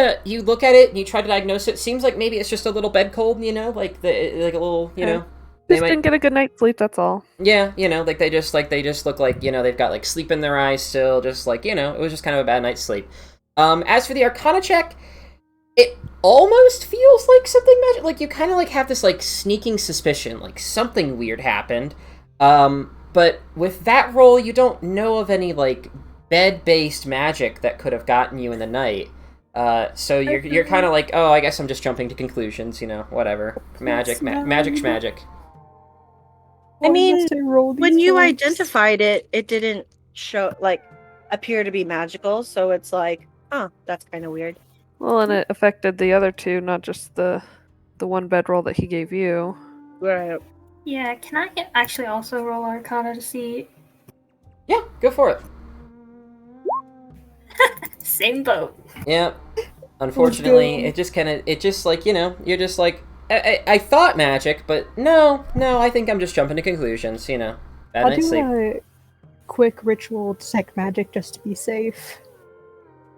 it and you try to diagnose it. Seems like maybe it's just a little bed cold, you know, like a little, you Okay. know. They Just might, didn't get a good night's sleep, that's all. yeah, you know, like they just look like, you know, they've got like sleep in their eyes still, just like, you know, it was just kind of a bad night's sleep. As for the Arcana check, it almost feels like something magic. Like you kind of like have this like sneaking suspicion, like something weird happened. But with that roll, you don't know of any like bed-based magic that could have gotten you in the night. So you're kind of like, oh, I guess I'm just jumping to conclusions, whatever. Magic's magic. I mean, roll when these you dice? identified it, it didn't show appear to be magical, so it's like, that's kind of weird. Well, and it affected the other two, not just the one bedroll that he gave you. Right. Yeah, can I actually also roll Arcana to see? Yeah, go for it. Same boat. Yeah. Unfortunately, it just like, you're just like, I thought magic, but no, I think I'm just jumping to conclusions, Bad I'll night's do sleep. a quick ritual detect magic just to be safe.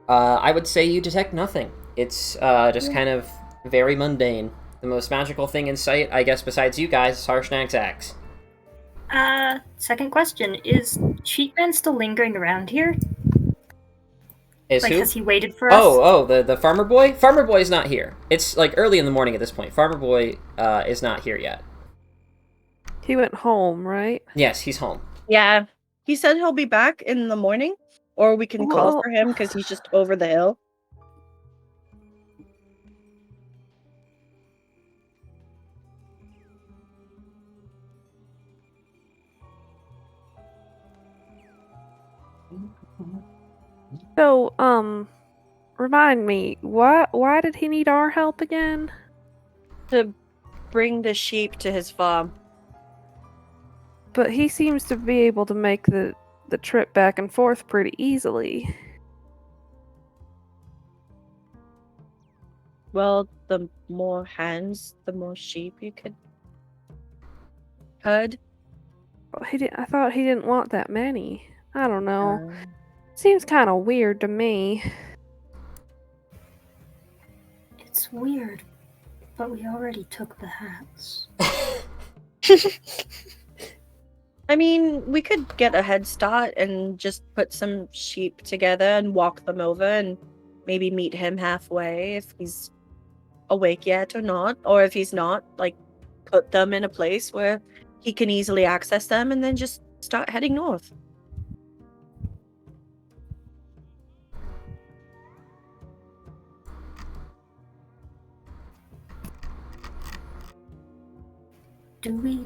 I would say you detect nothing. It's just kind of very mundane. The most magical thing in sight, I guess, besides you guys, is Harshnag's axe. Second question. Is Sheepman still lingering around here? Is Like, who? has he waited for us? Oh, the farmer boy? Farmer boy's not here. It's, like, early in the morning at this point. Farmer boy is not here yet. He went home, right? Yes, he's home. Yeah. He said he'll be back in the morning, or we can call Well- for him because he's just over the hill. So, remind me, why did he need our help again? To bring the sheep to his farm. But he seems to be able to make the trip back and forth pretty easily. Well, the more hands, the more sheep you could herd. Well, I thought he didn't want that many. I don't know. Um, Seems kind of weird to me. It's weird, but we already took the hats. I mean, we could get a head start and just put some sheep together and walk them over and maybe meet him halfway if he's awake yet or not. Or if he's not, like, put them in a place where he can easily access them and then just start heading north. Do we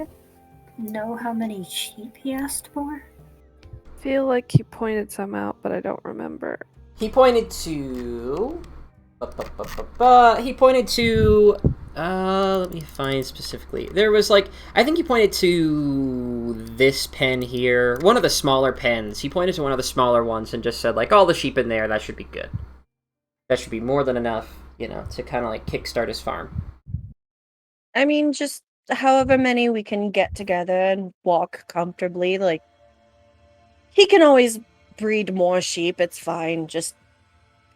know how many sheep he asked for? Feel like he pointed some out, but I don't remember. He pointed to... He pointed to... let me find specifically. There was, like... I think he pointed to this pen here. One of the smaller pens. He pointed to one of the smaller ones and just said, like, all the sheep in there, that should be good. That should be more than enough, to kind of, like, kickstart his farm. I mean, just however many we can get together and walk comfortably. Like, he can always breed more sheep. It's fine. Just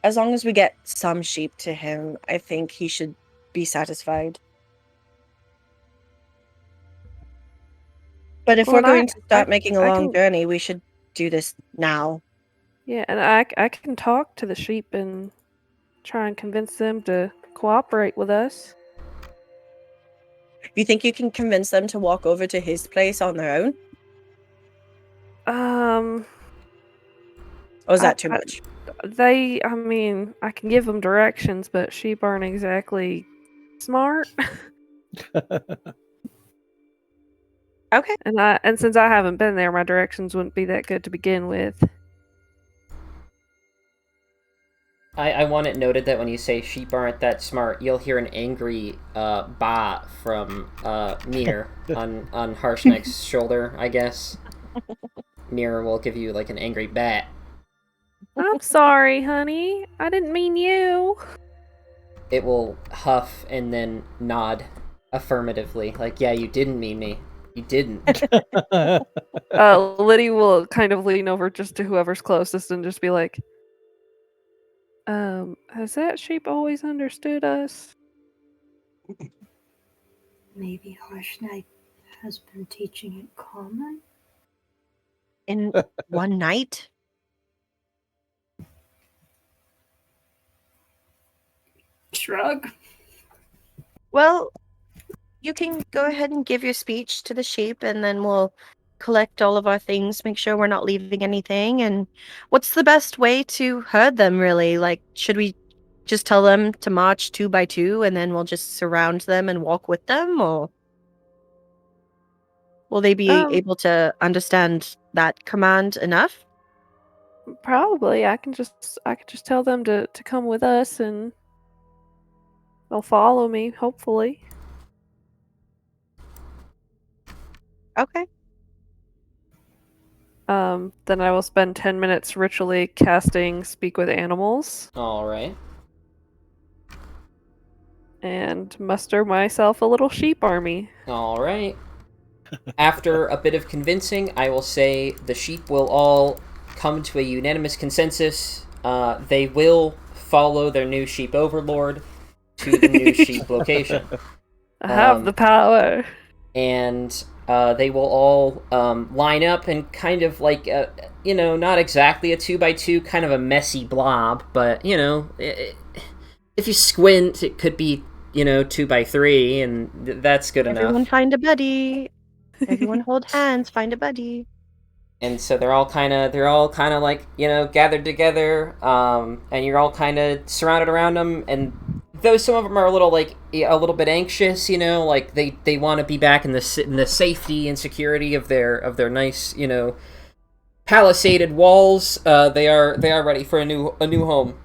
as long as we get some sheep to him, I think he should be satisfied. But if Well, we're and going to start making a I long can- journey, we should do this now. Yeah, and I can talk to the sheep and try and convince them to cooperate with us. You think you can convince them to walk over to his place on their own? Or is that too much? I mean, I can give them directions, but sheep aren't exactly smart. Okay. And since I haven't been there, my directions wouldn't be that good to begin with. I want it noted that when you say sheep aren't that smart, you'll hear an angry ba from Mir on Harshnag's shoulder, I guess. Mir will give you, like, an angry bat. I'm sorry, honey. I didn't mean you. It will huff and then nod affirmatively. Like, yeah, you didn't mean me. You didn't. Liddy will kind of lean over just to whoever's closest and just be like, has that sheep always understood us? Maybe Harshnag has been teaching it common? In one night? Shrug. Well, you can go ahead and give your speech to the sheep, and then we'll collect all of our things, make sure we're not leaving anything. And what's the best way to herd them, really? Like, should we just tell them to march 2 by 2 and then we'll just surround them and walk with them? Or will they be able to understand that command enough? Probably. I can just tell them to come with us and they'll follow me, hopefully. Okay. Then I will spend 10 minutes ritually casting Speak with Animals All right. and muster myself a little sheep army. All right. After a bit of convincing, I will say the sheep will all come to a unanimous consensus. They will follow their new sheep overlord to the new sheep location. I have the power. And they will all line up and kind of like, not exactly a 2 by 2, kind of a messy blob, but, if you squint, it could be, 2 by 3, and that's good enough. Everyone find a buddy. Everyone hold hands, find a buddy. And so they're all kind of like, gathered together, and you're all kind of surrounded around them, and though some of them are a little bit anxious, like they want to be back in the safety and security of their nice, palisaded walls, they are ready for a new home.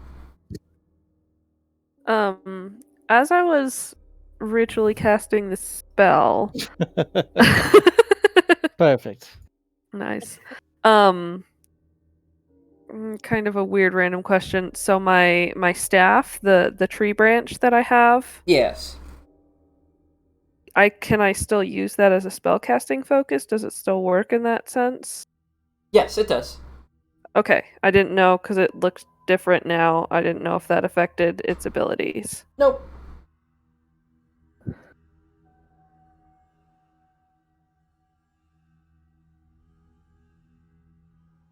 As I was ritually casting the spell, Perfect. nice. Kind of a weird random question. So my staff, the tree branch that I have, Yes. can I still use that as a spell casting focus? Does it still work in that sense? Yes, it does. Okay, I didn't know because it looks different now. I didn't know if that affected its abilities. Nope.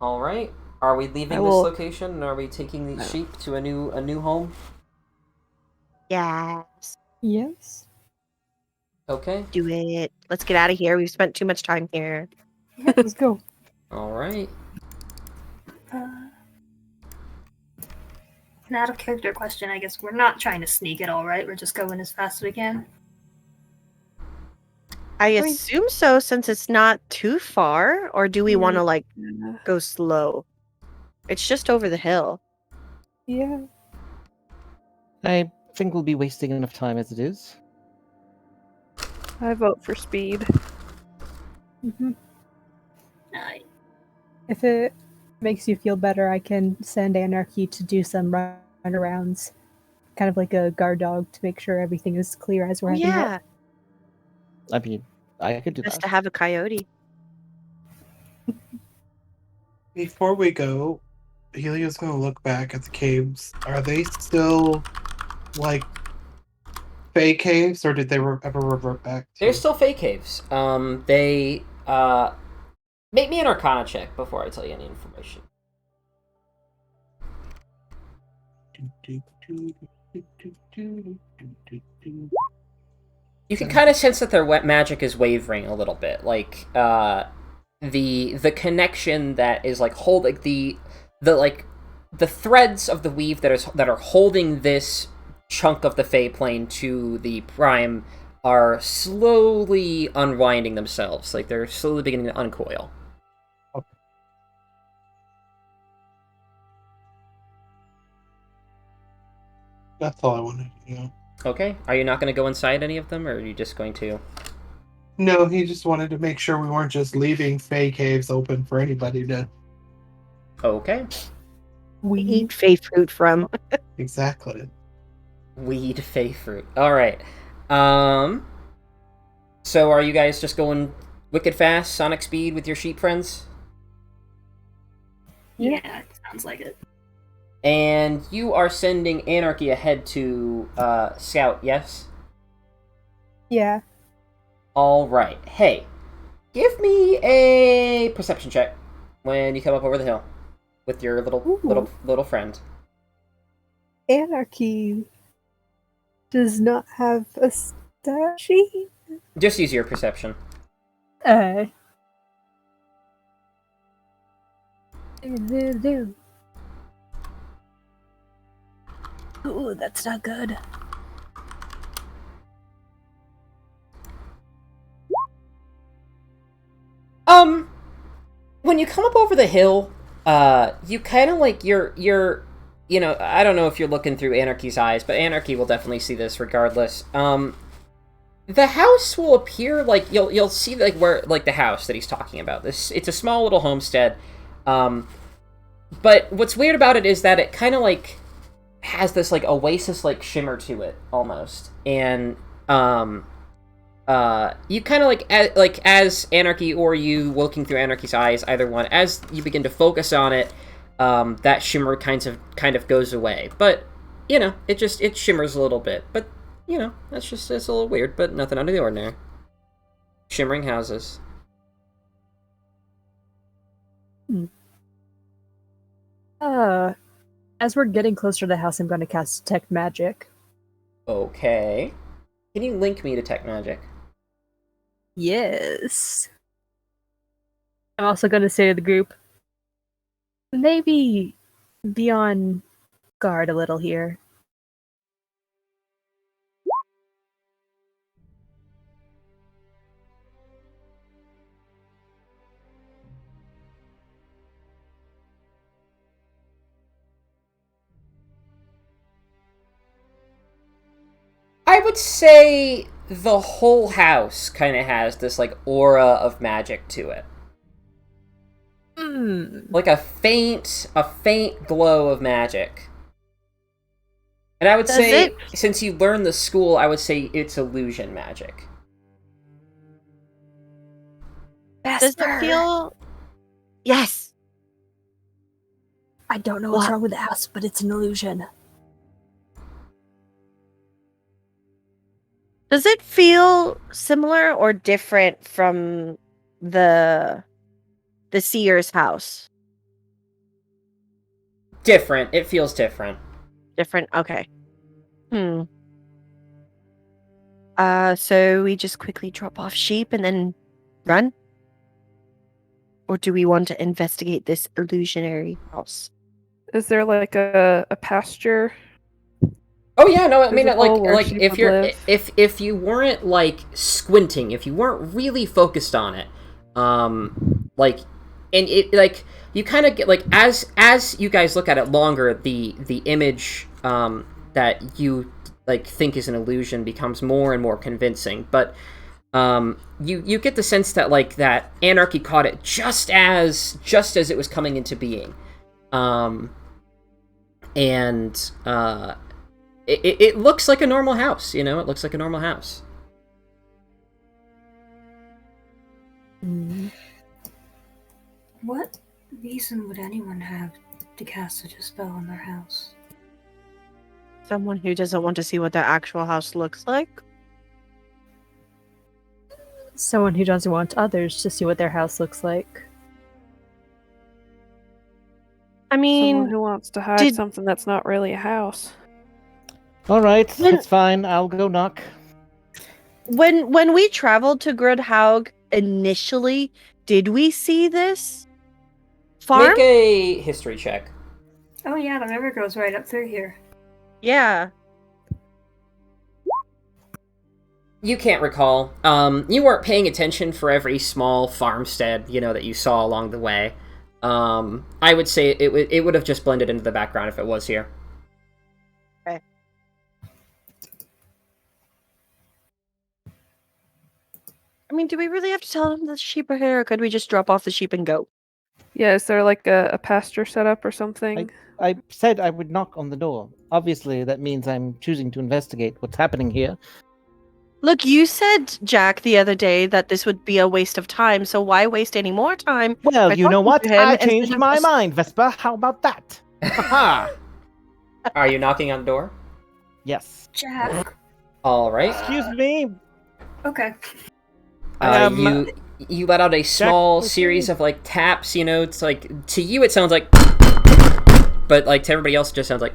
All right. Are we leaving this location, and are we taking these sheep to a new home? Yes. Yes. Okay. Do it. Let's get out of here. We've spent too much time here. Yeah, let's go. All right. An out of character question, I guess. We're not trying to sneak at all, right? We're just going as fast as we can. I assume so, since it's not too far. Or do we want to go slow? It's just over the hill. Yeah. I think we'll be wasting enough time as it is. I vote for speed. Mm-hmm. Uh, If it makes you feel better, I can send Anarchy to do some runarounds. Kind of like a guard dog to make sure everything is clear as we're heading out. I mean, I could do Just that. to have a coyote. Before we go, Helio's gonna look back at the caves. Are they still like fey caves, or did they ever revert back to? They're still fey caves. They make me an Arcana check before I tell you any information. You can kind of sense that their wet magic is wavering a little bit, like the connection that is like holding the threads of the weave that are holding this chunk of the Fey plane to the Prime are slowly unwinding themselves, like they're slowly beginning to uncoil. Okay. That's all I wanted to know. Okay, are you not going to go inside any of them, or are you just going to? No, he just wanted to make sure we weren't just leaving Fey caves open for anybody to. Okay. We eat Fey fruit from. Exactly. Weed Fey fruit. All right. So are you guys just going wicked fast, sonic speed with your sheep friends? yeah, it sounds like it. And you are sending Anarchy ahead to scout, yes? Yeah. All right. Hey, give me a perception check when you come up over the hill with your little friend. Anarchy does not have a stat sheet. Just use your perception. Ooh, that's not good. When you come up over the hill, you kind of like you're you know, I don't know if you're looking through Anarchy's eyes, but Anarchy will definitely see this regardless. The house will appear like you'll see like where like the house that he's talking about. It's a small little homestead. But what's weird about it is that it kind of like has this like oasis like shimmer to it almost, and you kind of like as Anarchy or you looking through Anarchy's eyes, either one, as you begin to focus on it, that shimmer kind of goes away. But you know, it shimmers a little bit. But you know, it's a little weird, but nothing out of the ordinary. Shimmering houses. As we're getting closer to the house, I'm going to cast Detect Magic. Okay. Can you link me to Tech Magic? Yes. I'm also going to say to the group, maybe be on guard a little here. I would say the whole house kind of has this like aura of magic to it. Like a faint glow of magic. And I would say, since you learned the school, I would say it's illusion magic. Does it feel... Yes! I don't know what's wrong with the house, but it's an illusion. Does it feel similar or different from the seer's house? Different. It feels different. Different. Okay. So we just quickly drop off sheep and then run? Or do we want to investigate this illusionary house? Is there like a pasture? Oh yeah, no, I mean like sheep if would you're live? if you weren't like squinting, if you weren't really focused on it, like, and it like you kind of get like as you guys look at it longer, the image that you like think is an illusion becomes more and more convincing. But you get the sense that like that Anarchy caught it just as it was coming into being, and it looks like a normal house, you know. It looks like a normal house. What reason would anyone have to cast such a spell on their house? Someone who doesn't want to see what their actual house looks like? Someone who doesn't want others to see what their house looks like. I mean... Someone who wants to hide something that's not really a house. Alright, that's fine. I'll go knock. When we traveled to Grudhaug initially, did we see this farm? Make a history check. Oh yeah, the river goes right up through here. Yeah. You can't recall. You weren't paying attention for every small farmstead, you know, that you saw along the way. I would say it would have just blended into the background if it was here. Okay. I mean, do we really have to tell them the sheep are here, or could we just drop off the sheep and go? Yeah, is there like a pasture set up or something? I said I would knock on the door. Obviously, that means I'm choosing to investigate what's happening here. Look, you said, Jack, the other day that this would be a waste of time, so why waste any more time? Well, you know what? I changed instead of my just- mind, Vespa. How about that? Haha. Are you knocking on the door? Yes. Jack. All right. Excuse me. Okay. You let out a small series of like taps. You know, it's like to you it sounds like, but like to everybody else it just sounds like.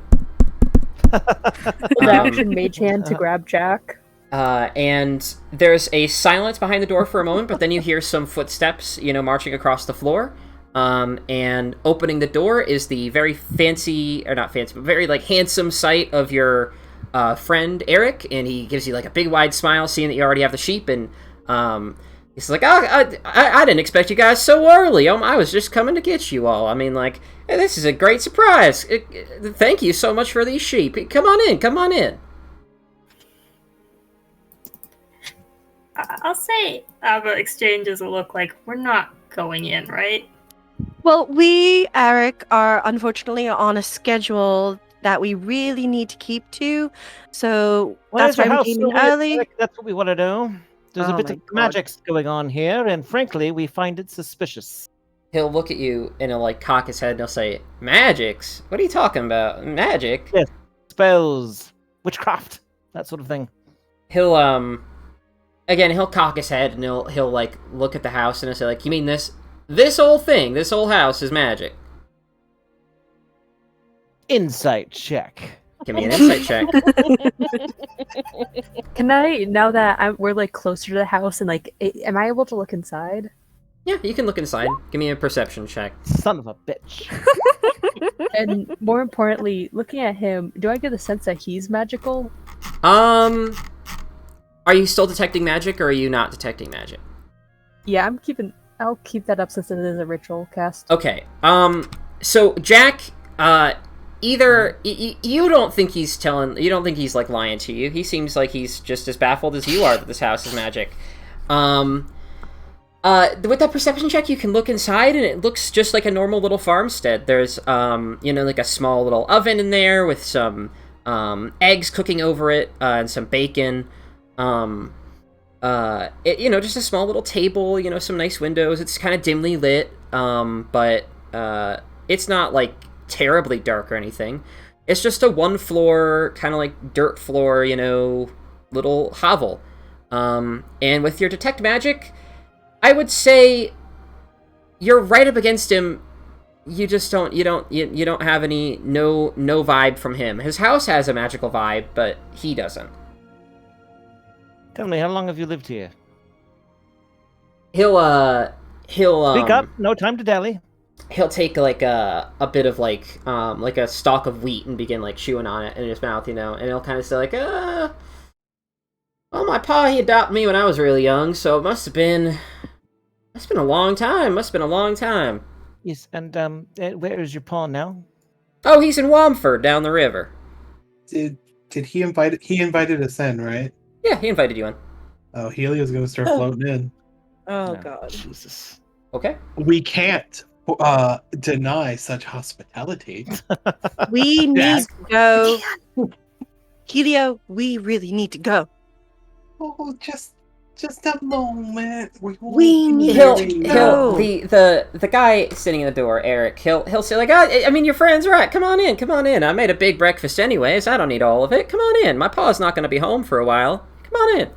Action Mage Hand to grab Jack. And there's a silence behind the door for a moment, but then you hear some footsteps, you know, marching across the floor. And opening the door is the very fancy, or not fancy, but very like handsome sight of your friend Eric, and he gives you like a big wide smile, seeing that you already have the sheep, and he's like, "Oh, I didn't expect you guys so early. I was just coming to get you all. I mean, like, hey, this is a great surprise. Thank you so much for these sheep. Come on in, come on in." I'll say Ava exchanges a look like we're not going in, right? Well, we, Eric, are unfortunately on a schedule that we really need to keep to, so that's why we came in early. That's what we want to know. There's a Oh bit my of God. magic going on here, and frankly, we find it suspicious. He'll look at you and he'll like cock his head and he'll say, "Magics? What are you talking about? Magic?" Yes. Spells, witchcraft, that sort of thing. He'll again, he'll cock his head and he'll like look at the house and he'll say like, "You mean this whole thing, this whole house is magic?" Insight check. Give me an insight check. Can I, now that we're like closer to the house and like, am I able to look inside? Yeah, you can look inside. Give me a perception check. Son of a bitch. And more importantly, looking at him, do I get the sense that he's magical? Are you still detecting magic, or are you not detecting magic? Yeah, I'll keep that up since it is a ritual cast. Okay. So Jack, either you don't think he's like lying to you. He seems like he's just as baffled as you are that this house is magic. With that perception check, you can look inside, and it looks just like a normal little farmstead. There's, like a small little oven in there with some eggs cooking over it, and some bacon. Just a small little table. Some nice windows. It's kind of dimly lit, but it's not like terribly dark or anything. It's just a one floor, kind of like dirt floor, little hovel. And with your detect magic, I would say you're right up against him. You just don't have any no vibe from him. His house has a magical vibe, but he doesn't. Tell me, how long have you lived here? He'll Speak up. No time to dally. He'll take like a bit of like a stalk of wheat and begin like chewing on it in his mouth, and he'll kind of say like, well, my pa, he adopted me when I was really young, so it's been a long time. Yes, and where is your pa now? Oh, he's in Wamford down the river. Did he invited us in, right? Yeah, he invited you in. Oh, Helia's gonna start floating in. Oh, No, God. Jesus. Okay. We can't deny such hospitality. We need Yeah. to go. Helio, we really need to go. Oh, just a moment. We need He'll to go. the guy sitting in the door, Eric. He'll say like, I mean, your friend's right. Come on in. I made a big breakfast anyways. I don't need all of it. Come on in. My pa's not going to be home for a while. Come on in.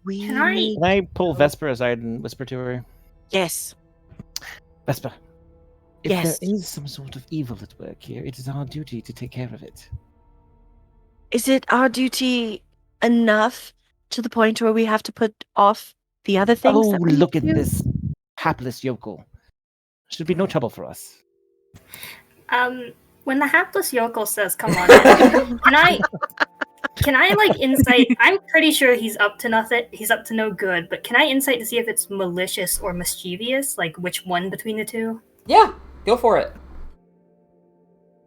We Can I- need... Can I pull Vesper aside and whisper to her? Yes. Vesper, if Yes. there is some sort of evil at work here, it is our duty to take care of it. Is it our duty enough to the point where we have to put off the other things? Oh, that we look at do? this hapless yokel. Should be no trouble for us. When the hapless yokel says, "Come on in," can I like insight? I'm pretty sure he's up to nothing. He's up to no good. But can I insight to see if it's malicious or mischievous? Like which one between the two? Yeah, go for it.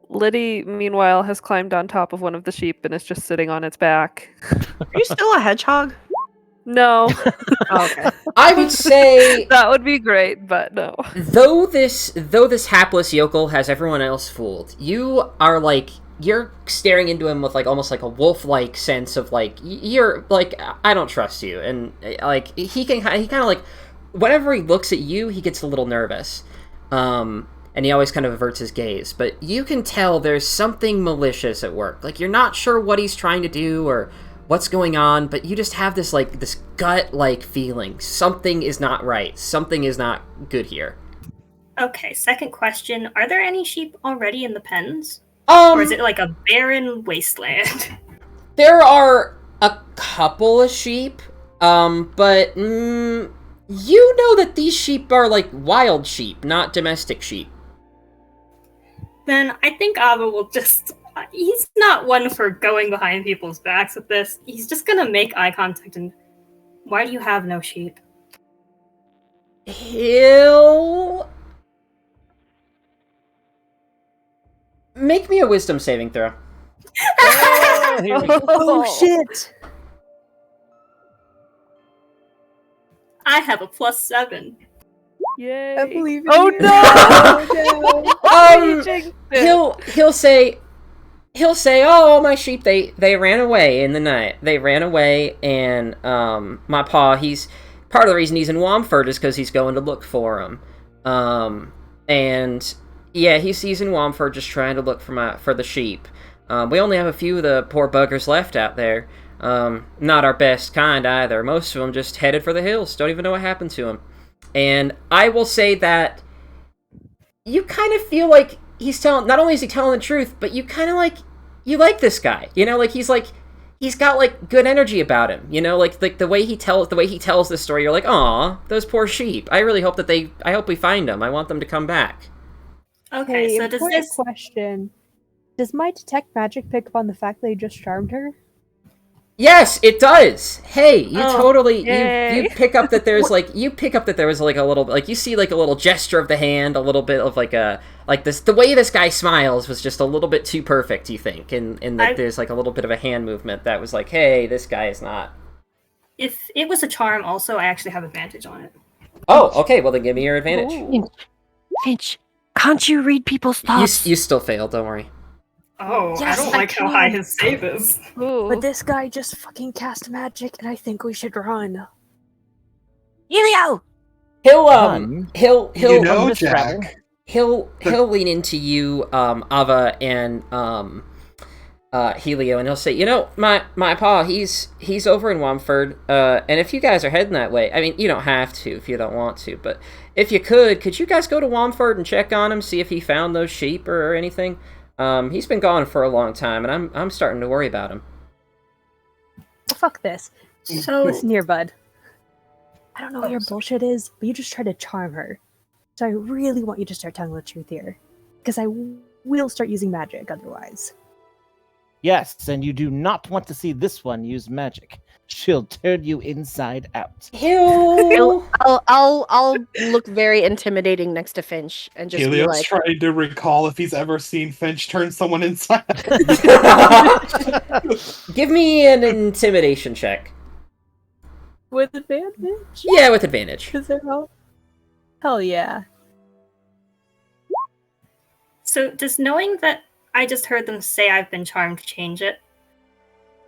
Liddy, meanwhile, has climbed on top of one of the sheep and is just sitting on its back. Are you still a hedgehog? No, Oh, okay. I would say, that would be great, but no. though this hapless yokel has everyone else fooled, you're staring into him with like almost like a wolf-like sense of like you're like, I don't trust you, and like he kind of like whenever he looks at you, he gets a little nervous, and he always kind of averts his gaze. But you can tell there's something malicious at work. Like you're not sure what he's trying to do or what's going on, but you just have this gut-like feeling. Something is not right. Something is not good here. Okay. Second question: are there any sheep already in the pens, or is it like a barren wasteland? There are a couple of sheep, but You know that these sheep are like wild sheep, not domestic sheep. Then I think Ava will just. He's not one for going behind people's backs with this. He's just gonna make eye contact and. Why do you have no sheep? He'll make me a wisdom saving throw. Oh, here we go. Oh shit! I have a +7. Yay! I believe in Oh you. no! Oh, no. Um, You jinxed it. he'll say, "Oh, my sheep, they ran away in the night. They ran away, and my pa, he's part of the reason he's in Womford is because he's going to look for them. And yeah, he's in Womford just trying to look for the sheep. We only have a few of the poor buggers left out there. Not our best kind either. Most of them just headed for the hills. Don't even know what happened to them. And I will say that you kind of feel like he's telling. Not only is he telling the truth, but you kind of you like this guy. You know, like he's got like good energy about him. You know, like the way he tells this story. You're like, aw, those poor sheep. I really hope I hope we find them. I want them to come back. Okay, Hey, so does important this. question. Does my detect magic pick up on the fact that he just charmed her? Yes, it does. Hey, you Oh, totally yay. you pick up that there's there was like a little like you see like a little gesture of the hand, a little bit of like this the way this guy smiles was just a little bit too perfect, you think, and that there's like a little bit of a hand movement that was like, hey, this guy is not. If it was a charm, also, I actually have advantage on it. Oh, okay, well then give me your advantage. Ooh. Finch, can't you read people's thoughts? You still failed, don't worry. Oh, Yes, I don't I like how can. high his save is. Ooh. But this guy just fucking cast magic, and I think we should run. Helio! He'll Run? he'll You know, this travel. Jack. he'll lean into you, Ava and Helio, and he'll say, you know, my pa, he's over in Womford, and if you guys are heading that way, I mean, you don't have to if you don't want to, but if you could you guys go to Womford and check on him, see if he found those sheep or anything? He's been gone for a long time, and I'm starting to worry about him. Well, fuck this. So, Listen here, bud. I don't know what your bullshit is, but you just tried to charm her. So I really want you to start telling the truth here. Because I will start using magic otherwise. Yes, and you do not want to see this one use magic. She'll turn you inside out. He'll I'll look very intimidating next to Finch and just Helios be like, trying to recall if he's ever seen Finch turn someone inside. give me an intimidation check. With advantage? Yeah, with advantage. Because they're all... Hell yeah. so does knowing that I just heard them say I've been charmed change it?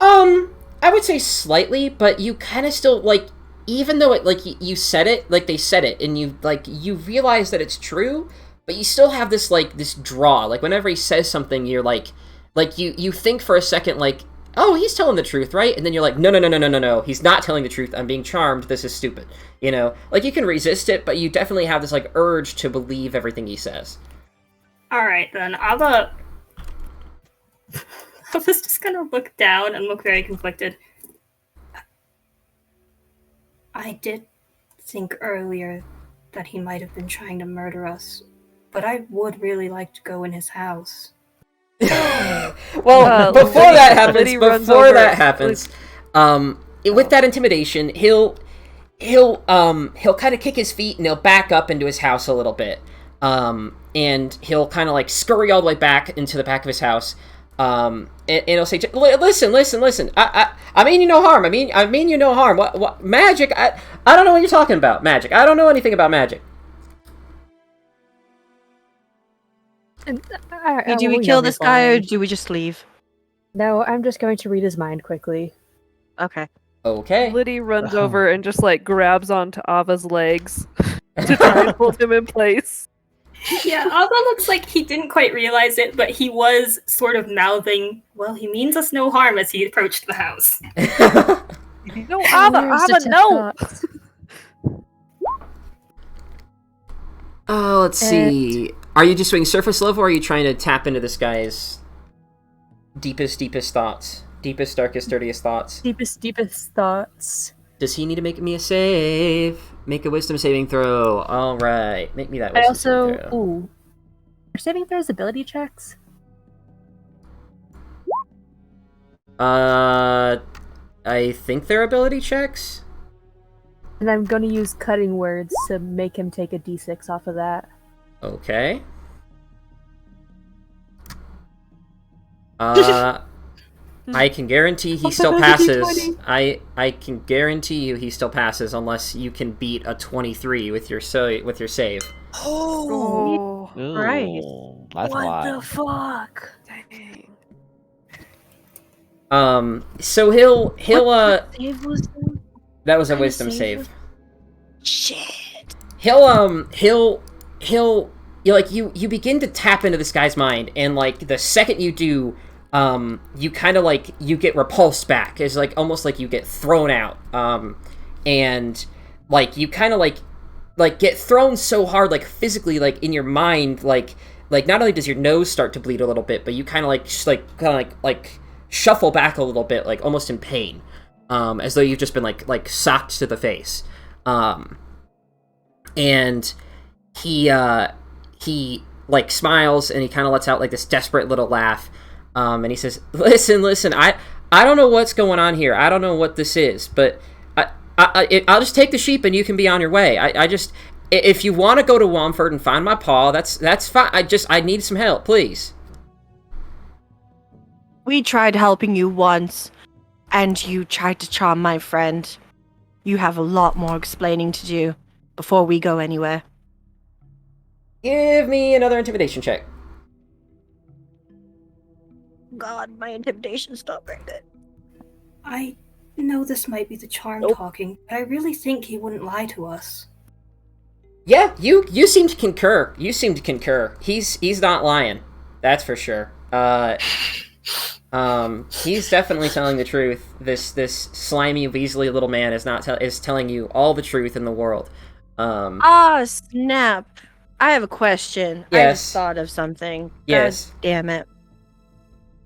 I would say slightly, but you kind of still, like, even though it, like, you said it, like, they said it, and you realize that it's true, but you still have this, like, this draw. Like, whenever he says something, you're like, you think for a second, like, oh, he's telling the truth, right? And then you're like, no, he's not telling the truth. I'm being charmed. This is stupid. You know? Like, you can resist it, but you definitely have this, like, urge to believe everything he says. Alright, then Ava... Ava's just gonna look down and look very conflicted. I did think earlier that he might have been trying to murder us, but I would really like to go in his house. Well, before Liddy- that happens, Liddy runs before over, that happens, with that intimidation, he'll kind of kick his feet and he'll back up into his house a little bit, and he'll kind of like scurry all the way back into the back of his house, and he'll say, "Listen. I mean you no harm. I mean you no harm. What magic? I don't know what you're talking about. Magic. I don't know anything about magic." do we kill this guy or do we just leave? No, I'm just going to read his mind quickly. Okay. Okay. Liddy runs over and just like grabs onto Ava's legs to try and hold him in place. Yeah, Ava looks like he didn't quite realize it, but he was sort of mouthing, well, he means us no harm as he approached the house. No, Ava, no! Oh, let's see. Are you just doing surface level, or are you trying to tap into this guy's deepest thoughts? Deepest, darkest, dirtiest thoughts? Deepest thoughts. Does he need to make me a save? Make a wisdom saving throw. All right, make me that I wisdom saving also throw. ooh, are saving throws ability checks? I think they're ability checks. And I'm going to use cutting words to make him take a d6 off of that. Okay. I can guarantee he still passes. I can guarantee you he still passes unless you can beat a 23 with your save. Oh, Right. That's What wild. the fuck? dang. So he'll What save was that? that was a Kinda wisdom save save. was- Shit. He'll you begin to tap into this guy's mind, and like the second you do, you kind of like you get repulsed back. It's like almost like you get thrown out, and like you kind of like get thrown so hard, like physically, like in your mind, like not only does your nose start to bleed a little bit, but you kind of like shuffle back a little bit, like almost in pain, as though you've just been like socked to the face. And he like smiles, and he kind of lets out like this desperate little laugh, and he says, listen, I don't know what's going on here. I don't know what this is, but I'll just take the sheep and you can be on your way. I just, if you want to go to Womford and find my paw, that's fine. I need some help, please. We tried helping you once, and you tried to charm my friend. You have a lot more explaining to do before we go anywhere. Give me another intimidation check. God, my intimidation's not very good. I know this might be the charm talking, but I really think he wouldn't lie to us. Yeah, you seem to concur. You seem to concur. He's not lying. That's for sure. He's definitely telling the truth. This slimy, weaselly little man is telling you all the truth in the world. Snap. I have a question. I Yes. just thought of something. Yes. God damn it.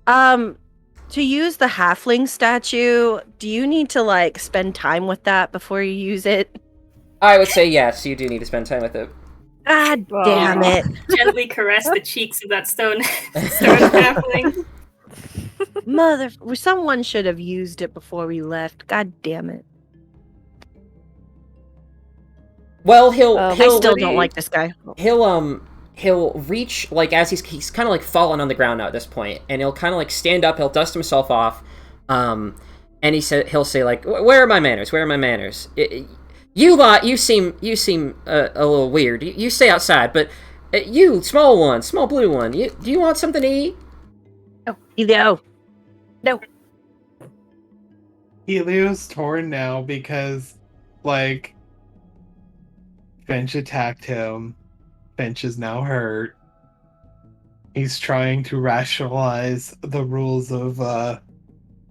To use the halfling statue, do you need to like spend time with that before you use it? I would say yes. You do need to spend time with it. God damn it. Gently caress the cheeks of that stone halfling. Someone should have used it before we left. God damn it. Well, I still don't like this guy. He'll reach, like, as he's kind of like fallen on the ground now at this point, and he'll kind of like stand up. He'll dust himself off, and he'll say like, "Where are my manners? Where are my manners? You seem a little weird. You stay outside, but you small blue one. Do you want something to eat?" Oh, Elio. No. Helio's torn now because, like, Finch attacked him. Finch is now hurt. He's trying to rationalize the rules of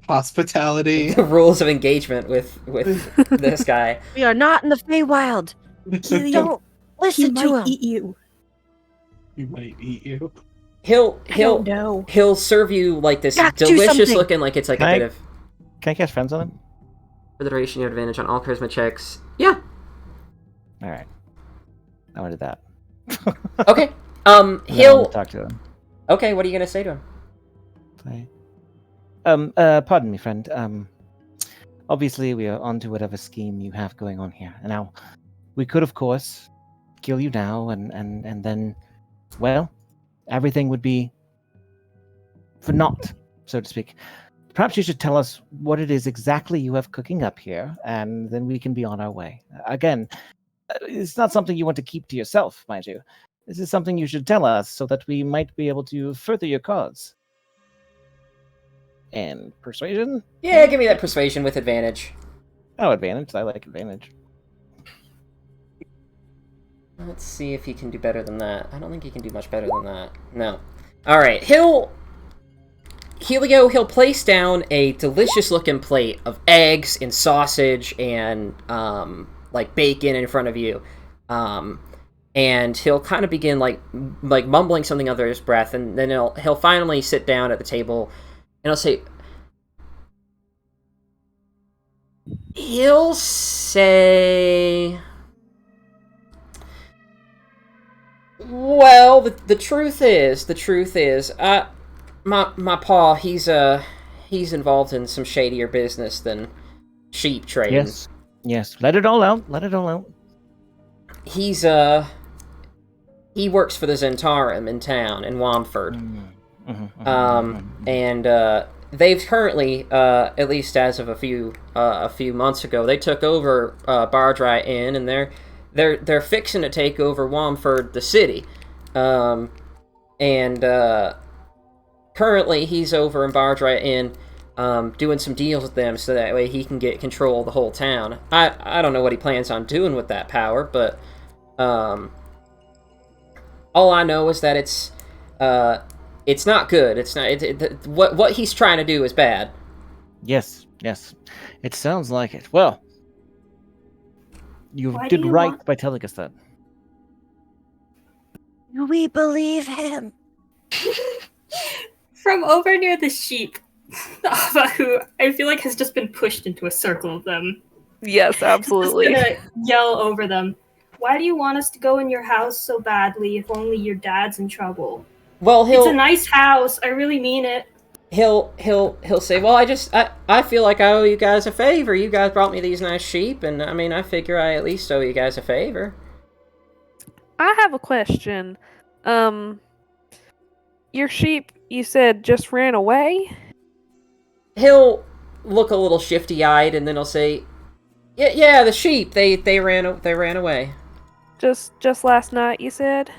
hospitality. The rules of engagement with this guy. We are not in the Feywild. Elio, listen to him. Eat you. He might eat you. He'll serve you like this Jack, do delicious something. looking, like it's like a bit of. Can I cast friends on him? For the duration, you have advantage on all charisma checks. Yeah. All right. I wanted that. Okay. I want He'll. to talk to him. Okay, what are you gonna say to him? Pardon me, friend. Obviously we are onto whatever scheme you have going on here. And now, we could, of course, kill you now, and then, well, everything would be for naught, so to speak. Perhaps you should tell us what it is exactly you have cooking up here, and then we can be on our way. Again, it's not something you want to keep to yourself, mind you. This is something you should tell us so that we might be able to further your cause. And persuasion? Yeah, give me that persuasion with advantage. Oh, advantage. I like advantage. Let's see if he can do better than that. I don't think he can do much better than that. No. Alright, Helio, he'll place down a delicious looking plate of eggs and sausage and like bacon in front of you. And he'll kind of begin like mumbling something under his breath, and then he'll finally sit down at the table and he'll say, He'll say... Well, the truth is, my pa, he's involved in some shadier business than sheep trading. Yes. Let it all out. He's, he works for the Zentarum in town, in Wamford. And, they've currently, at least as of a few months ago, they took over, Bardry Inn, and they're fixing to take over Wamford, the city. Currently he's over in Bardry Inn, doing some deals with them so that way he can get control of the whole town. I don't know what he plans on doing with that power, but all I know is that it's not good. It's not what he's trying to do is bad. Yes. It sounds like it. Well, you Why did do you right want- by telling us that. We believe him. From over near the sheep, Ava, who I feel like has just been pushed into a circle of them, Yes, absolutely. just gonna yell over them. Why do you want us to go in your house so badly if only your dad's in trouble? Well, It's a nice house. I really mean it. He'll say, well, I feel like I owe you guys a favor. You guys brought me these nice sheep, and I mean, I figure I at least owe you guys a favor. I have a question. Your sheep, you said, just ran away? He'll look a little shifty-eyed, and then he'll say, yeah, the sheep, they ran away. Just last night, you said?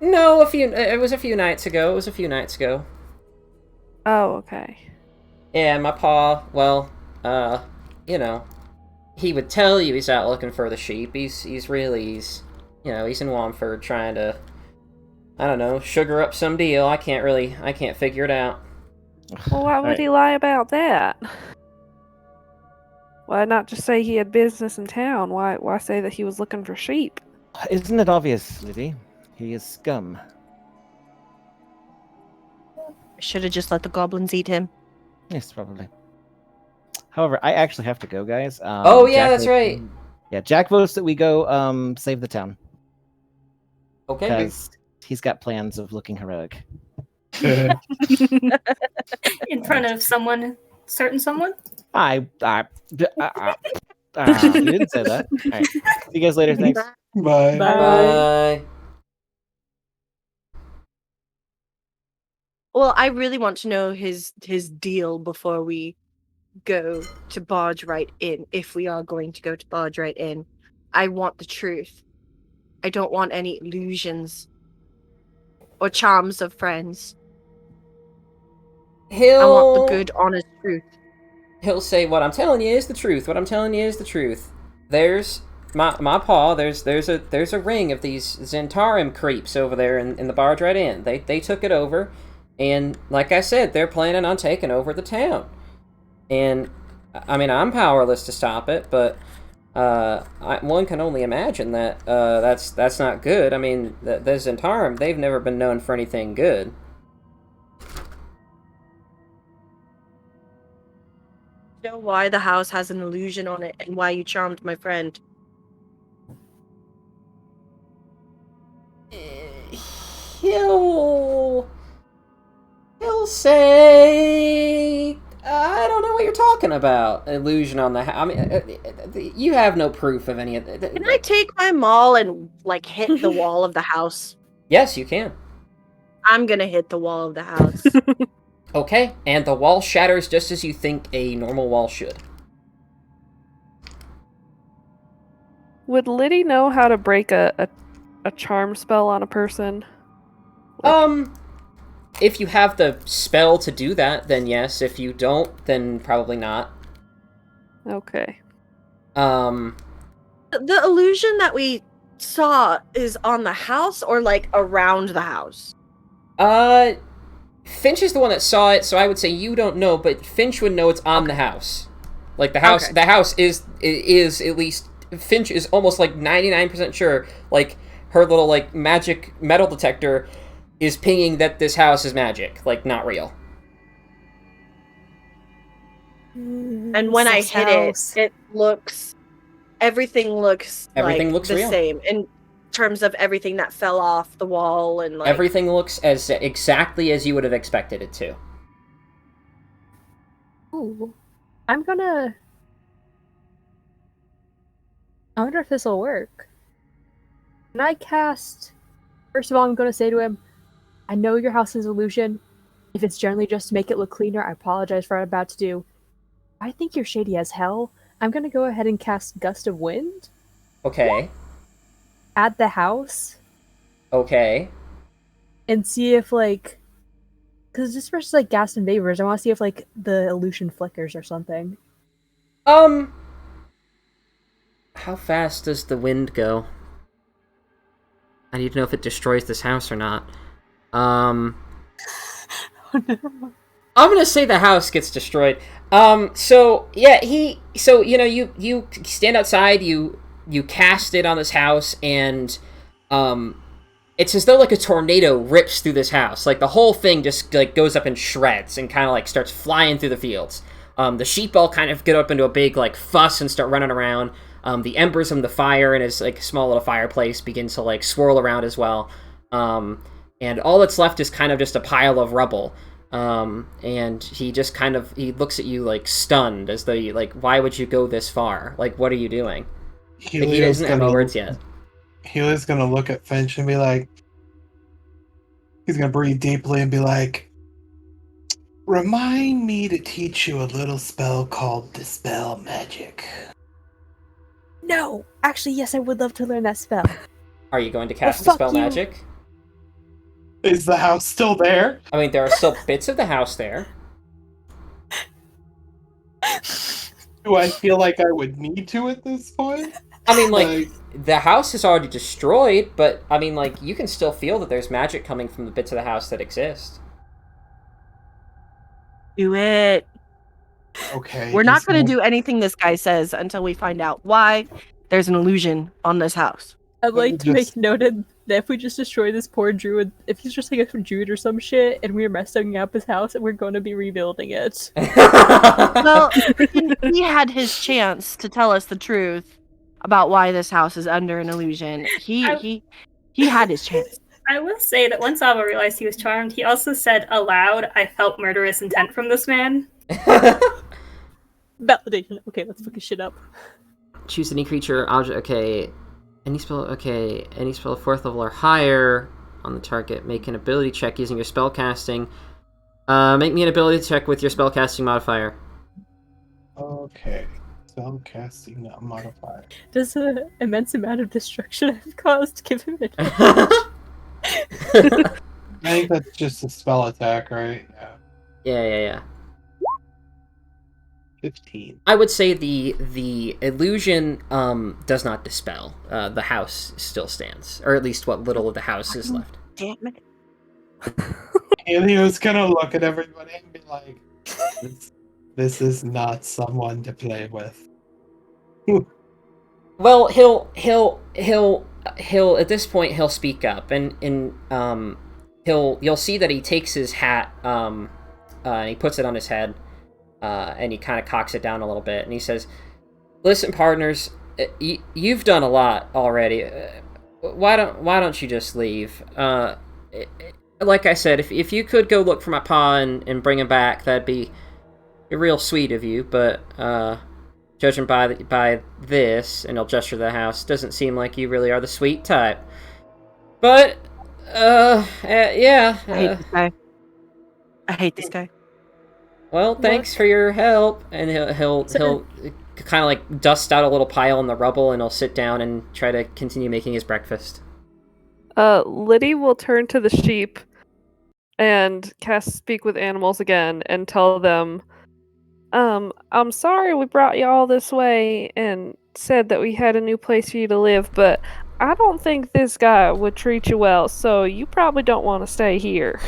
No, it was a few nights ago. Oh, okay. Yeah, my pa, well, he would tell you he's out looking for the sheep. He's in Wamford trying to, I don't know, sugar up some deal. I can't figure it out. Well, why would he lie about that? Why not just say he had business in town? Why say that he was looking for sheep? Isn't it obvious, Liddy? He is scum. I should have just let the goblins eat him. Yes, probably. However, I actually have to go, guys. Oh, yeah, that's right. Yeah, Jack votes that we go save the town. Okay. Because he's got plans of looking heroic. In front of certain someone? You didn't say that. All right. See you guys later. Thanks. Bye. Bye. Well, I really want to know his deal before we go to Barge Right Inn, if we are going to go to Barge Right Inn. I want the truth. I don't want any illusions or charms of friends. I want the good, honest truth. He'll say, what I'm telling you is the truth. There's my paw, there's a ring of these Zentarum creeps over there in the Barge Right Inn. They took it over, and like I said, they're planning on taking over the town. And I mean, I'm powerless to stop it, but one can only imagine that that's not good. I mean, the Zentarum, they've never been known for anything good. Know why the house has an illusion on it and why you charmed my friend. He'll say, I don't know what you're talking about. Illusion on the house. I mean, you have no proof of any of that. Can I take my maul and hit the wall of the house? Yes, you can. I'm gonna hit the wall of the house. Okay, and the wall shatters just as you think a normal wall should. Would Liddy know how to break a charm spell on a person? If you have the spell to do that, then yes. If you don't, then probably not. Okay. The illusion that we saw is on the house or around the house? Finch is the one that saw it, so I would say you don't know, but Finch would know it's on the house. The house, Okay. the house is at least, Finch is almost 99% sure, her little magic metal detector is pinging that this house is magic, not real. And when I This hit house. it looks everything looks Everything like looks the real. same in terms of everything that fell off the wall and like Everything looks as exactly as you would have expected it to. Ooh. I wonder if this will work. Can I cast... First of all, I'm gonna say to him, I know your house is illusion. If it's generally just to make it look cleaner, I apologize for what I'm about to do. I think you're shady as hell. I'm gonna go ahead and cast Gust of Wind Okay. at the house Okay. and see if, like... Because just versus, like, gas and vapors, I want to see if, like, the illusion flickers or something. How fast does the wind go? I need to know if it destroys this house or not. I'm gonna say the house gets destroyed. So yeah, so you know, you stand outside, you cast it on this house, and it's as though like a tornado rips through this house. Like the whole thing just like goes up in shreds and kind of like starts flying through the fields. The sheep all kind of get up into a big like fuss and start running around. The embers from the fire in his like small little fireplace begin to like swirl around as well. And all that's left is kind of just a pile of rubble. And he just kind of he looks at you like stunned, as though you like, why would you go this far? Like, what are you doing? Like, he doesn't have any words yet. Helio's gonna look at Finch and be like, he's gonna breathe deeply and be like, remind me to teach you a little spell called Dispel Magic. No! Actually, yes, I would love to learn that spell. Are you going to cast fuck Dispel you. Magic? Is the house still there? I mean, there are still bits of the house there. Do I feel like I would need to at this point? I mean, like, the house is already destroyed, but, I mean, like, you can still feel that there's magic coming from the bits of the house that exist. do it. Okay. We're not going to do anything this guy says until we find out why there's an illusion on this house. I'd like to make noted that if we just destroy this poor druid, if he's just like a druid or some shit, and we're messing up his house, we're going to be rebuilding it. Well, he had his chance to tell us the truth about why this house is under an illusion. He had his chance. I will say that once Ava realized he was charmed, he also said aloud, I felt murderous intent from this man. Validation. Okay, let's fuck his shit up. Choose any creature, object, okay. Any spell, okay. Any spell 4th level or higher on the target. Make an ability check using your spell casting. Make me an ability check with your spell casting modifier. Okay. Spell casting modifier. Does the immense amount of destruction I've caused give him it? I think that's just a spell attack, right? Yeah. Yeah. 15. I would say the illusion does not dispel. The house still stands, or at least what little of the house is left. Damn it. Helio's gonna look at everybody and be like, this is not someone to play with. Well, he'll at this point he'll speak up, and you'll see that he takes his hat and he puts it on his head. And he kind of cocks it down a little bit, and he says, "Listen, partners, you've done a lot already. Why don't you just leave? Like I said, if you could go look for my pa and bring him back, that'd be real sweet of you. But judging by this," and he'll gesture to the house, "doesn't seem like you really are the sweet type. But yeah, I hate this guy. I hate this guy. Well, thanks for your help." And he'll kind of like dust out a little pile in the rubble, and he'll sit down and try to continue making his breakfast. Liddy will turn to the sheep and cast Speak with Animals again and tell them, I'm sorry we brought you all this way and said that we had a new place for you to live, but I don't think this guy would treat you well, so you probably don't want to stay here.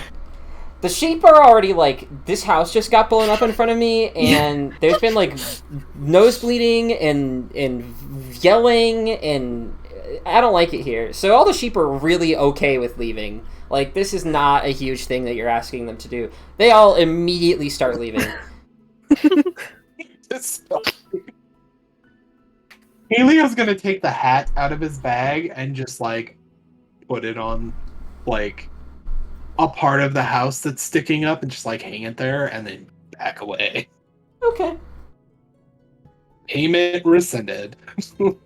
The sheep are already like, this house just got blown up in front of me, and there's been like nose bleeding and yelling, and I don't like it here. So all the sheep are really okay with leaving. Like, this is not a huge thing that you're asking them to do. They all immediately start leaving. This Helio's gonna take the hat out of his bag and just like put it on like a part of the house that's sticking up and just like hang it there and then back away. Okay. Payment rescinded. I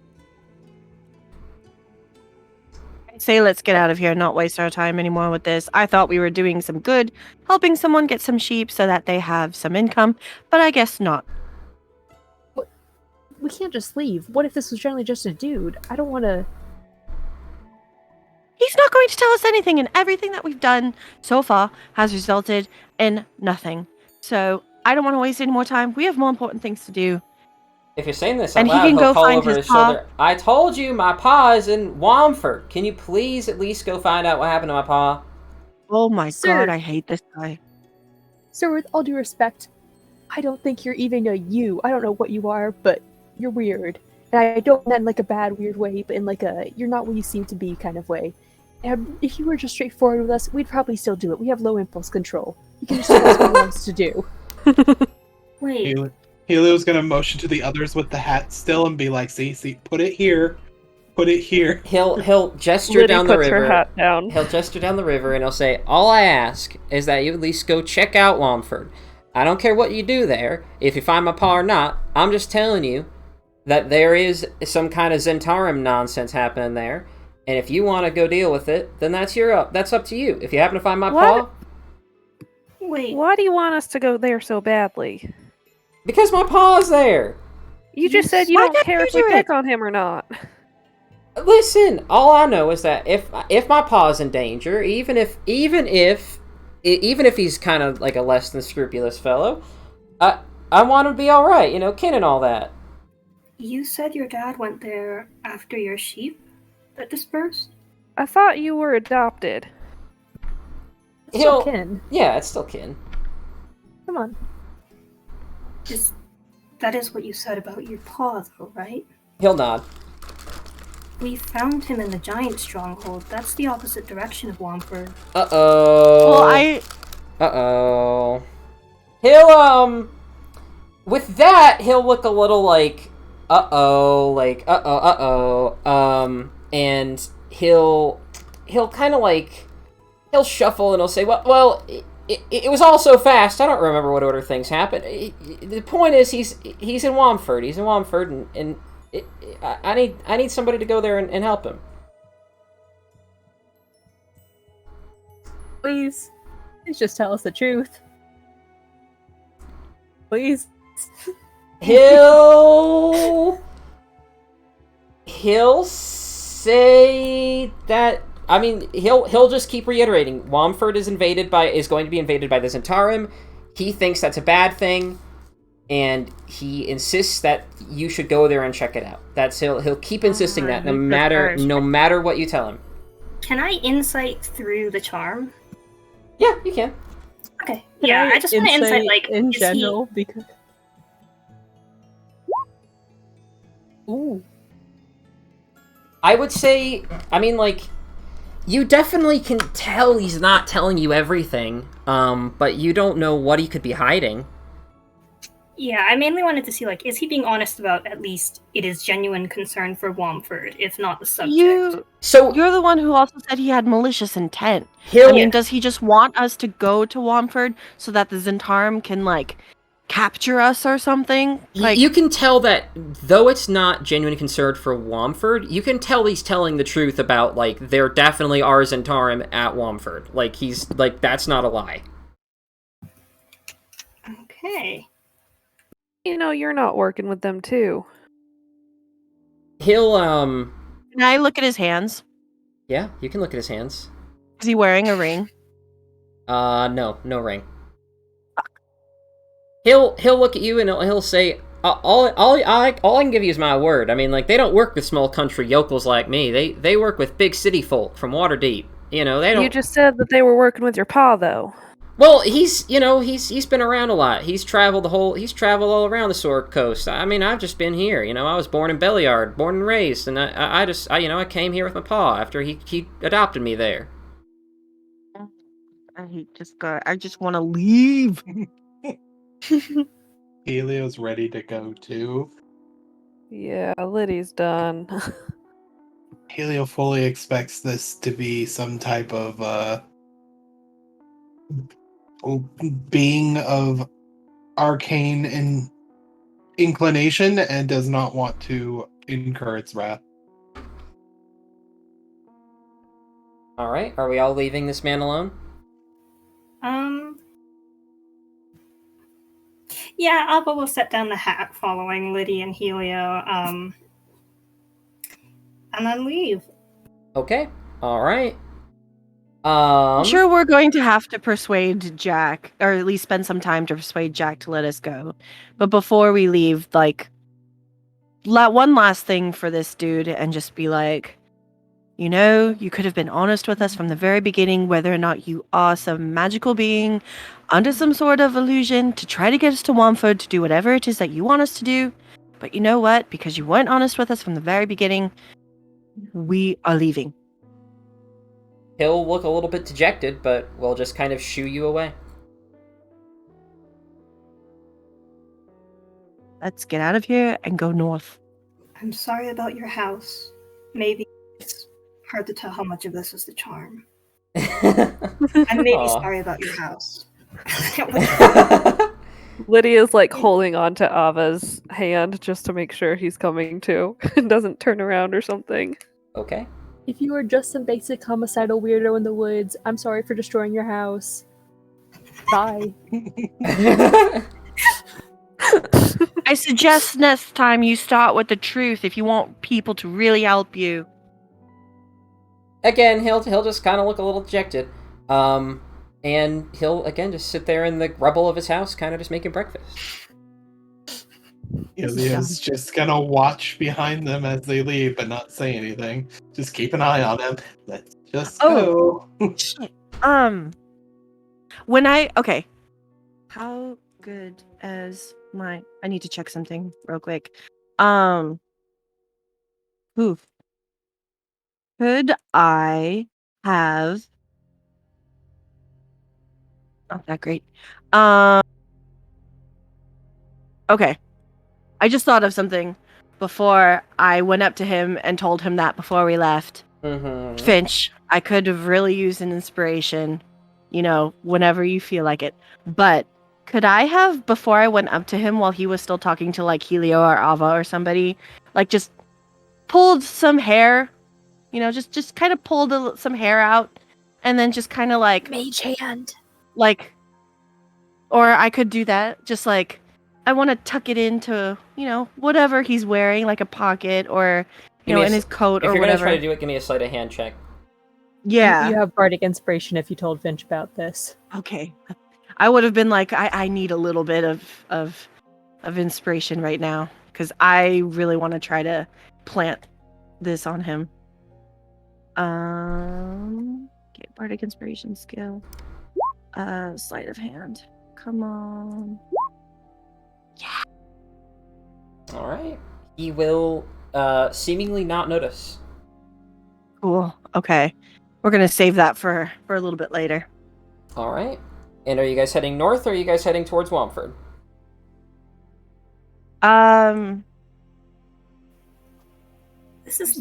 say let's get out of here and not waste our time anymore with this. I thought we were doing some good, helping someone get some sheep so that they have some income, but I guess not. We can't just leave. What if this was generally just a dude? I don't want to. He's not going to tell us anything, and everything that we've done so far has resulted in nothing. So I don't want to waste any more time. We have more important things to do. If you're saying this out And he loud, can he'll go call find over his his paw. shoulder. I told you my paw is in Womford. Can you please at least go find out what happened to my paw? Oh my Sir. god, I hate this guy. Sir, with all due respect, I don't think you're even a you. I don't know what you are, but you're weird. And I don't mean like a bad, weird way, but in like a you're not what you seem to be kind of way. And if you were just straightforward with us, we'd probably still do it. We have low impulse control. You can just tell us what he wants to do. Wait, Helio's gonna motion to the others with the hat still and be like, see, put it here. Put it here. He'll gesture Liddy down the puts her river. hat down. He'll gesture down the river and he'll say, "All I ask is that you at least go check out Womford. I don't care what you do there, if you find my paw or not. I'm just telling you that there is some kind of Zentarum nonsense happening there, and if you want to go deal with it, then that's up to you. If you happen to find my What? paw, wait. Why do you want us to go there so badly? because my paw's there. You just said you Why don't can't care you if we do pick it? on him or not. Listen, all I know is that if my paw's in danger, even if he's kind of like a less than scrupulous fellow, I want him to be all right, kin and all that. You said your dad went there after your sheep that dispersed? I thought you were adopted. Still kin. Yeah, it's still kin. Come on. That is what you said about your paw, though, right? He'll nod. We found him in the giant stronghold. That's the opposite direction of Womford. Uh-oh. Well, Uh-oh. He'll, with that, he'll look a little like, and he'll kind of like, he'll shuffle and he'll say, well, it was all so fast, I don't remember what order things happened. The point is, he's in Womford, and I need somebody to go there and help him. Please just tell us the truth. Please. He'll say that. I mean, he'll just keep reiterating. Womford is going to be invaded by the Zentarum. He thinks that's a bad thing, and he insists that you should go there and check it out. He'll keep insisting that no matter what you tell him. Can I insight through the charm? Yeah, you can. Okay. Can Yeah, I just want to insight, like, in is general, because. Ooh. I would say, I mean, like, you definitely can tell he's not telling you everything, but you don't know what he could be hiding. Yeah, I mainly wanted to see, like, is he being honest about at least it is genuine concern for Womford, if not the subject? You're the one who also said he had malicious intent. I mean, does he just want us to go to Womford so that the Zentarum can, like, capture us or something? Like, you can tell that, though it's not genuine concern for Womford, you can tell he's telling the truth about, like, there definitely are Zentarum at Womford. Like, that's not a lie. Okay. You're not working with them too. He'll, can I look at his hands? Yeah, you can look at his hands. Is he wearing a ring? No ring. He'll look at you and he'll say, all I can give you is my word. I mean, like, they don't work with small country yokels like me. They work with big city folk from Waterdeep. They don't. You just said that they were working with your paw, though. Well, he's been around a lot. He's traveled all around the Sword Coast. I mean, I've just been here. I was born in Belliard, born and raised, and I came here with my paw after he adopted me there. I just want to leave. Helio's ready to go too. Yeah, Liddy's done. Helio fully expects this to be some type of being of arcane inclination and does not want to incur its wrath. All right, are we all leaving this man alone? Yeah, Alba will set down the hat following Liddy and Helio, and then leave. Okay, all right. I'm sure we're going to have to persuade Jack, or at least spend some time to persuade Jack to let us go. But before we leave, like, one last thing for this dude and just be like, you know, you could have been honest with us from the very beginning whether or not you are some magical being under some sort of illusion to try to get us to Wamford to do whatever it is that you want us to do. But you know what? Because you weren't honest with us from the very beginning, we are leaving. He'll look a little bit dejected, but we'll just kind of shoo you away. Let's get out of here and go north. I'm sorry about your house. Maybe it's hard to tell how much of this is the charm. I'm maybe sorry about your house. Lydia's like holding on to Ava's hand just to make sure he's coming too and doesn't turn around or something. Okay. If you were just some basic homicidal weirdo in the woods, I'm sorry for destroying your house. Bye. I suggest next time you start with the truth if you want people to really help you. Again, he'll just kind of look a little dejected. And he'll, again, just sit there in the rubble of his house, kind of just making breakfast. Helio's just gonna watch behind them as they leave, but not say anything. Just keep an eye on them. Let's just go. Shit. Okay. How good as I need to check something real quick. Could I have... Not that great. Okay. I just thought of something before I went up to him and told him that before we left. Mm-hmm. Finch, I could have really used an inspiration, whenever you feel like it. But could I have, before I went up to him while he was still talking to like Helio or Ava or somebody, like just pulled some hair, just kind of pulled some hair out and then just kind of like... Mage hand. Like, or I could do that, just like, I want to tuck it into, whatever he's wearing, like a pocket or, in his coat or whatever. If you're going to try to do it, give me a sleight of hand check. Yeah. You have bardic inspiration if you told Finch about this. Okay. I would have been like, I need a little bit of inspiration right now, because I really want to try to plant this on him. Get bardic inspiration skill. Sleight of hand. Come on. Yeah. All right. He will seemingly not notice. Cool. Okay. We're going to save that for a little bit later. All right. And are you guys heading north or are you guys heading towards Wamford?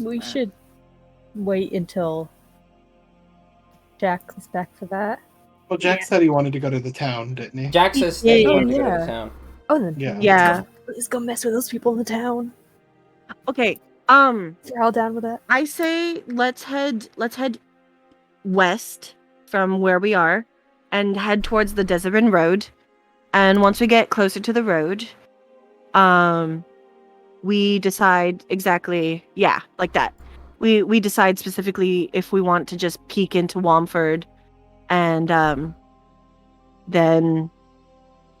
We should wait until Jack comes back for that. Well, Jack said he wanted to go to the town, didn't he? Jack says that he wanted to go to the yeah. town. Oh, then Yeah. let's go mess with those people in the town. Okay. If you're all down with it. I say let's head west from where we are and head towards the Desireen Road. And once we get closer to the road, we decide exactly, like that. We decide specifically if we want to just peek into Wamford and then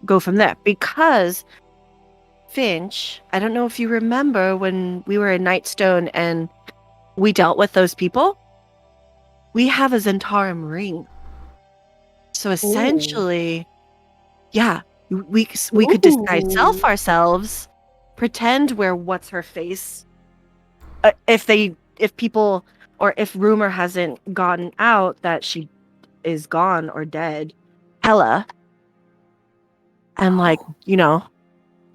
go from there. Because Finch, I don't know if you remember when we were in Nightstone and we dealt with those people. We have a Zentarum ring. So essentially, we could disguise ourselves, pretend we're what's her face. If people, or if rumor hasn't gotten out that she is gone or dead, Hella. And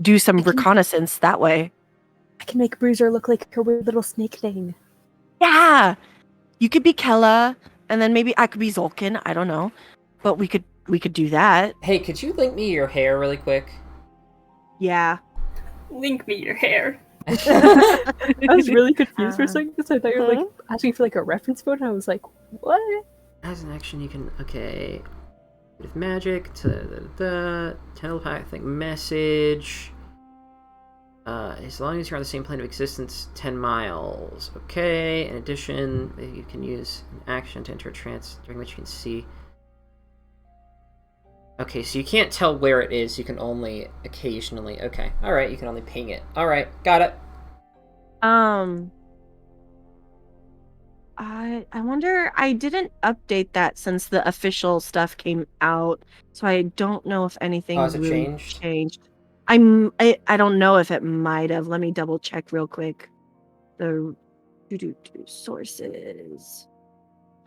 do some reconnaissance that way. I can make Bruiser look like her weird little snake thing. Yeah, you could be Kella, and then maybe I could be Zolkin. I don't know, but we could do that. Hey, could you link me your hair really quick? Yeah. Link me your hair. I was really confused for a second because I thought you were like asking for like a reference photo, and I was like, what? As an action, you can with magic telepathic message. As long as you're on the same plane of existence, 10 miles. Okay. In addition, you can use an action to enter a trance during which you can see. Okay, so you can't tell where it is. You can only occasionally. Okay, all right. You can only ping it. All right, got it. I wonder. I didn't update that since the official stuff came out, so I don't know if anything has it really changed? I don't know if it might have. Let me double check real quick. The sources.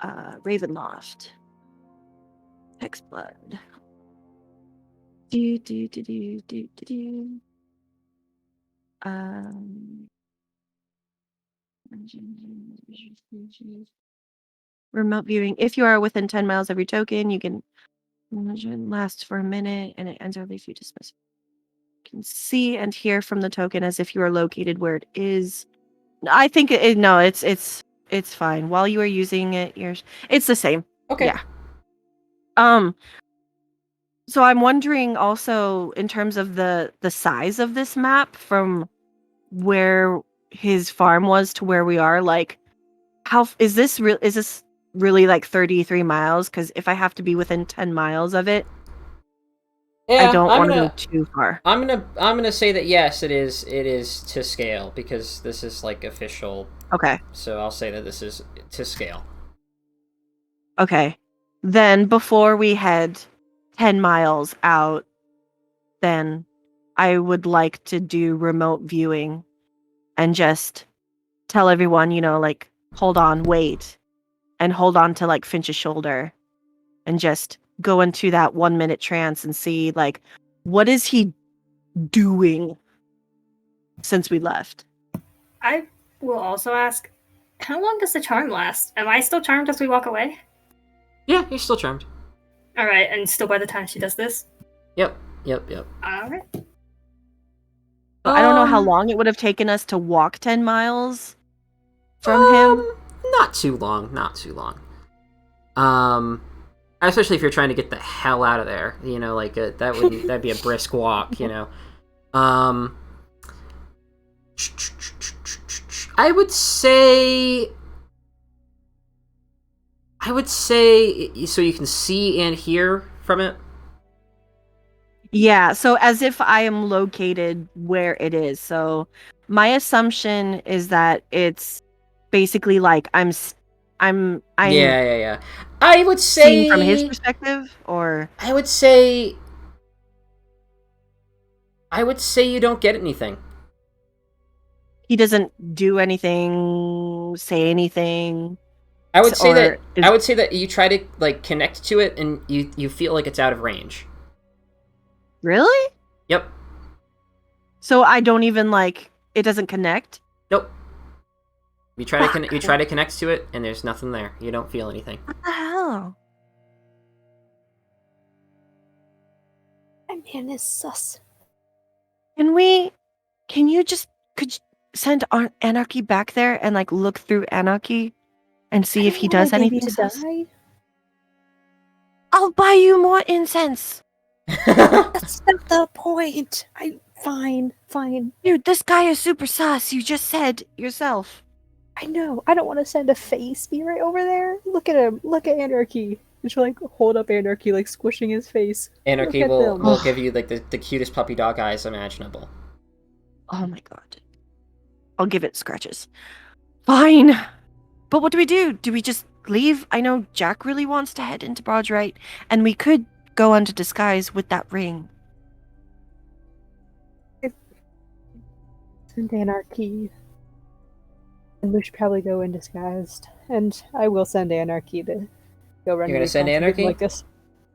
Ravenloft. Hexblood. Remote viewing. If you are within 10 miles of your token, you can last for a minute and it ends early if you dismiss. You can see and hear from the token as if you are located where it is. I think it's fine. While you are using it, it's the same. Okay. Yeah. So I'm wondering also in terms of the size of this map from where his farm was to where we are, like how is this really like 33 miles? Because if I have to be within 10 miles of it, Yeah, I don't want to go too far. I'm gonna say that yes, it is to scale because this is like official. Okay. So I'll say that this is to scale. Okay. Then before we head 10 miles out, then I would like to do remote viewing and just tell everyone, like, hold on, wait, and hold on to like Finch's shoulder and just go into that 1 minute trance and see like what is he doing since we left. I will also ask, how long does the charm last? Am I still charmed as we walk away? Yeah, you're still charmed. All right, and still by the time she does this? Yep. All right. I don't know how long it would have taken us to walk 10 miles from him. Not too long. Especially if you're trying to get the hell out of there, like that'd be a brisk walk, I would say so you can see and hear from it. Yeah, so as if I am located where it is. So my assumption is that it's basically like I'm Yeah. I would say seeing from his perspective, or I would say you don't get anything. he doesn't do anything, say anything. I would say that you try to like connect to it and you feel like it's out of range. Really? Yep. So I don't even like it doesn't connect? Nope. You try to connect to it and there's nothing there. You don't feel anything. What the hell? That man is sus. Could you send Anarchy back there and like look through Anarchy and see if he does anything to us? I'll buy you more incense. That's not the point. Fine. Dude, this guy is super sus. You just said yourself. I know. I don't want to send a face spirit over there. Look at him. Look at Anarchy. And she'll like hold up Anarchy, like squishing his face. Anarchy will give you like the cutest puppy dog eyes imaginable. Oh my god. I'll give it scratches. Fine. But what do we do? Do we just leave? I know Jack really wants to head into Broadright, and we could go under disguise with that ring. Send Anarchy. And we should probably go in disguised. And I will send Anarchy to go run. You're gonna send Anarchy?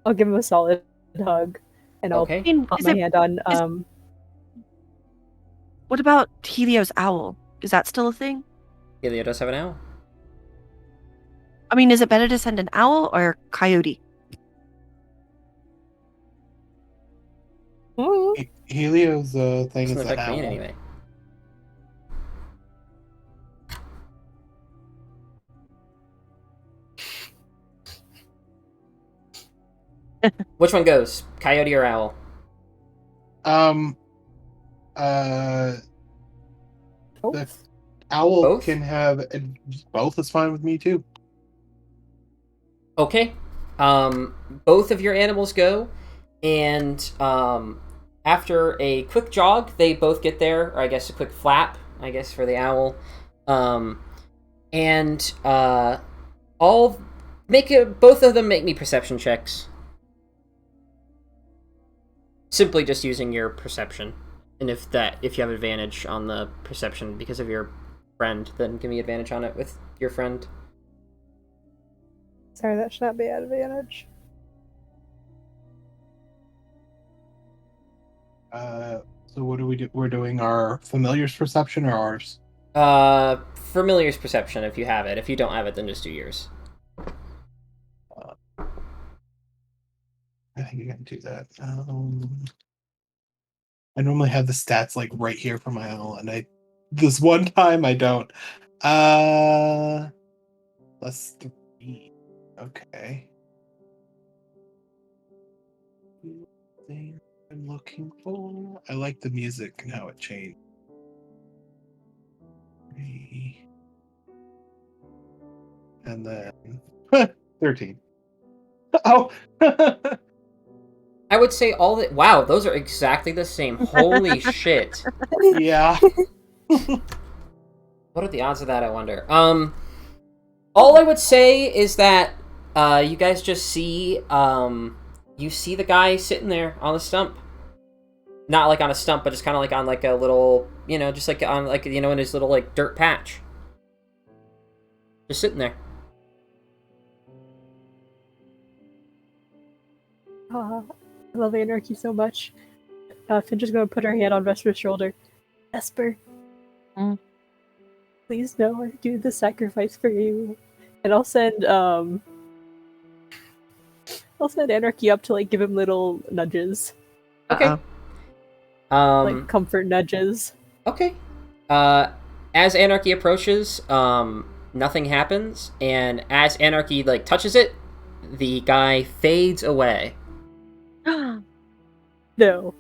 I'll give him a solid hug. And I'll Okay. put my hand on What about Helio's owl? Is that still a thing? Helio does have an owl. I mean, is it better to send an owl or a coyote? Helio's thing Doesn't is an affect me in owl. any way. Which one goes? Coyote or owl? The Both. owl Both? can have both. Is fine with me too. Okay. Both of your animals go, and after a quick jog, they both get there, or I guess a quick flap, I guess, for the owl. And both of them make me perception checks. Simply just using your perception. And if you have advantage on the perception because of your friend, then give me advantage on it with your friend. Sorry, that should not be an advantage. So what do we do? We're doing our familiar's perception or ours? Familiar's perception if you have it. If you don't have it, then just do yours. I think you can do that. I normally have the stats like right here for my owl, and this one time I don't. +3. Okay. Thing I'm looking for. I like the music and how it changed. 3. And then 13. Oh. I would say all that. Wow, those are exactly the same. Holy shit! Yeah. What are the odds of that? I wonder. All I would say is that you guys just see you see the guy sitting there on the stump. Not like on a stump, but just kind of like on like a little, just like on like in his little like dirt patch. Just sitting there. I love Anarchy so much. Finch is going to put her hand on Vesper's shoulder. Vesper, please know I do the sacrifice for you. And I'll send Anarchy up to like give him little nudges. Okay. Like comfort nudges. Okay. As Anarchy approaches, nothing happens, and as Anarchy like touches it, the guy fades away. No,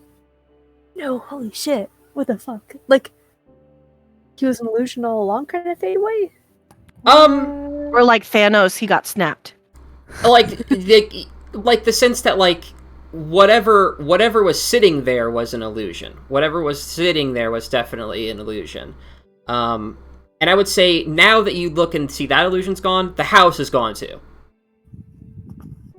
holy shit. What the fuck? Like, he was an illusion all along kind of fade away? Or like Thanos, he got snapped. Like the sense that like whatever was sitting there was an illusion. Whatever was sitting there was definitely an illusion. And I would say now that you look and see that illusion's gone, the house is gone too.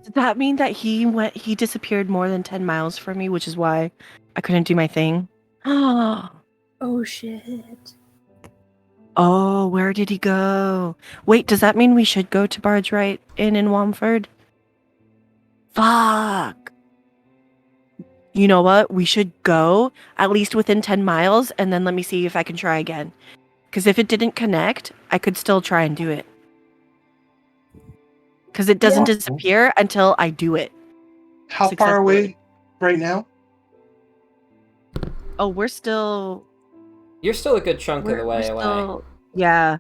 Does that mean that he disappeared more than 10 miles from me, which is why I couldn't do my thing? Oh shit. Oh, where did he go? Wait, does that mean we should go to Barge Right Inn in Wamford? Fuck. You know what? We should go at least within 10 miles, and then let me see if I can try again. Because if it didn't connect, I could still try and do it. Because it doesn't disappear until I do it. How far away right now? Oh, we're still... You're still a good chunk of the way away. Yeah.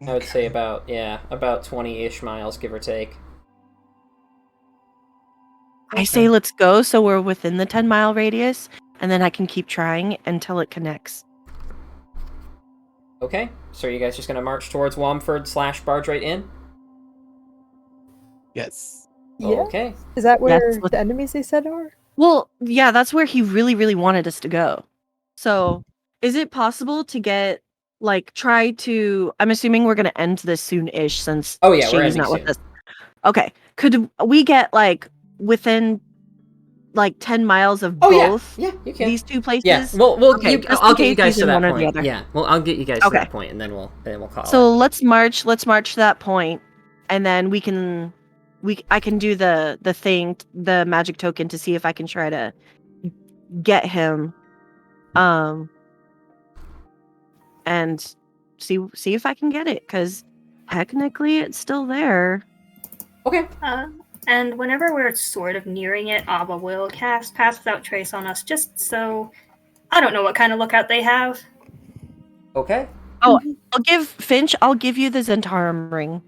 I would say about 20-ish miles, give or take. I say let's go so we're within the 10-mile radius, and then I can keep trying until it connects. Okay, so are you guys just going to march towards Wamford / Barge Right Inn? Yes. Yeah. Okay. Is that where the enemies they said are? Well, yeah, that's where he really, really wanted us to go. So, is it possible to get, like, try to... I'm assuming we're going to end this soon-ish since Shady's not with us. Okay. Could we get, like, within, like, 10 miles of both you can. these two places? Yeah, I'll get you guys to that point. Yeah, well, I'll get you guys to that point, and then we'll call it. So let's march to that point, and then I can do the thing, the magic token, to see if I can try to get him And see if I can get it, because technically it's still there. Okay. And whenever we're sort of nearing it, Abba will cast Pass Without Trace on us, just so... I don't know what kind of lookout they have. Okay. Oh, I'll give you the Zentarum ring,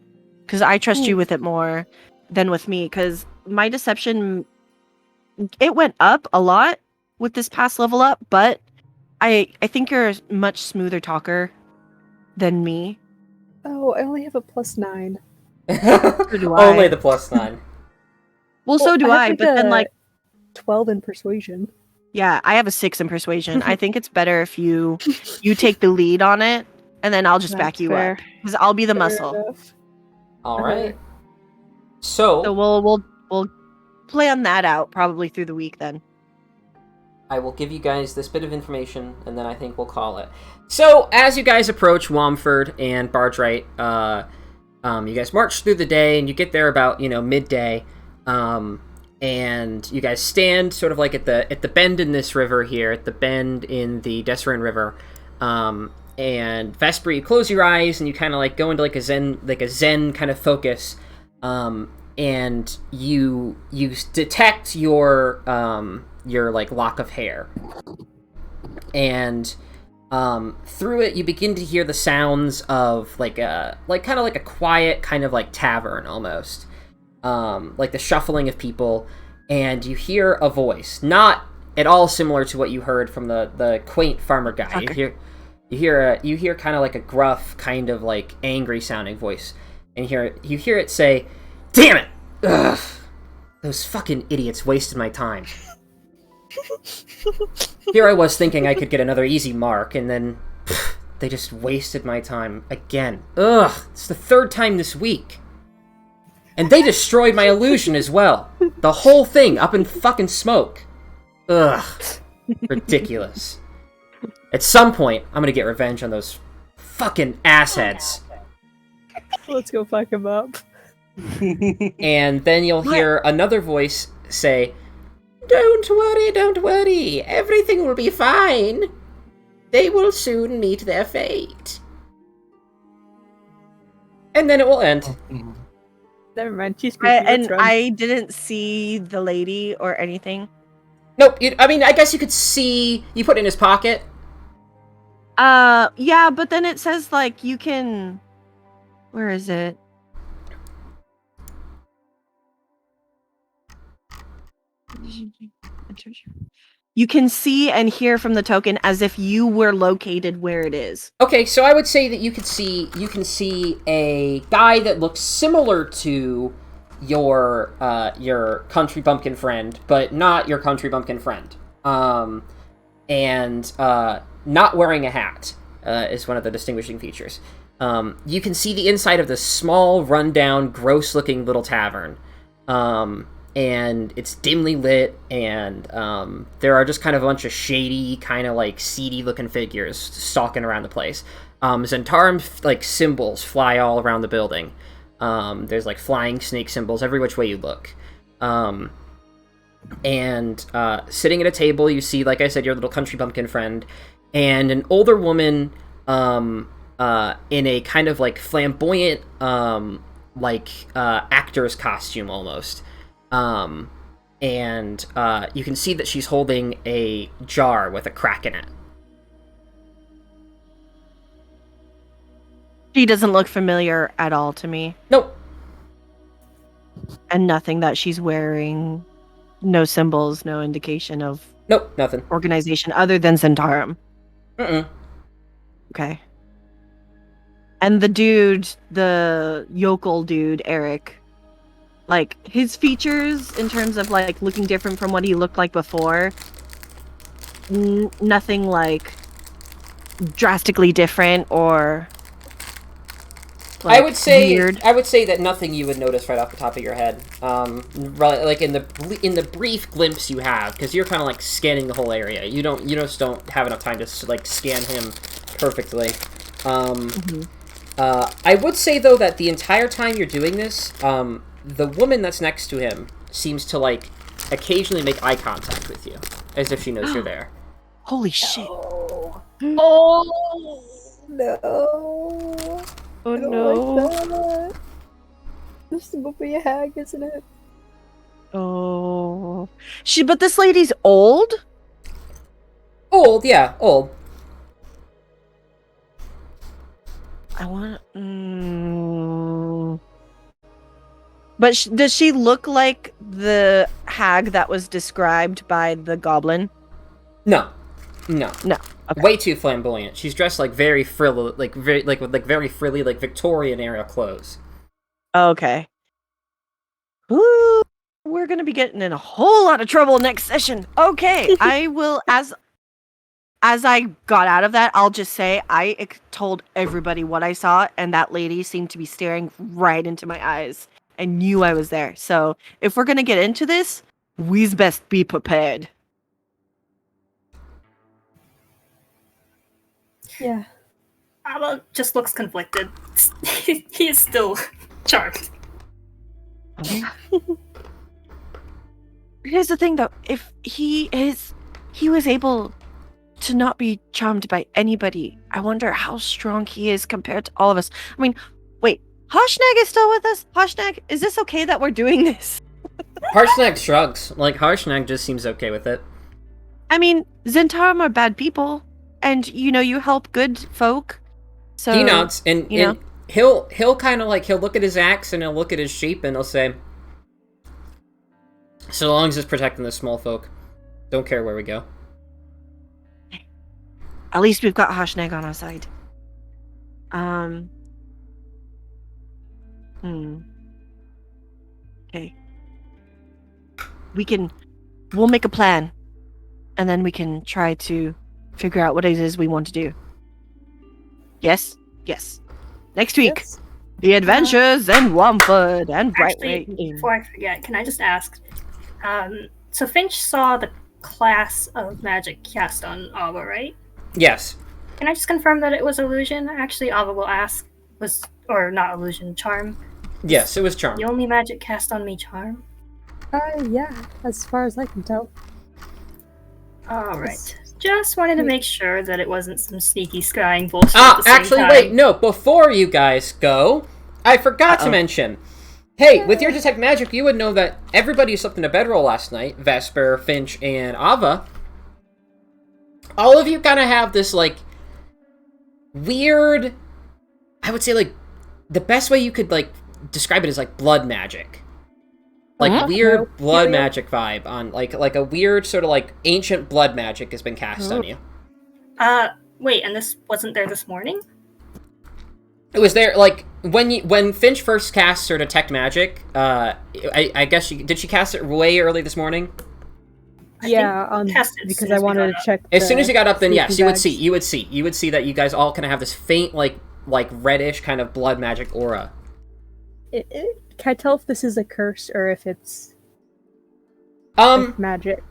because I trust you Ooh. with it more than with me, because my deception, it went up a lot with this past level up, but I think you're a much smoother talker than me. Oh, I only have a +9. do I. Only the +9. Well, so do have I, but then like 12 in persuasion. yeah, I have a 6 in persuasion. I think it's better if you take the lead on it, and then I'll just back That's you fair. up, because I'll be the Fair muscle. enough. All right. So So we'll plan that out probably through the week then. I will give you guys this bit of information, and then I think we'll call it. So, as you guys approach Womford and Bargewright, you guys march through the day, and you get there about, midday, and you guys stand sort of like at the bend in this river here, at the bend in the Desserin River, and Vesper, you close your eyes, and you kind of like go into like a zen kind of focus, and you detect your like lock of hair, and through it you begin to hear the sounds of like kind of like a quiet kind of like tavern almost, like the shuffling of people, and you hear a voice not at all similar to what you heard from the quaint farmer guy. Okay. You hear kind of like a gruff kind of like angry sounding voice, and you hear it say, "Damn it! Ugh, those fucking idiots wasted my time." Here I was thinking I could get another easy mark, and then they just wasted my time again. Ugh, it's the 3rd time this week. And they destroyed my illusion as well. The whole thing up in fucking smoke. Ugh, ridiculous. At some point, I'm gonna get revenge on those fucking assheads. Let's go fuck him up. And then you'll hear another voice say, don't worry, everything will be fine. They will soon meet their fate." And then it will end. Never mind, she's creepy. And I didn't see the lady or anything. Nope, I guess you could see, you put it in his pocket. Yeah, but then it says like you can, where is it? You can see and hear from the token as if you were located where it is. Okay, so I would say that you can see a guy that looks similar to your country bumpkin friend, but not your country bumpkin friend. And not wearing a hat is one of the distinguishing features. You can see the inside of this small, rundown, gross-looking little tavern. And it's dimly lit, and there are just kind of a bunch of shady, kind of like seedy-looking figures stalking around the place. Zentarum like symbols fly all around the building. There's like flying snake symbols every which way you look. And sitting at a table, you see, like I said, your little country bumpkin friend, and an older woman in a kind of like flamboyant, actor's costume almost. And you can see that she's holding a jar with a crack in it. She doesn't look familiar at all to me. Nope. And nothing that she's wearing, no symbols, no indication of Nope, nothing. organization other than Zentarum. Mm-mm. Okay. And the dude, the yokel dude, Eric, like his features in terms of like looking different from what he looked like before, nothing like drastically different or like, I would say weird. I would say that nothing you would notice right off the top of your head. Like in the brief glimpse you have, because you're kind of like scanning the whole area. You just don't have enough time to like scan him perfectly. I would say though that the entire time you're doing this, the woman that's next to him seems to like occasionally make eye contact with you, as if she knows you're there. Holy shit. Oh, Oh no! Oh I don't no. like that. This will be a hag, isn't it? Oh. But this lady's old? Old, yeah, old. I want. But does she look like the hag that was described by the goblin? No. No. No. Okay. Way too flamboyant. She's dressed like very frilly, with very frilly, like Victorian era clothes. Okay. Ooh, we're gonna be getting in a whole lot of trouble next session. Okay, I will as I got out of that, I'll just say I told everybody what I saw, and that lady seemed to be staring right into my eyes and knew I was there. So if we're gonna get into this, we's best be prepared. Yeah. Abba just looks conflicted. He is still charmed. Here's the thing, though: if he was able to not be charmed by anybody, I wonder how strong he is compared to all of us. I mean, wait, Harshnag is still with us? Harshnag, is this okay that we're doing this? Harshnag shrugs. Like, Harshnag just seems okay with it. I mean, Zentarum are bad people, and you help good folk. So He nods, and, you know. and he'll kind of like, he'll look at his axe and he'll look at his sheep and he'll say, so long as it's protecting the small folk, don't care where we go. At least we've got Harshnag on our side. Okay. We'll make a plan, and then we can try to figure out what it is we want to do. Yes? Yes. Next week, Yes. The Adventures in Wamford and Actually, Brightway. before I forget, can I just ask? So Finch saw the class of magic cast on Ava, right? Yes. Can I just confirm that it was illusion? Actually, Ava will ask, or not illusion, charm. Yes, it was charm. The only magic cast on me, charm. Yeah, as far as I can tell. Alright. Just wanted to make sure that it wasn't some sneaky scrying bullshit at Ah, the same actually, time. wait, no, before you guys go, I forgot to mention. Hey, with your detect magic, you would know that everybody who slept in a bedroll last night, Vesper, Finch, and Ava, all of you kind of have this, like, weird, I would say, like, the best way you could, like, describe it is, like, blood magic. Like, weird blood magic vibe on, like a weird sort of, like, ancient blood magic has been cast on you. Wait, and this wasn't there this morning? It was there, like, when Finch first cast her detect magic, I guess did she cast it way early this morning? Yeah, cast it as because soon I as we wanted got to up. check. As soon as you got up, then yes, sleeping bags. you would see that you guys all kind of have this faint, like reddish kind of blood magic aura. Can I tell if this is a curse or if it's magic?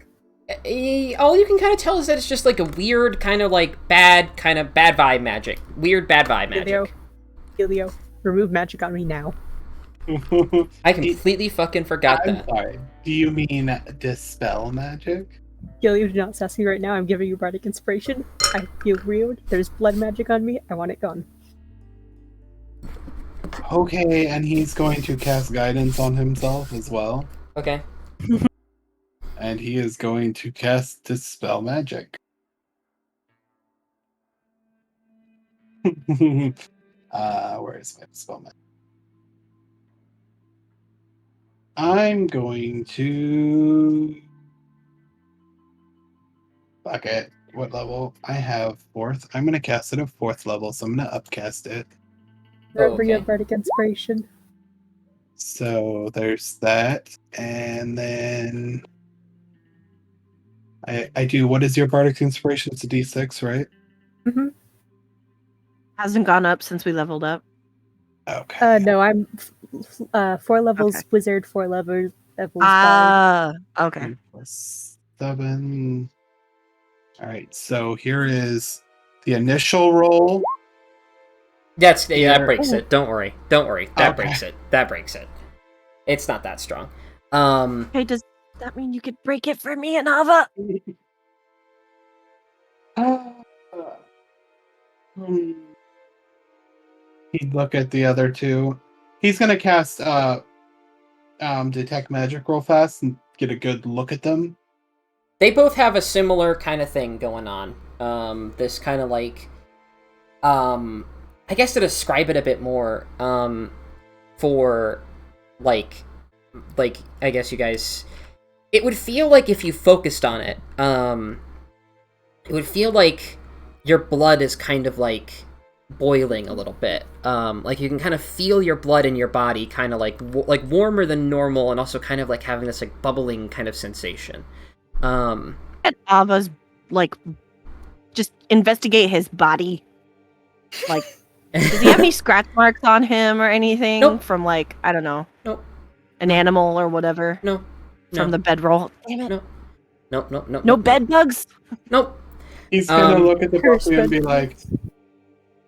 All you can kind of tell is that it's just like a weird kind of bad vibe magic. Weird bad vibe magic. Helio, remove magic on me now. I completely fucking forgot I'm that. sorry. Do you mean dispel magic? Helio, do not sass me right now. I'm giving you bardic inspiration. I feel weird. There's blood magic on me. I want it gone. Okay, and he's going to cast guidance on himself as well. Okay. And he is going to cast dispel magic. Where is my dispel magic? I'm going to... Fuck it. What level? I have 4th. I'm going to cast it at 4th level, so I'm going to upcast it. Remember you okay. have bardic inspiration. So there's that. And then... I do... What is your bardic inspiration? It's a d6, right? Mm-hmm. Hasn't gone up since we leveled up. Okay. No, I'm 4 levels Okay. wizard, 4 levels bard. Okay. 3 plus 7. Alright, so here is the initial roll. That Here. breaks it. Don't worry. That Okay. breaks it. That breaks it. It's not that strong. Hey, does that mean you could break it for me and Ava? Uh, hmm. He'd look at the other two. He's gonna cast detect magic real fast and get a good look at them. They both have a similar kind of thing going on. This kind of like, I guess to describe it a bit more, for like I guess you guys, it would feel like if you focused on it, it would feel like your blood is kind of like boiling a little bit. Like you can kind of feel your blood in your body, kind of like warmer than normal, and also kind of like having this like bubbling kind of sensation. At Ava's like just investigate his body. Like, does he have any scratch marks on him or anything Nope. from like, I don't know, Nope. an animal or whatever? No. From the bedroll. Damn it. No. No bed bugs? Nope. He's gonna look at the Curse puppy and be bed like,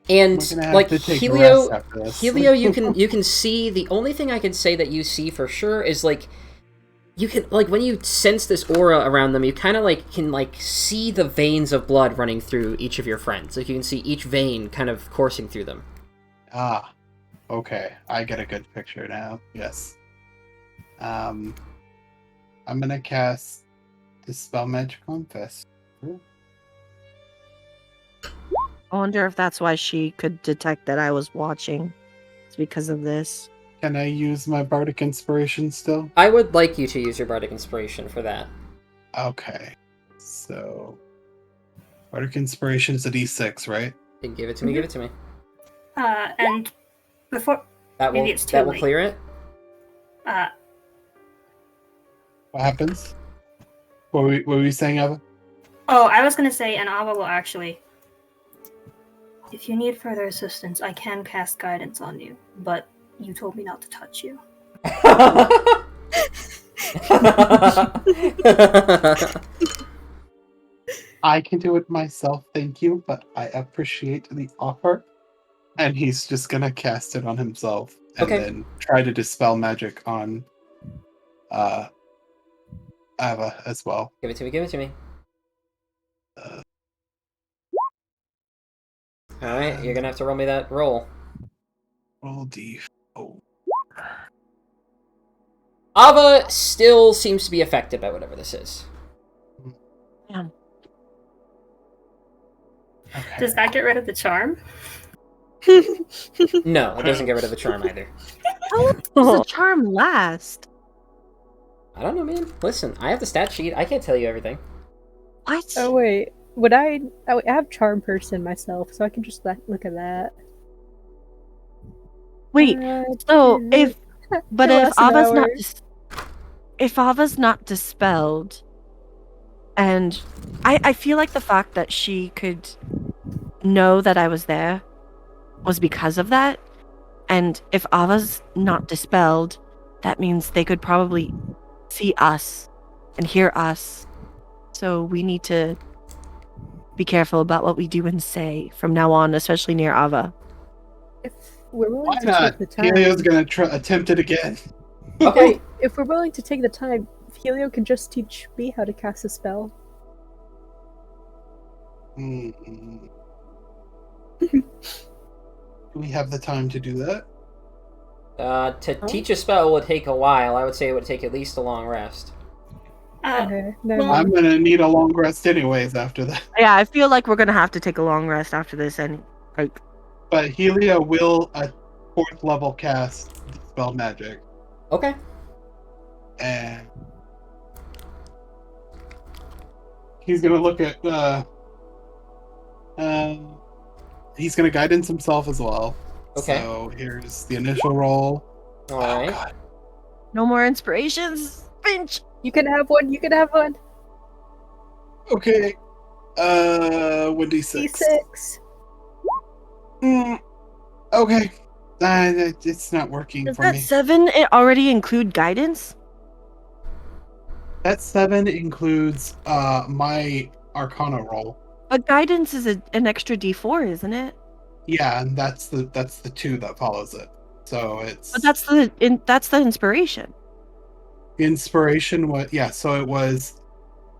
And "We're gonna have like to take Helio, rest after this." Helio, you can see. The only thing I can say that you see for sure is like you can like when you sense this aura around them, you kind of like can like see the veins of blood running through each of your friends. Like you can see each vein kind of coursing through them. Ah, okay. I get a good picture now. Yes. I'm gonna cast Dispel Magic on Fest. I wonder if that's why she could detect that I was watching. It's because of this. Can I use my Bardic Inspiration still? I would like you to use your bardic inspiration for that. Okay. So, Bardic Inspiration is a D6, right? Give it to me. Give it to me. And before That will maybe it's too that will late. clear it. What happens? What were we saying, Eva? Oh, I was gonna say, and Ava will actually. If you need further assistance, I can cast guidance on you, but you told me not to touch you. I can do it myself, thank you, but I appreciate the offer. And he's just gonna cast it on himself and Okay. then try to dispel magic on Ava as well. Give it to me. Give it to me. Uh, All right, you're gonna have to roll me that roll. Roll D. Oh. Ava still seems to be affected by whatever this is. Yeah. Okay. Does that get rid of the charm? No, it doesn't get rid of the charm either. How long does the charm last? I don't know, man. Listen, I have the stat sheet. I can't tell you everything. What? Oh wait, would I have charm person myself, so I can just look at that. Wait, so if but It if lasts an Ava's not hour. if Ava's not dispelled, and I feel like the fact that she could know that I was there was because of that, and if Ava's not dispelled, that means they could probably see us and hear us. So we need to be careful about what we do and say from now on, especially near Ava. If we're willing Why to not? take the time, Helio's gonna attempt it again. Okay. if we're willing to take the time, Helio can just teach me how to cast a spell. Mm-mm. Do we have the time to do that? To teach a spell would take a while. I would say it would take at least a long rest. Okay, never well, mind. I'm gonna need a long rest anyways after that. Yeah, I feel like we're gonna have to take a long rest after this, and like, But Helio will a 4th level cast Dispel Magic. Okay. And he's gonna look at he's gonna guidance himself as well. Okay. So here's the initial roll. All right. God. no more inspirations, Finch. You can have one. You can have one. Okay. 1d6. D6. Okay. It's not working Does for that me. 7 already include guidance? That 7 includes my Arcana roll. But guidance is an extra D4, isn't it? Yeah, and that's the 2 that follows it. So it's But that's the inspiration. inspiration. What? Yeah. So it was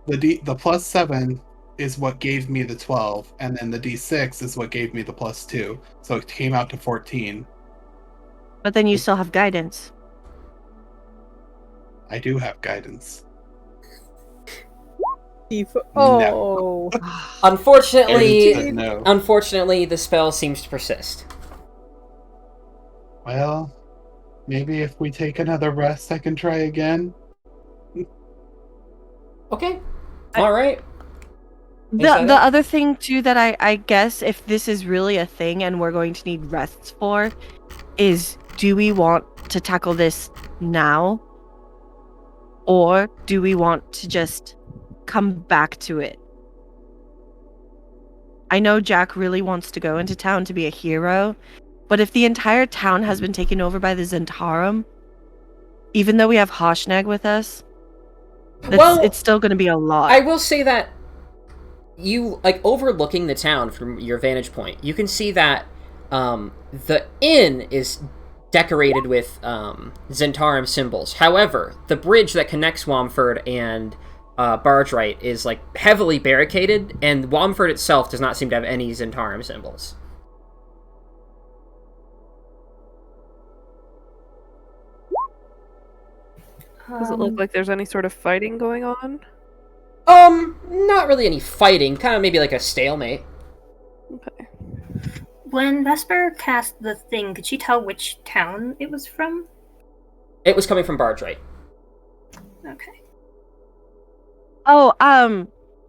the plus 7 is what gave me the 12, and then the d6 is what gave me the +2. So it came out to 14. But then you still have guidance. I do have guidance. Oh. Unfortunately, Said no. unfortunately, the spell seems to persist. Well, maybe if we take another rest, I can try again. Okay. All right. The other thing too that I guess if this is really a thing and we're going to need rests for is, do we want to tackle this now, or do we want to just come back to it? I know Jack really wants to go into town to be a hero, but if the entire town has been taken over by the Zentarum, even though we have Hoshnag with us, it's still going to be a lot. I will say that you, like, overlooking the town from your vantage point, you can see that the inn is decorated with Zentarum symbols. However, the bridge that connects Womford and Bargeright is, like, heavily barricaded, and Womford itself does not seem to have any Zentarum symbols. Does it look like there's any sort of fighting going on? Not really any fighting. Kind of maybe like a stalemate. Okay. When Vesper cast the thing, could she tell which town it was from? It was coming from Bargeright. Okay. Oh,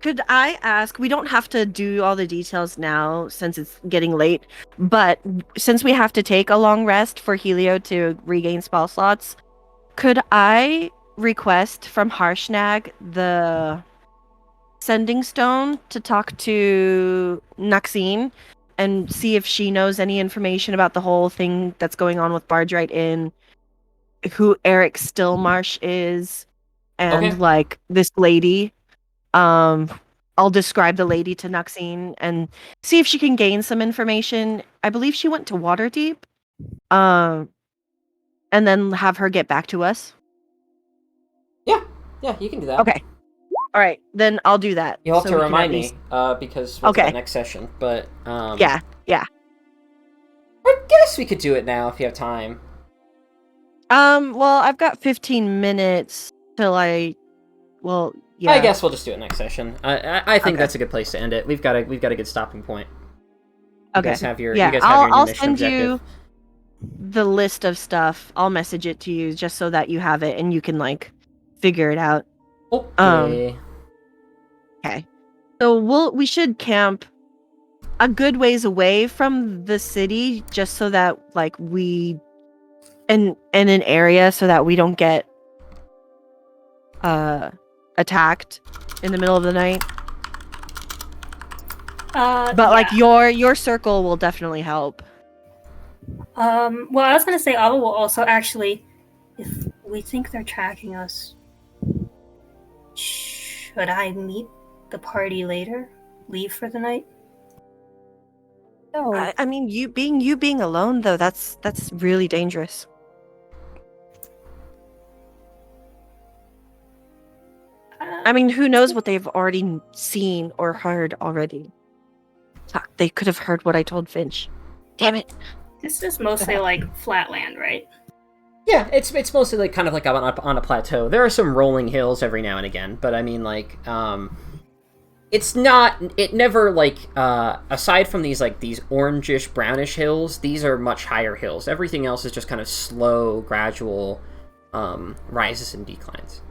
could I ask, we don't have to do all the details now since it's getting late, but since we have to take a long rest for Helio to regain spell slots, could I request from Harshnag the Sending Stone to talk to Naxine and see if she knows any information about the whole thing that's going on with Bargeright Inn, who Eric Stillmarsh is, and Okay. like this lady. I'll describe the lady to Naxine and see if she can gain some information. I believe she went to Waterdeep. And then have her get back to us. Yeah, you can do that. Okay. All right, then I'll do that. You'll have so to we can remind at me, least- because we'll do Okay. that next session. But Yeah. I guess we could do it now if you have time. Well, I've got 15 minutes till yeah. I guess we'll just do it next session. I think Okay. that's a good place to end it. We've got a good stopping point. You Okay. guys have your Yeah, you guys have your new I'll mission send objective. you the list of stuff. I'll message it to you just so that you have it and you can like figure it out. Okay. Okay. So we should camp a good ways away from the city just so that like we in an area so that we don't get attacked in the middle of the night. But like your circle will definitely help. Well, I was gonna say Ava will also actually, if we think they're tracking us, should I meet the party later? Leave for the night? No. I mean, you being alone though, that's really dangerous. I mean, who knows what they've already seen or heard already? Fuck, they could have heard what I told Finch. Damn it. This is mostly like flat land, right? Yeah, it's mostly like kind of like on a plateau. There are some rolling hills every now and again, but I mean like it's not. It never like aside from these orangish brownish hills, these are much higher hills. Everything else is just kind of slow, gradual rises and declines.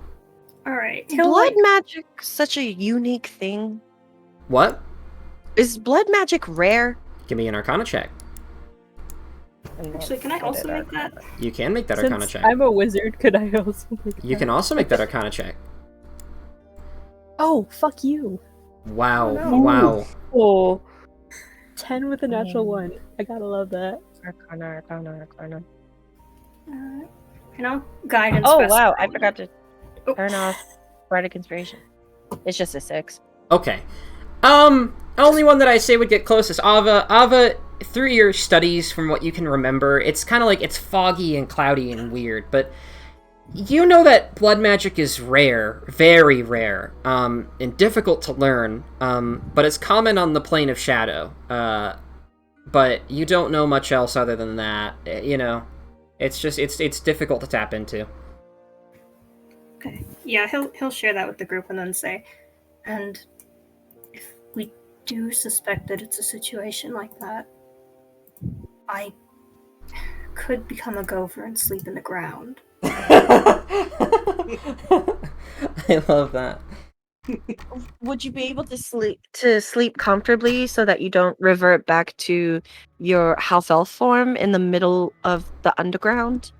All right. Blood magic such a unique thing. What? Is blood magic rare? Give me an Arcana check. Actually, can I also make that? You can make that Arcana Since check. I'm a wizard, could I also make You that? can also make that Arcana check. Oh, fuck you. Wow! Oh, no. Wow! Oh. 10 with a natural 1. I gotta love that. Arcana. You know, guidance. Oh best wow, I friend. forgot to Oh. turn off Bardic Inspiration. It's just a 6. Okay. Only one that I say would get closest. Ava, through your studies, from what you can remember, it's kind of like it's foggy and cloudy and weird, but You know that blood magic is rare, very rare, and difficult to learn, but it's common on the plane of shadow. But you don't know much else other than that. You know, it's just it's difficult to tap into. Okay. Yeah, he'll share that with the group and then say, and if we do suspect that it's a situation like that, I could become a gopher and sleep in the ground. I love that. Would you be able to sleep comfortably so that you don't revert back to your half elf form in the middle of the underground?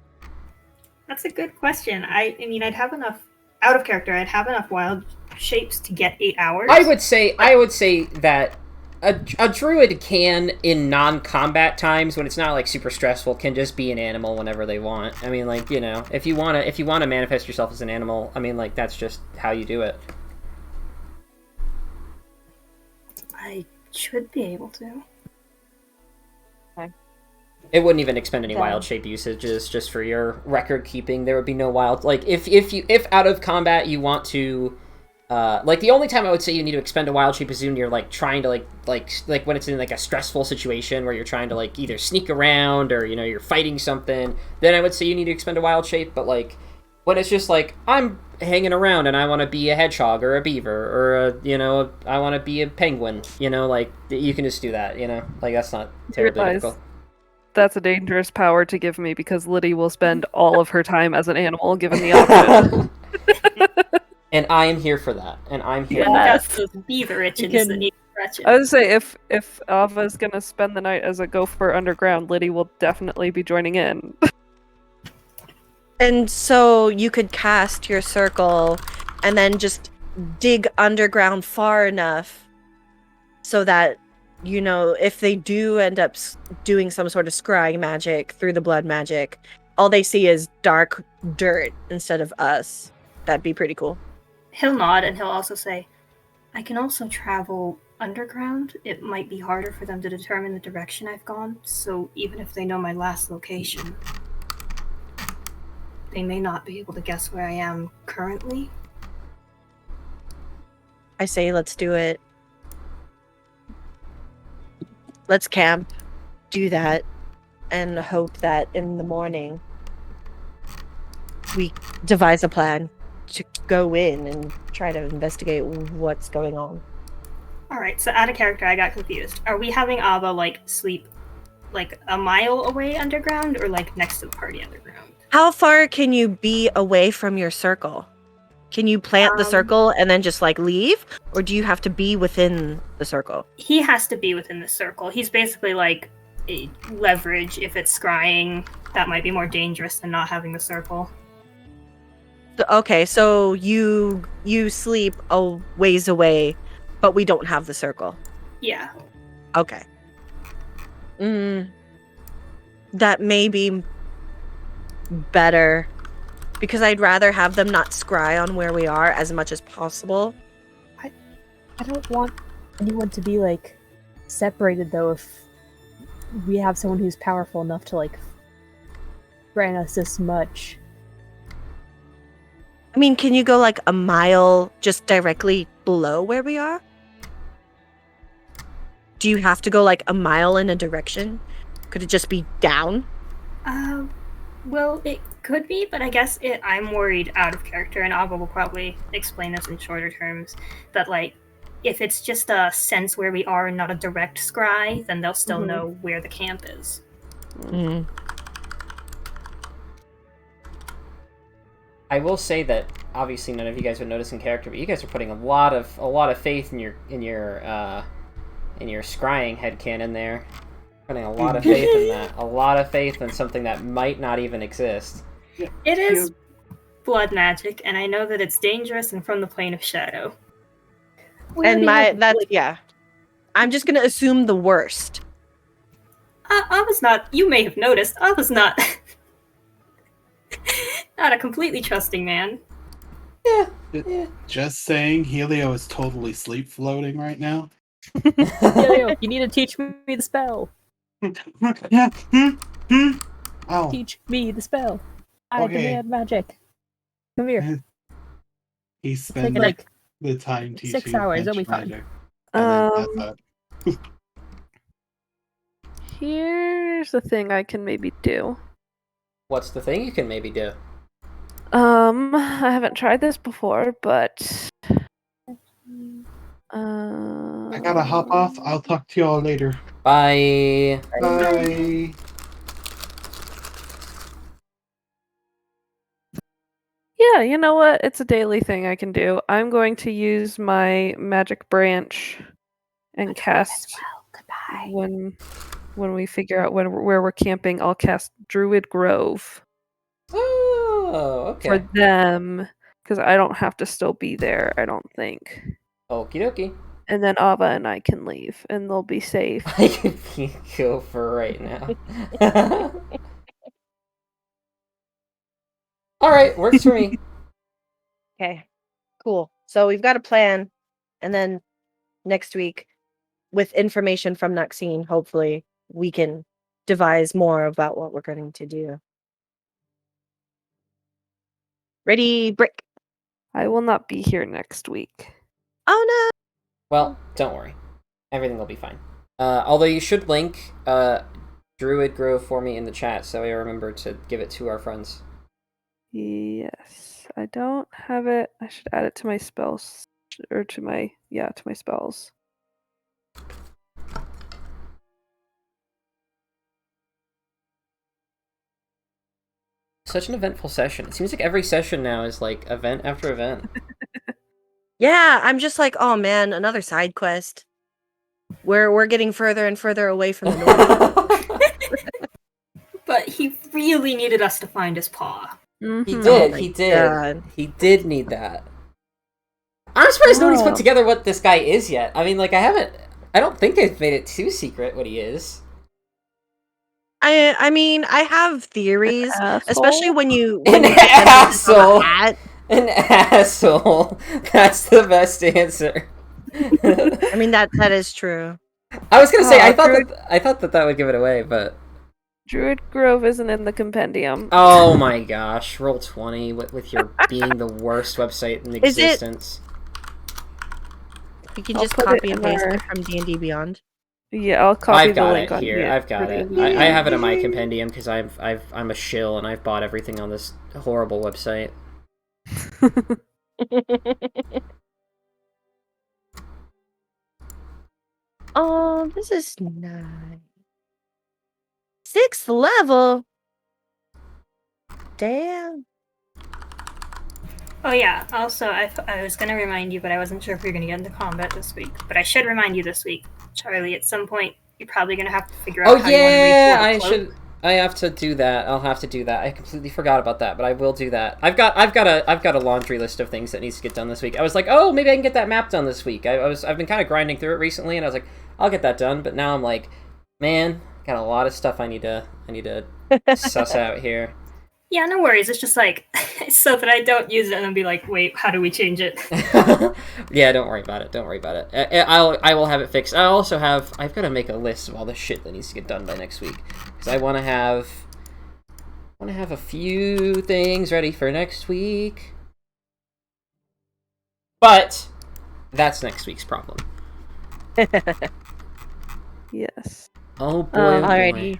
That's a good question. I mean, I'd have enough out of character. I'd have enough wild shapes to get 8 hours. I would say that a druid can, in non-combat times when it's not like super stressful, can just be an animal whenever they want. I mean, like, you know, if you wanna manifest yourself as an animal, I mean, like, that's just how you do it. I should be able to. It wouldn't even expend any Yeah. wild shape usages. Just for your record keeping, there would be no wild. Like, if out of combat you want to, like, the only time I would say you need to expend a wild shape is when you're like trying to like when it's in like a stressful situation where you're trying to like either sneak around or, you know, you're fighting something. Then I would say you need to expend a wild shape. But like when it's just like I'm hanging around and I want to be a hedgehog or a beaver or a, you know, I want to be a penguin. You know, like you can just do that. You know, like that's not terribly Realize difficult. That's a dangerous power to give me because Liddy will spend all of her time as an animal given the option. And I am here for that. And I'm here. Yes. That's those beaver itches can- that need stretching. I would say if Ava's gonna spend the night as a gopher underground, Liddy will definitely be joining in. And so you could cast your circle and then just dig underground far enough so that, you know, if they do end up doing some sort of scrying magic through the blood magic, all they see is dark dirt instead of us. That'd be pretty cool. He'll nod and he'll also say, I can also travel underground. It might be harder for them to determine the direction I've gone, so even if they know my last location, they may not be able to guess where I am currently. I say let's do it. Let's camp, do that, and hope that in the morning we devise a plan to go in and try to investigate what's going on. Alright, so out of character, I got confused. Are we having Ava, like, sleep, like, a mile away underground, or, like, next to the party underground? How far can you be away from your circle? Can you plant the circle and then just like leave? Or do you have to be within the circle? He has to be within the circle. He's basically, like, a leverage. If it's scrying, that might be more dangerous than not having the circle. Okay, so you sleep a ways away, but we don't have the circle. Yeah. Okay. That may be better, because I'd rather have them not scry on where we are as much as possible. I don't want anyone to be like separated though if we have someone who's powerful enough to like grant us this much. I mean, can you go like a mile just directly below where we are? Do you have to go like a mile in a direction? Could it just be down? Well, it could be, but I guess I'm worried out of character, and Ava will probably explain this in shorter terms, that, like, if it's just a sense where we are and not a direct scry, then they'll still know where the camp is. I will say that obviously none of you guys would notice in character, but you guys are putting a lot of faith in your scrying headcanon there. Putting a lot of faith in that. A lot of faith in something that might not even exist. It is blood magic, and I know that it's dangerous and from the plane of shadow. And yeah. I'm just gonna assume the worst. I was not. You may have noticed. I was not. Not a completely trusting man. Yeah. Just saying, Helio is totally sleep floating right now. Yo, you need to teach me the spell. Yeah. Oh, Teach me the spell. I Okay. demand magic. Come here. He spends Take like the time teaching 6 hours, it'll be bench fine. magic. And then that's it. Here's the thing I can maybe do. What's the thing you can maybe do? I haven't tried this before, but I gotta hop off. I'll talk to y'all later. Bye. Bye. yeah, you know what? It's a daily thing I can do. I'm going to use my magic branch and cast Goodbye. when we figure out where we're camping. I'll cast Druid Grove Oh, for okay. them because I don't have to still be there. I don't think. Okie dokie. And then Ava and I can leave, and they'll be safe. I could go for right now. All right, works for me. Okay, cool. So we've got a plan, and then next week, with information from Maxine, hopefully we can devise more about what we're going to do. Ready, brick. I will not be here next week. Oh Well, don't worry. Everything will be fine. Although you should link Druid Grove for me in the chat so I remember to give it to our friends. Yes, I don't have it. I should add it to my spells, or to my spells. Such an eventful session. It seems like every session now is like event after event. yeah, I'm just like, oh man, another side quest. We're getting further and further away from the north. But he really needed us to find his paw. He Mhm. did. my He did. God. He did need that. I'm surprised nobody's put Oh. together what this guy is yet. I mean, like, I don't think I've made it too secret what he is. I mean, I have theories, especially Asshole? when you An pretend that it's on a asshole. hat. An asshole. That's the best answer. I mean that is true. I was gonna say Oh, I thought that would give it away, but Druid Grove isn't in the compendium. oh my gosh, Roll20 with your being the worst website in Is it- existence. You can I'll just put it copy and in paste our- it from D&D Beyond. Yeah, I'll copy I've the got link it on here. here I've got for it. the- I have it in my compendium because I'm a shill and I've bought everything on this horrible website. Oh, this is nice. 6th level. Damn. Oh yeah. Also, I was gonna remind you, but I wasn't sure if we were gonna get into combat this week. But I should remind you this week, Charlie. At some point, you're probably gonna have to figure out Oh how you want to yeah, refill I the cloak. should. I have to do that. I'll have to do that. I completely forgot about that, but I will do that. I've got a laundry list of things that needs to get done this week. I was like, oh, maybe I can get that map done this week. I've been kind of grinding through it recently, and I was like, I'll get that done. But now I'm like, man, got a lot of stuff I need to suss out here. Yeah, no worries. It's just like so that I don't use it and then be like, wait, how do we change it? Yeah, don't worry about it. Don't worry about it. I will have it fixed. I've got to make a list of all the shit that needs to get done by next week because I want to have a few things ready for next week. But that's next week's problem. Yes. Oh boy, oh boy. Alrighty.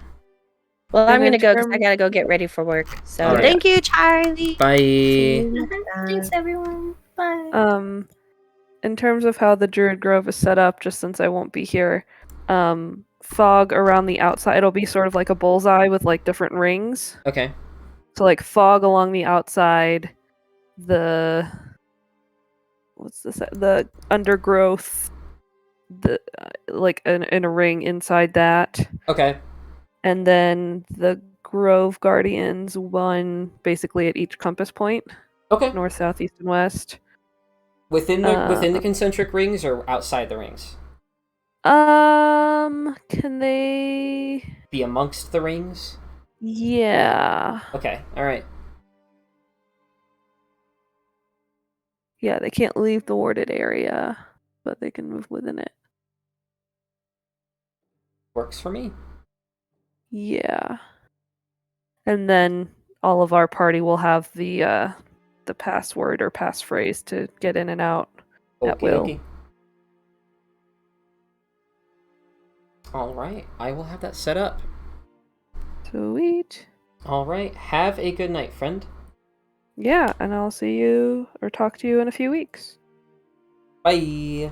Well, And I'm in gonna go because I term- gotta go get ready for work. So Alright. thank you, Charlie. Bye. See you next Thanks, time. everyone. Bye. In terms of how the Druid Grove is set up, just since I won't be here, fog around the outside. It'll be sort of like a bullseye with like different rings. Okay. So like fog along the outside, the the undergrowth, the like in a ring inside that, Okay. and then the Grove Guardians, one basically at each compass point, Okay. north, south, east, and west. Within the concentric rings or outside the rings? Can they? Be amongst the rings? Yeah. Okay. All right. Yeah, they can't leave the warded area, but they can move within it. Works for me. Yeah. And then all of our party will have the the password or passphrase to get in and out at Okie will. dokie. All right, I will have that set up. Sweet. All right, have a good night, friend. Yeah, and I'll see you or talk to you in a few weeks. Bye.